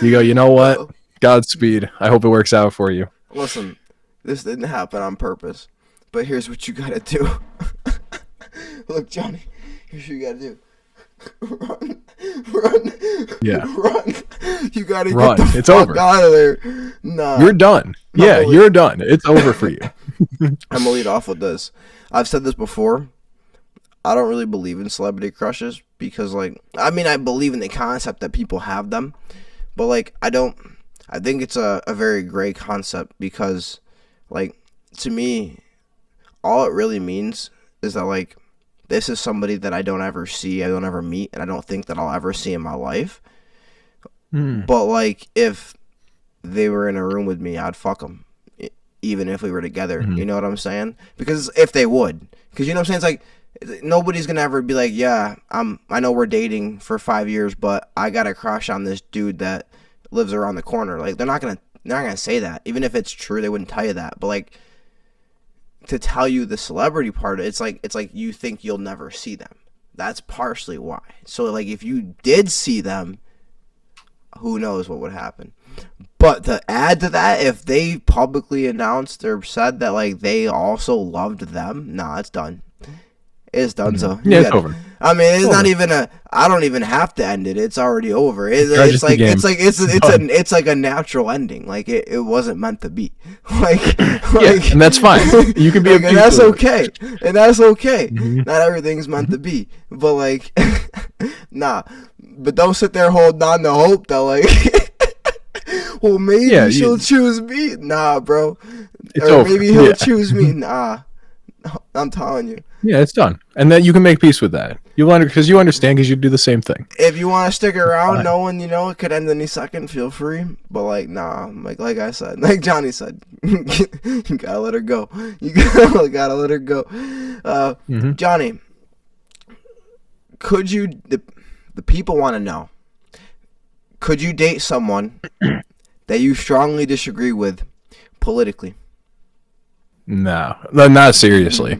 You go. You know what? Godspeed. I hope it works out for you. Listen, this didn't happen on purpose, but here's what you gotta do. Look, Johnny. Here's what you gotta do. Run. Yeah. Run. You gotta Run. get the It's fuck over. out of there. Nah. You're done. Yeah, you're done. It's over for you. I'm gonna lead off with this. I've said this before. I don't really believe in celebrity crushes because, like, I mean, I believe in the concept that people have them, but, like, I think it's a very gray concept because, like, to me, all it really means is that, like, this is somebody that I don't ever see, I don't ever meet, and I don't think that I'll ever see in my life. But, like, if they were in a room with me, I'd fuck them, even if we were together. You know what I'm saying? Because if they would. Because, you know what I'm saying? It's like, nobody's going to ever be like, yeah, I know we're dating for 5 years, but I got a crush on this dude that lives around the corner. Like, they're not going to say that. Even if it's true, they wouldn't tell you that. But, like, to tell you the celebrity part, it's like you think you'll never see them. That's partially why. So, like, if you did see them, who knows what would happen. But to add to that, if they publicly announced or said that, like, they also loved them, nah, it's done. It's done. So yeah, it's over. I mean, it's not even I don't even have to end it. It's already over. It's like a natural ending. Like it wasn't meant to be. Like and that's fine. You can be like, and that's okay. And that's okay. Mm-hmm. Not everything's meant to be. But like, nah. But don't sit there holding on to hope that like, well, maybe she'll choose me. Nah, bro. It's or over. Maybe he'll choose me. Nah. I'm telling you. Yeah, it's done. And then you can make peace with that. You because you understand because you do the same thing. If you want to stick around knowing, you know, it could end any second, feel free. But, like, nah. Like I said, like Johnny said, you gotta let her go. You gotta let her go. Johnny, could you, the people want to know, could you date someone that you strongly disagree with politically? No, not seriously.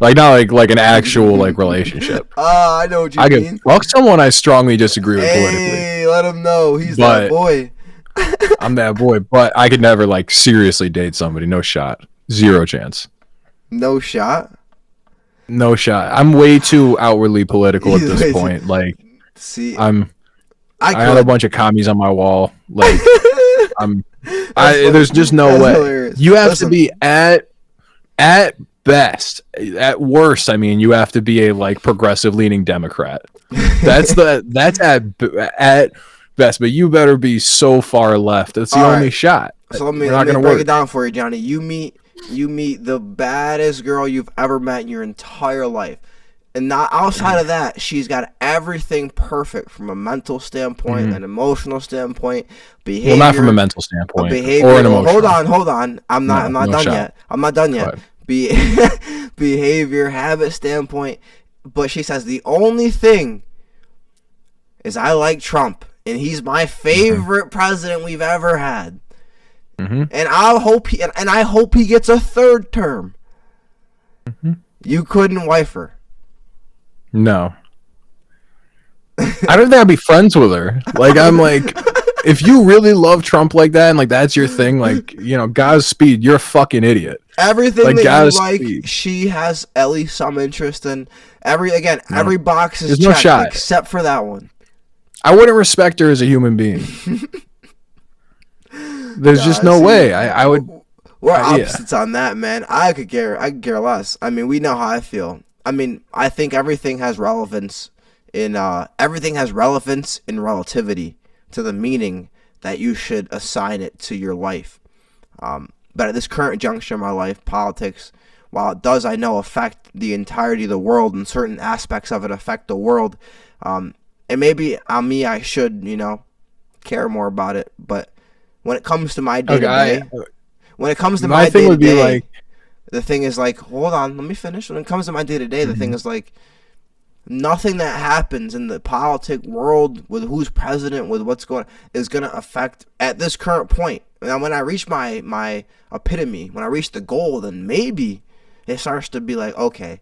Like not like an actual like relationship. I know what you mean. I could fuck someone I strongly disagree with politically. Hey, let him know he's that boy. I'm that boy, but I could never like seriously date somebody. No shot. Zero chance. No shot. No shot. I'm way too outwardly political at this point. Like, see, I got a bunch of commies on my wall. Like, there's just no way. Hilarious. You have to be at best, at worst. I mean, you have to be a like progressive leaning Democrat. That's at best. But you better be so far left. That's the only shot. So let me break it down for you, Johnny. You meet you meet the baddest girl you've ever met in your entire life. And not outside of that, she's got everything perfect from a mental standpoint, an emotional standpoint, behavior. Well, not from a mental standpoint behavior, or an emotional. Hold on. I'm not done yet. I'm not done yet. Behavior, habit standpoint. But she says the only thing is I like Trump, and he's my favorite president we've ever had. And I hope he gets a third term. You couldn't wife her. No. I don't think I'd be friends with her. Like, I'm like, if you really love Trump like that and like that's your thing, like, you know, Godspeed, you're a fucking idiot. Everything like, that you like, she has at least some interest in. Every box is checked, no except for that one. I wouldn't respect her as a human being. There's just no way. I would. We're opposites on that, man. I could care less. I mean, we know how I feel. I mean, I think everything has relevance in relativity to the meaning that you should assign it to your life. But at this current juncture in my life, politics, while it does, I know, affect the entirety of the world, and certain aspects of it affect the world, and maybe on me, I should, you know, care more about it. But when it comes to my day-to-day, the thing is like, hold on, let me finish. When it comes to my day-to-day, the thing is like, nothing that happens in the politic world with who's president, with what's going on, is going to affect at this current point. Now, when I reach my epitome, when I reach the goal, then maybe it starts to be like, okay,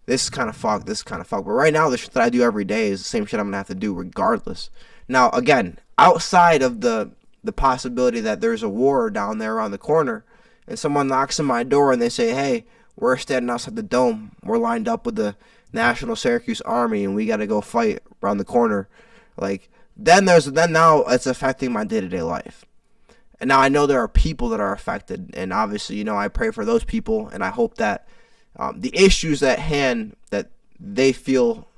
this is kind of fucked, But right now, the shit that I do every day is the same shit I'm going to have to do regardless. Now, again, outside of the possibility that there's a war down there around the corner, and someone knocks on my door and they say, hey, we're standing outside the dome, we're lined up with the National Syracuse Army, and we got to go fight around the corner, like, then now it's affecting my day-to-day life. And now I know there are people that are affected, and obviously, you know, I pray for those people, and I hope that the issues at hand that they feel,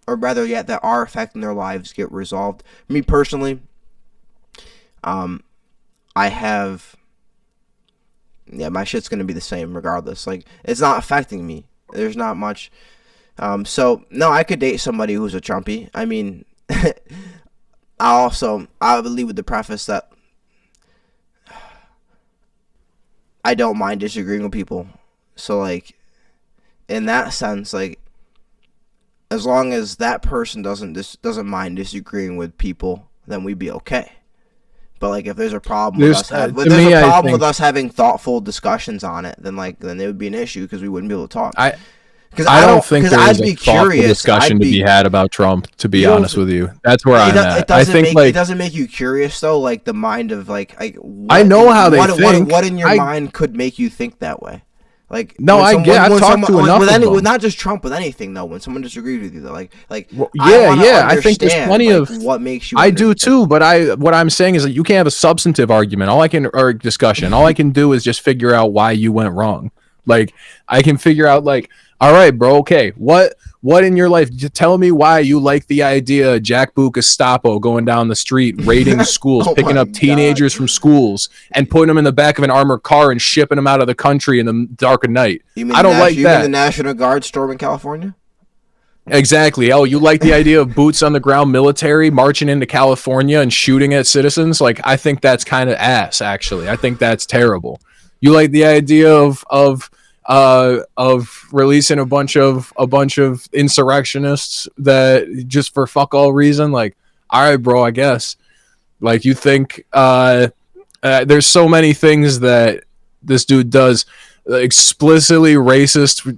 or rather yet that are affecting their lives, get resolved. Me personally, I have, my shit's going to be the same regardless. Like, it's not affecting me. There's not much. So, no, I could date somebody who's a Trumpy. I mean, I would leave with the preface that I don't mind disagreeing with people. So, like, in that sense, like, as long as that person doesn't mind disagreeing with people, then we'd be okay. But like, if there's a problem with us having thoughtful discussions on it, then it would be an issue because we wouldn't be able to talk. I don't think there's a thoughtful discussion to be had about Trump. To be honest with you, that's where I'm at. I think it doesn't make you curious though. Like the mind of I know how they think. What in your mind could make you think that way? Like, no, I've talked to enough of them. With not just Trump, with anything though. When someone disagrees with you, though, I think there's plenty of what makes you. I do too, but what I'm saying is that you can't have a substantive argument. Or discussion. All I can do is just figure out why you went wrong. Like, I can figure out, like, all right, bro, okay, what in your life, just tell me why you like the idea of Jack Boot Gestapo going down the street, raiding schools, picking up teenagers from schools, and putting them in the back of an armored car and shipping them out of the country in the dark of night. I don't like that. You mean the National Guard storming California? Exactly. Oh, you like the idea of boots on the ground military marching into California and shooting at citizens? Like, I think that's kind of ass, actually. I think that's terrible. You like the idea of releasing a bunch of insurrectionists that just for fuck all reason? Like, all right, bro, I guess. Like, you think there's so many things that this dude does, explicitly racist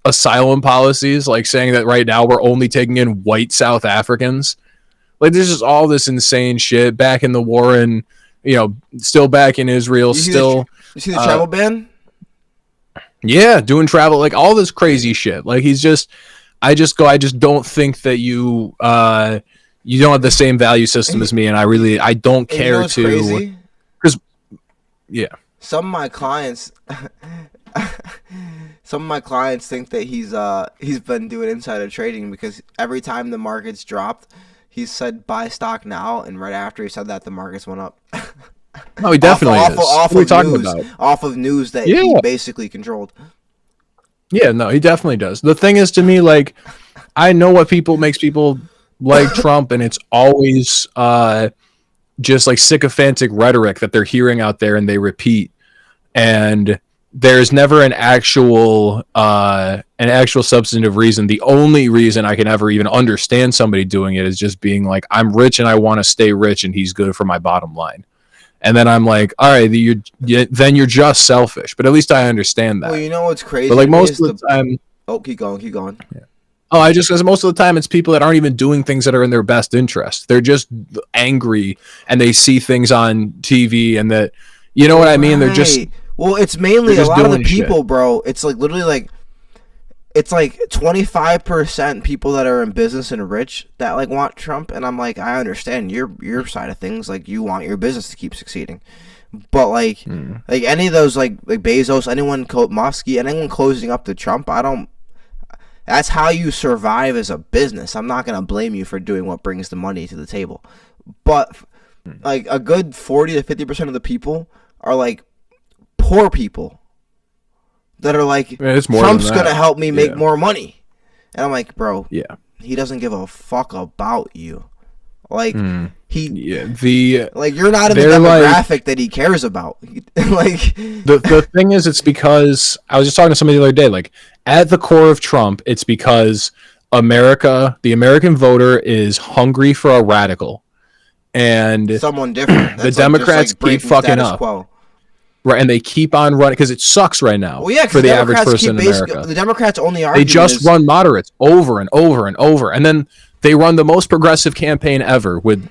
asylum policies, like saying that right now we're only taking in white South Africans. Like, there's just all this insane shit back in the war, and still back in Israel. You see the travel ban? Yeah, doing travel, like all this crazy shit. Like, I just don't think that you don't have the same value system as me, and I don't care to. Because, yeah. Some of my clients think that he's been doing insider trading because every time the markets dropped, he said buy stock now, and right after he said that, the markets went up. No, he definitely is. Off What are we of talking news, about? off of news that he basically controlled. Yeah, no, he definitely does. The thing is, to me, like, I know what makes people like Trump, and it's always just like sycophantic rhetoric that they're hearing out there and they repeat. And there's never an actual substantive reason. The only reason I can ever even understand somebody doing it is just being like, I'm rich and I want to stay rich, and he's good for my bottom line. And then I'm like, all right, then you're just selfish. But at least I understand that. Well, you know what's crazy? But like most of the time, keep going. Yeah. Oh, because most of the time it's people that aren't even doing things that are in their best interest. They're just angry and they see things on TV and that, you know what I mean? They're just. Well, it's mainly a lot of the people, shit. Bro. It's like literally like. It's like 25% people that are in business and rich that like want Trump, and I'm like, I understand your side of things, like you want your business to keep succeeding, but like any of those like Bezos, anyone Muskie, anyone closing up to Trump, I don't. That's how you survive as a business. I'm not gonna blame you for doing what brings the money to the table, but like a good 40 to 50% of the people are like poor people. That are like, Trump's going to help me make more money. And I'm like, bro, he doesn't give a fuck about you. Like, you're not in the demographic that he cares about. Like, the thing is, it's because, I was just talking to somebody the other day, like, at the core of Trump, it's because the American voter is hungry for a radical. And someone different. The Democrats keep fucking up. Right, and they keep on running because it sucks right now for the average person in America. The Democrats' only argument they just run moderates over and over and over, and then they run the most progressive campaign ever with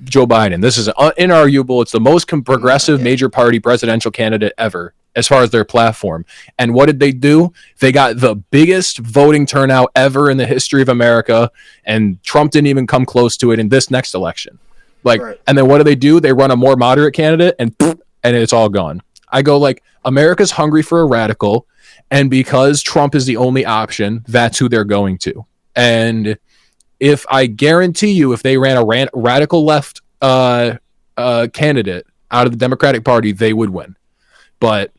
Joe Biden. This is inarguable. It's the most progressive major party presidential candidate ever as far as their platform. And what did they do? They got the biggest voting turnout ever in the history of America, and Trump didn't even come close to it in this next election. And then what do? They run a more moderate candidate, and it's all gone. I go like, America's hungry for a radical, and because Trump is the only option, that's who they're going to. And if I guarantee you, if they ran a radical left candidate out of the Democratic Party, they would win. But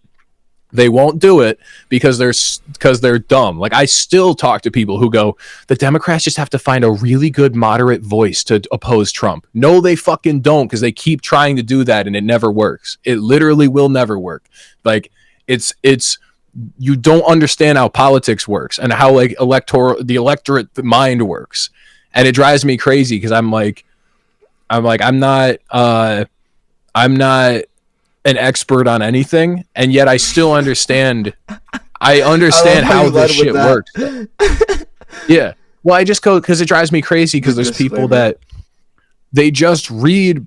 they won't do it because they're dumb. Like, I still talk to people who go, the Democrats just have to find a really good moderate voice to oppose Trump. No, they fucking don't, because they keep trying to do that and it never works. It literally will never work. Like, it's you don't understand how politics works and how like the electorate mind works. And it drives me crazy because I'm not an expert on anything, and yet I still understand. I understand how this shit works. Yeah. Well, I just go because it drives me crazy because there's people that they just read.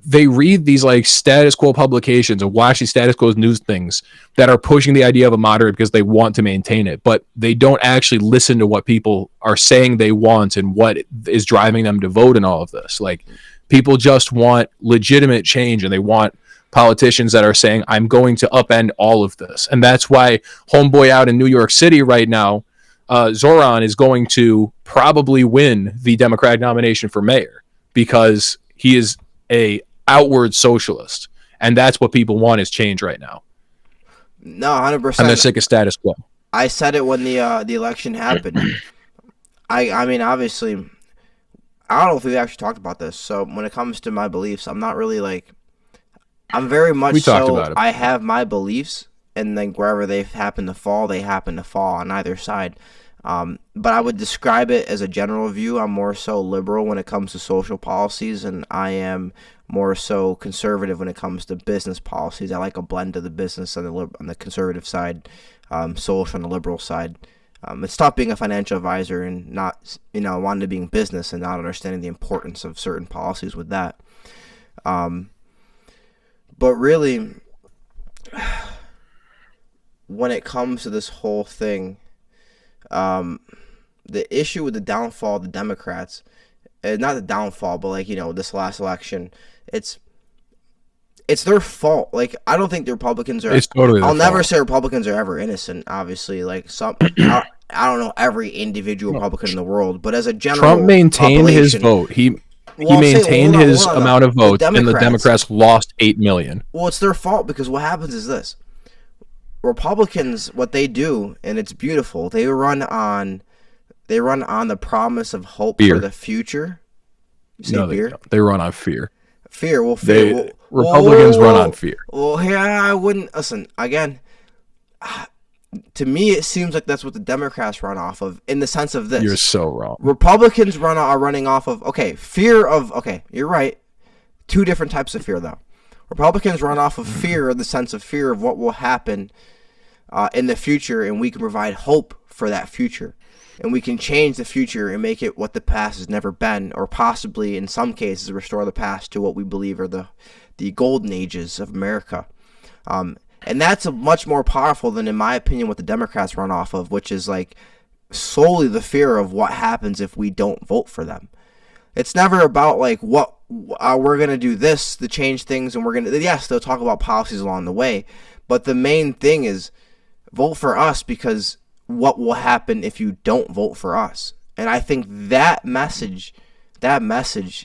They read these like status quo publications or watch these status quo news things that are pushing the idea of a moderate because they want to maintain it, but they don't actually listen to what people are saying they want and what is driving them to vote in all of this. Like, people just want legitimate change, and they want politicians that are saying, I'm going to upend all of this. And that's why homeboy out in New York City right now, Zoran, is going to probably win the Democratic nomination for mayor because he is a outward socialist. And that's what people want is change right now. No, 100%. And they're sick of status quo. I said it when the election happened. I mean, obviously, I don't know if we've actually talked about this. So when it comes to my beliefs, I'm not really like, I'm very much so, I have my beliefs, and then wherever they happen to fall on either side. But I would describe it as a general view. I'm more so liberal when it comes to social policies, and I am more so conservative when it comes to business policies. I like a blend of the business on the conservative side, social on the liberal side. It's tough being a financial advisor and not, wanting to be in business and not understanding the importance of certain policies with that. But really, when it comes to this whole thing, the issue with the downfall of the Democrats, not the downfall, but this last election, it's their fault. Like, I don't think the Republicans are. It's totally. I'll never say Republicans are ever innocent. Obviously, like some, I don't know every individual Republican in the world, but as a general, Trump maintained his vote. he maintained his amount of votes, and the Democrats lost 8 million. Well, it's their fault, because what happens is this: Republicans, what they do, and it's beautiful, they run on the promise of hope for the future. You say fear? They run on fear. Fear. Well, fear. Republicans run on fear. Well, here I wouldn't listen again. To me, it seems like that's what the Democrats run off of, in the sense of this. You're so wrong. Republicans are running off of, fear of, you're right. Two different types of fear, though. Republicans run off of fear, in the sense of fear of what will happen in the future, and we can provide hope for that future. And we can change the future and make it what the past has never been, or possibly, in some cases, restore the past to what we believe are the golden ages of America. And that's much more powerful than, in my opinion, what the Democrats run off of, which is like solely the fear of what happens if we don't vote for them. It's never about like what we're going to do this to change things, and yes, they'll talk about policies along the way, but the main thing is vote for us, because what will happen if you don't vote for us? And I think that message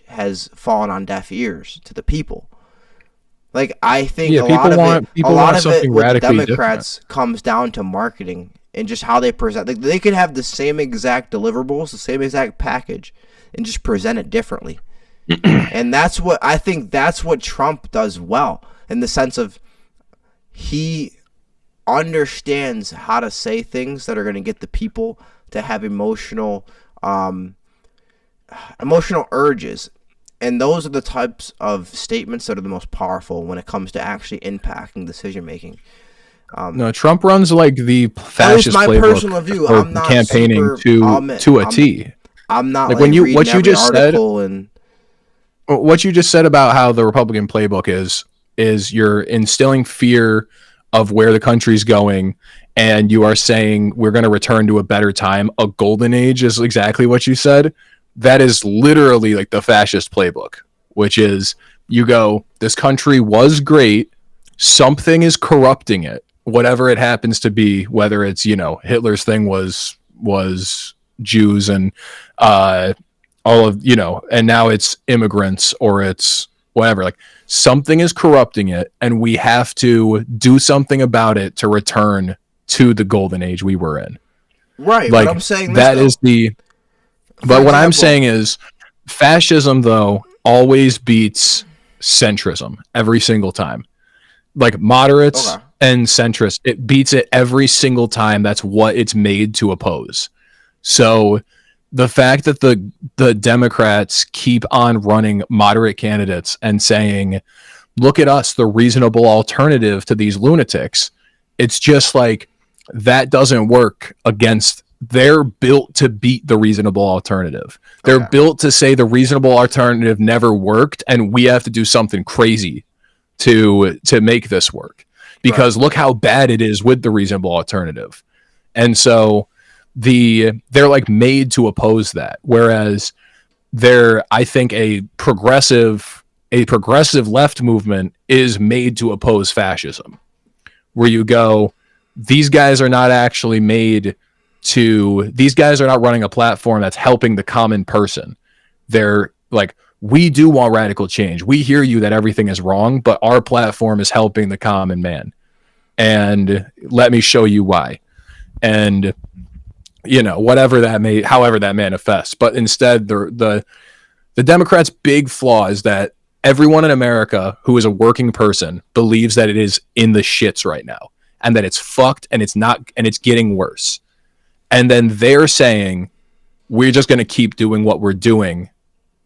has fallen on deaf ears to the people. Like, I think a lot of it with Democrats comes down to marketing and just how they present. Like, they could have the same exact deliverables, the same exact package, and just present it differently. And that's what I think. That's what Trump does well, in the sense of he understands how to say things that are going to get the people to have emotional urges. And those are the types of statements that are the most powerful when it comes to actually impacting decision making. No, Trump runs like the fascist playbook personal view. I'm not campaigning to a T. I'm not like when what you just said. What you just said about how the Republican playbook is you're instilling fear of where the country's going, and you are saying we're going to return to a better time. A golden age is exactly what you said. That is literally like the fascist playbook, which is you go, this country was great, something is corrupting it, whatever it happens to be, whether it's, Hitler's thing was Jews and all of, and now it's immigrants, or it's whatever. Like, something is corrupting it, and we have to do something about it to return to the golden age we were in. Right. Like, but I'm saying that is the... But what I'm saying is, fascism, though, always beats centrism every single time. Like, moderates and centrists, it beats it every single time. That's what it's made to oppose. So the fact that the Democrats keep on running moderate candidates and saying, look at us, the reasonable alternative to these lunatics, it's just like, that doesn't work against... They're built to beat the reasonable alternative. They're built to say the reasonable alternative never worked, and we have to do something crazy to make this work. Because look how bad it is with the reasonable alternative. And so they're like made to oppose that. Whereas I think a progressive left movement is made to oppose fascism. Where you go, these guys are not actually made to... These guys are not running a platform that's helping the common person. They're like, we do want radical change. We hear you that everything is wrong, but our platform is helping the common man. And let me show you why. And, however that manifests. But instead, the Democrats' big flaw is that everyone in America who is a working person believes that it is in the shits right now, and that it's fucked, and it's not, and it's getting worse. And then they're saying, we're just going to keep doing what we're doing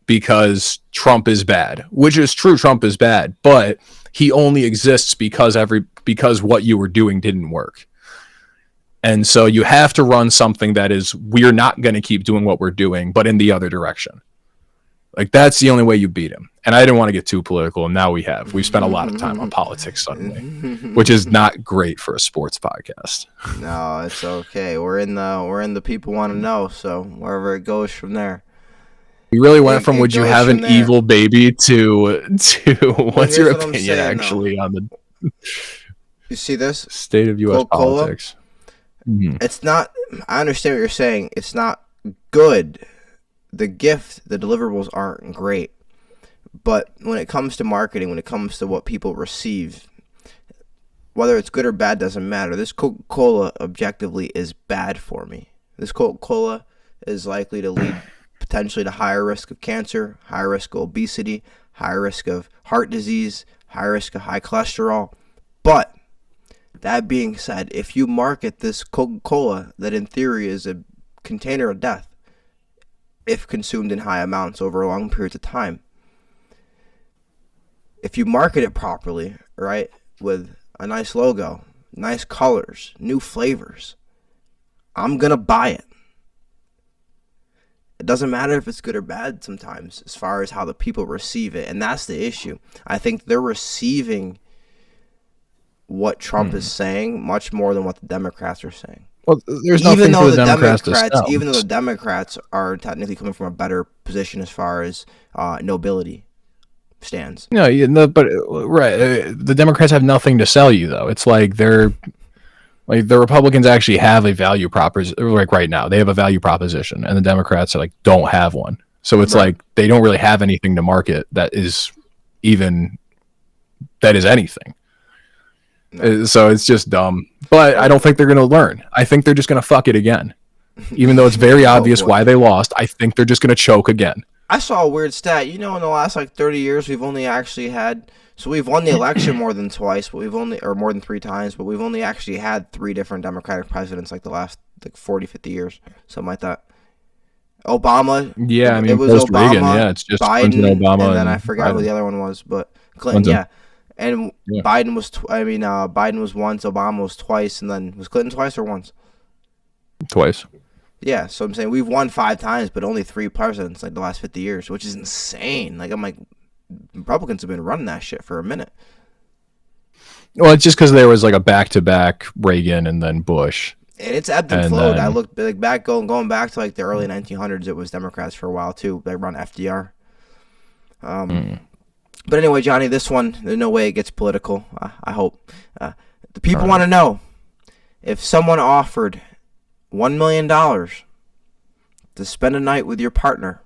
because Trump is bad, which is true. Trump is bad, but he only exists because what you were doing didn't work. And so you have to run something that is, we're not going to keep doing what we're doing, but in the other direction. Like, that's the only way you beat him. And I didn't want to get too political, and now we've spent a lot of time on politics suddenly, which is not great for a sports podcast. No, it's okay. We're in the people want to know, so wherever it goes from there. We really went from would you have an evil baby to what's your opinion actually on the... You see this? State of U.S. politics. Mm-hmm. It's not... I understand what you're saying. It's not good. The deliverables aren't great. But when it comes to marketing, when it comes to what people receive, whether it's good or bad doesn't matter. This Coca-Cola objectively is bad for me. This Coca-Cola is likely to lead potentially to higher risk of cancer, higher risk of obesity, higher risk of heart disease, higher risk of high cholesterol. But that being said, if you market this Coca-Cola that in theory is a container of death, if consumed in high amounts over long periods of time, if you market it properly, right, with a nice logo, nice colors, new flavors, I'm going to buy it. It doesn't matter if it's good or bad sometimes as far as how the people receive it. And that's the issue. I think they're receiving what Trump is saying much more than what the Democrats are saying. Well, there's nothing for the Democrats to sell. Even though the Democrats are technically coming from a better position as far as nobility stands. No, but right, the Democrats have nothing to sell you though. It's like the Republicans actually have a value proposition. Like right now, they have a value proposition, and the Democrats are like don't have one. So it's like they don't really have anything to market that is anything. No. So it's just dumb. But I don't think they're going to learn. I think they're just going to fuck it again. Even though it's very obvious why they lost, I think they're just going to choke again. I saw a weird stat. You know, in the last 30 years, we've only actually had, so we've won the election more than twice, but or more than 3 times, but we've only actually had 3 different Democratic presidents the last 40, 50 years, something like that. Obama. Yeah, I mean, it was Obama, Reagan, yeah, it's just Biden, Clinton, Obama, and then I forgot who the other one was, but Clinton, yeah. And yeah. Biden was, Biden was once, Obama was twice, and then was Clinton twice or once? Twice. Yeah, so I'm saying we've won 5 times, but only 3 presidents the last 50 years, which is insane. I'm like, Republicans have been running that shit for a minute. Well, it's just because there was a back-to-back Reagan and then Bush. And it's ebbed and flowed. I looked back, going back to the early 1900s, it was Democrats for a while too. They run FDR. But anyway, Johnny, this one, there's no way it gets political. I hope. The people want to know if someone offered $1 million to spend a night with your partner,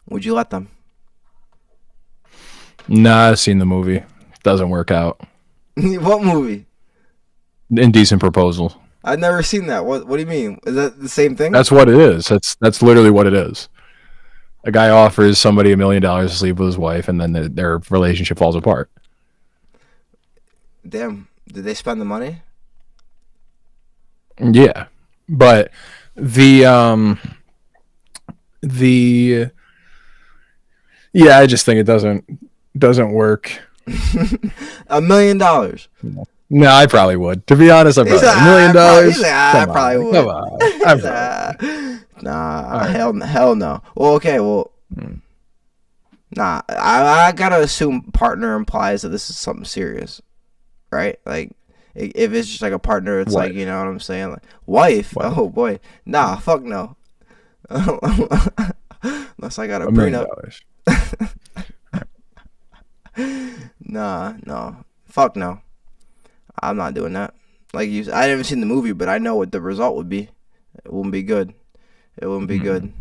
would you let them? Nah, I've seen the movie. Doesn't work out. What movie? Indecent Proposal. I've never seen that. What do you mean? Is that the same thing? That's what it is. That's literally what it is. A guy offers somebody $1 million to sleep with his wife, and then their relationship falls apart. Damn. Did they spend the money? Yeah. But I just think it doesn't work. $1 million. No, I probably would. To be honest, I probably $1 million. I probably would. Come on. Nah, hell no. Well, okay, nah. I gotta assume partner implies that this is something serious, right? If it's just a partner, it's what? You know what I'm saying? Wife? What? Oh boy, nah, fuck no. Unless I got a prenup. Nah, no, fuck no. I'm not doing that. I haven't seen the movie, but I know what the result would be. It wouldn't be good. It wouldn't be good.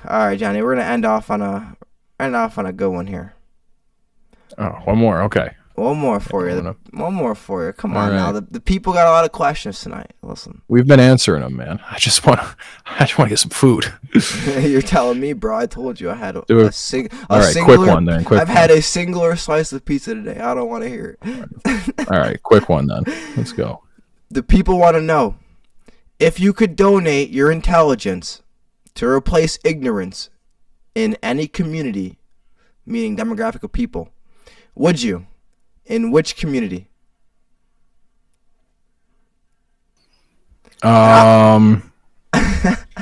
All right, Johnny, we're gonna end off on a good one here. Oh, one more. Okay. One more for you. One more for you. Come on now. The people got a lot of questions tonight. Listen. We've been answering them, man. I just want to get some food. You're telling me, bro. I told you I had a singular. All right, quick one then. I've had a singular slice of pizza today. I don't want to hear it. All right, quick one then. Let's go. The people want to know if you could donate your intelligence to replace ignorance in any community, meaning demographic of people, would you? In which community?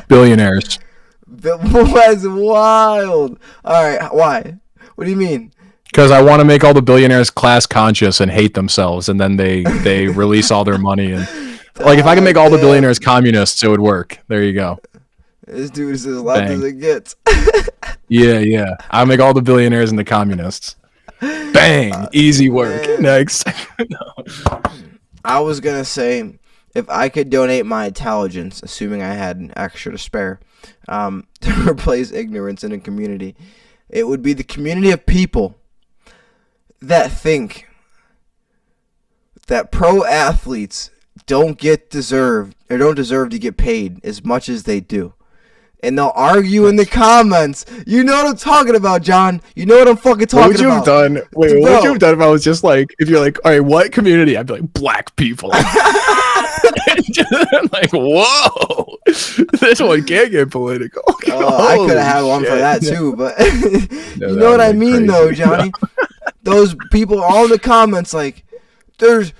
Billionaires. That's wild. All right, why? What do you mean? Because I want to make all the billionaires class conscious and hate themselves, and then they release all their money. And if I can make all the billionaires communists, it would work. There you go. This dude is as left as it gets. Yeah. I'll make all the billionaires into communists. Bang! Easy work. Man. Next. No. I was gonna say, if I could donate my intelligence, assuming I had an extra to spare, to replace ignorance in a community, It would be the community of people that think that pro athletes don't deserve to get paid as much as they do. And they'll argue in the comments. You know what I'm talking about, John. You know what I'm fucking talking about. What would you have done? Wait, what would you have done if I was just like, if you're like, all right, what community? I'd be like, black people. Like, whoa, this one can't get political. I could have had one for that too, but you know what I mean, though, Johnny. Those people all in the comments like,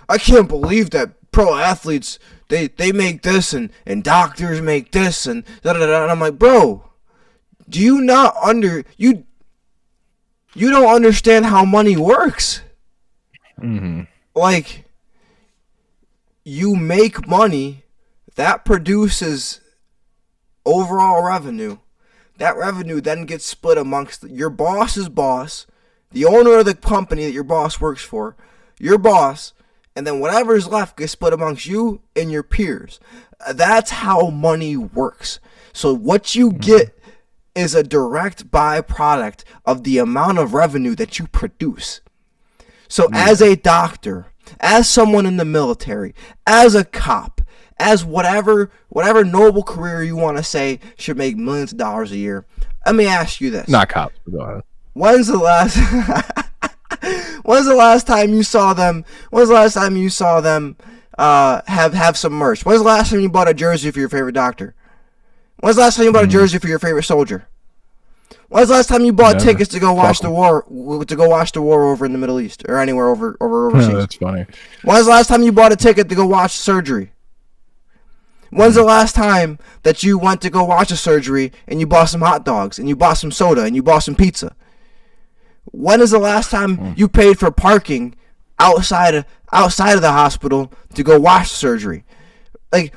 I can't believe that pro athletes they make this and doctors make this and da da da. And I'm like, bro, do you not you don't understand how money works? Mm-hmm. Like, you make money that produces overall revenue. That revenue then gets split amongst your boss's boss, the owner of the company that your boss works for, your boss, and then whatever's left gets split amongst you and your peers. That's how money works. So what you get is a direct byproduct of the amount of revenue that you produce. So as a doctor, as someone in the military, as a cop, as whatever noble career you want to say should make millions of dollars a year, let me ask you this. Not cops. Go ahead. When's the last time you saw them? When's the last time you saw them have some merch? When's the last time you bought a jersey for your favorite doctor? When's the last time you bought a jersey for your favorite soldier? When's the last time you bought tickets to go watch the war? To go watch the war over in the Middle East or anywhere overseas? Oh, that's funny. When's the last time you bought a ticket to go watch surgery? When's the last time that you went to go watch a surgery and you bought some hot dogs and you bought some soda and you bought some pizza? When is the last time you paid for parking outside of the hospital to go watch surgery? Like,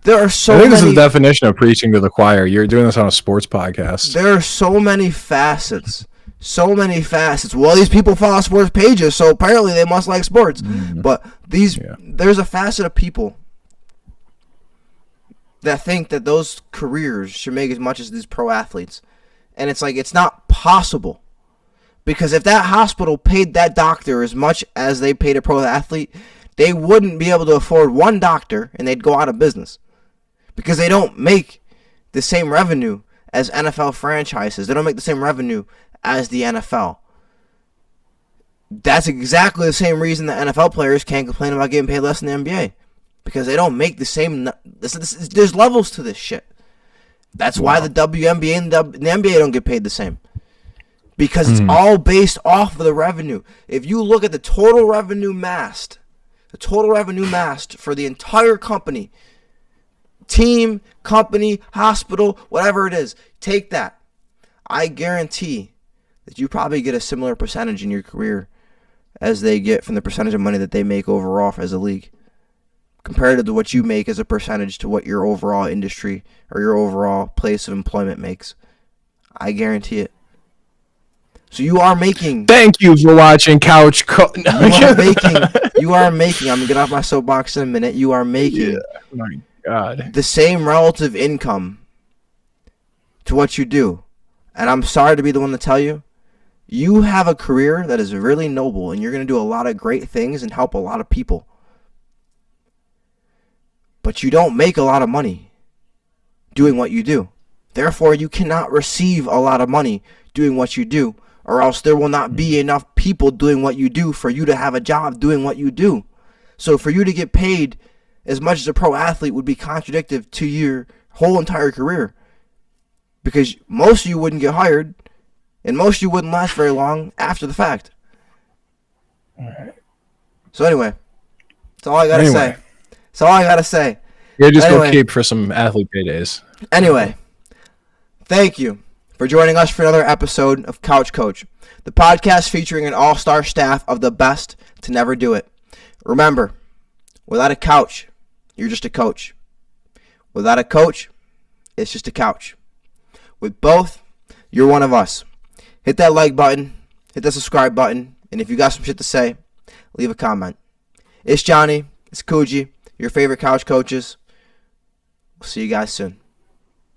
there are so many. I think this is the definition of preaching to the choir. You're doing this on a sports podcast. There are so many facets. So many facets. Well, these people follow sports pages, so apparently they must like sports. But there's a facet of people that think that those careers should make as much as these pro athletes. And it's like, it's not possible. Because if that hospital paid that doctor as much as they paid a pro athlete, they wouldn't be able to afford one doctor and they'd go out of business. Because they don't make the same revenue as NFL franchises. They don't make the same revenue as the NFL. That's exactly the same reason the NFL players can't complain about getting paid less than the NBA. Because they don't make the same. There's levels to this shit. That's why the WNBA and the NBA don't get paid the same. Because it's all based off of the revenue. If you look at the total revenue massed for the entire company, team, company, hospital, whatever it is, take that. I guarantee that you probably get a similar percentage in your career as they get from the percentage of money that they make overall as a league, compared to what you make as a percentage to what your overall industry or your overall place of employment makes. I guarantee it. So you are making. Thank you for watching Couch. You are making. I'm gonna get off my soapbox in a minute. You are making. Oh my God. The same relative income to what you do, and I'm sorry to be the one to tell you, you have a career that is really noble, and you're gonna do a lot of great things and help a lot of people. But you don't make a lot of money doing what you do. Therefore, you cannot receive a lot of money doing what you do, or else there will not be enough people doing what you do for you to have a job doing what you do. So for you to get paid as much as a pro athlete would be contradictory to your whole entire career. Because most of you wouldn't get hired, and most of you wouldn't last very long after the fact. All right. So anyway, that's all I got to say. That's all I got to say. You're just going to keep for some athlete paydays. Anyway, thank you for joining us for another episode of Couch Coach, the podcast featuring an all-star staff of the best to never do it. Remember, without a couch, you're just a coach. Without a coach, it's just a couch. With both, you're one of us. Hit that like button, hit that subscribe button, and if you got some shit to say, leave a comment. It's Johnny, it's Coogii, your favorite couch coaches. We'll see you guys soon.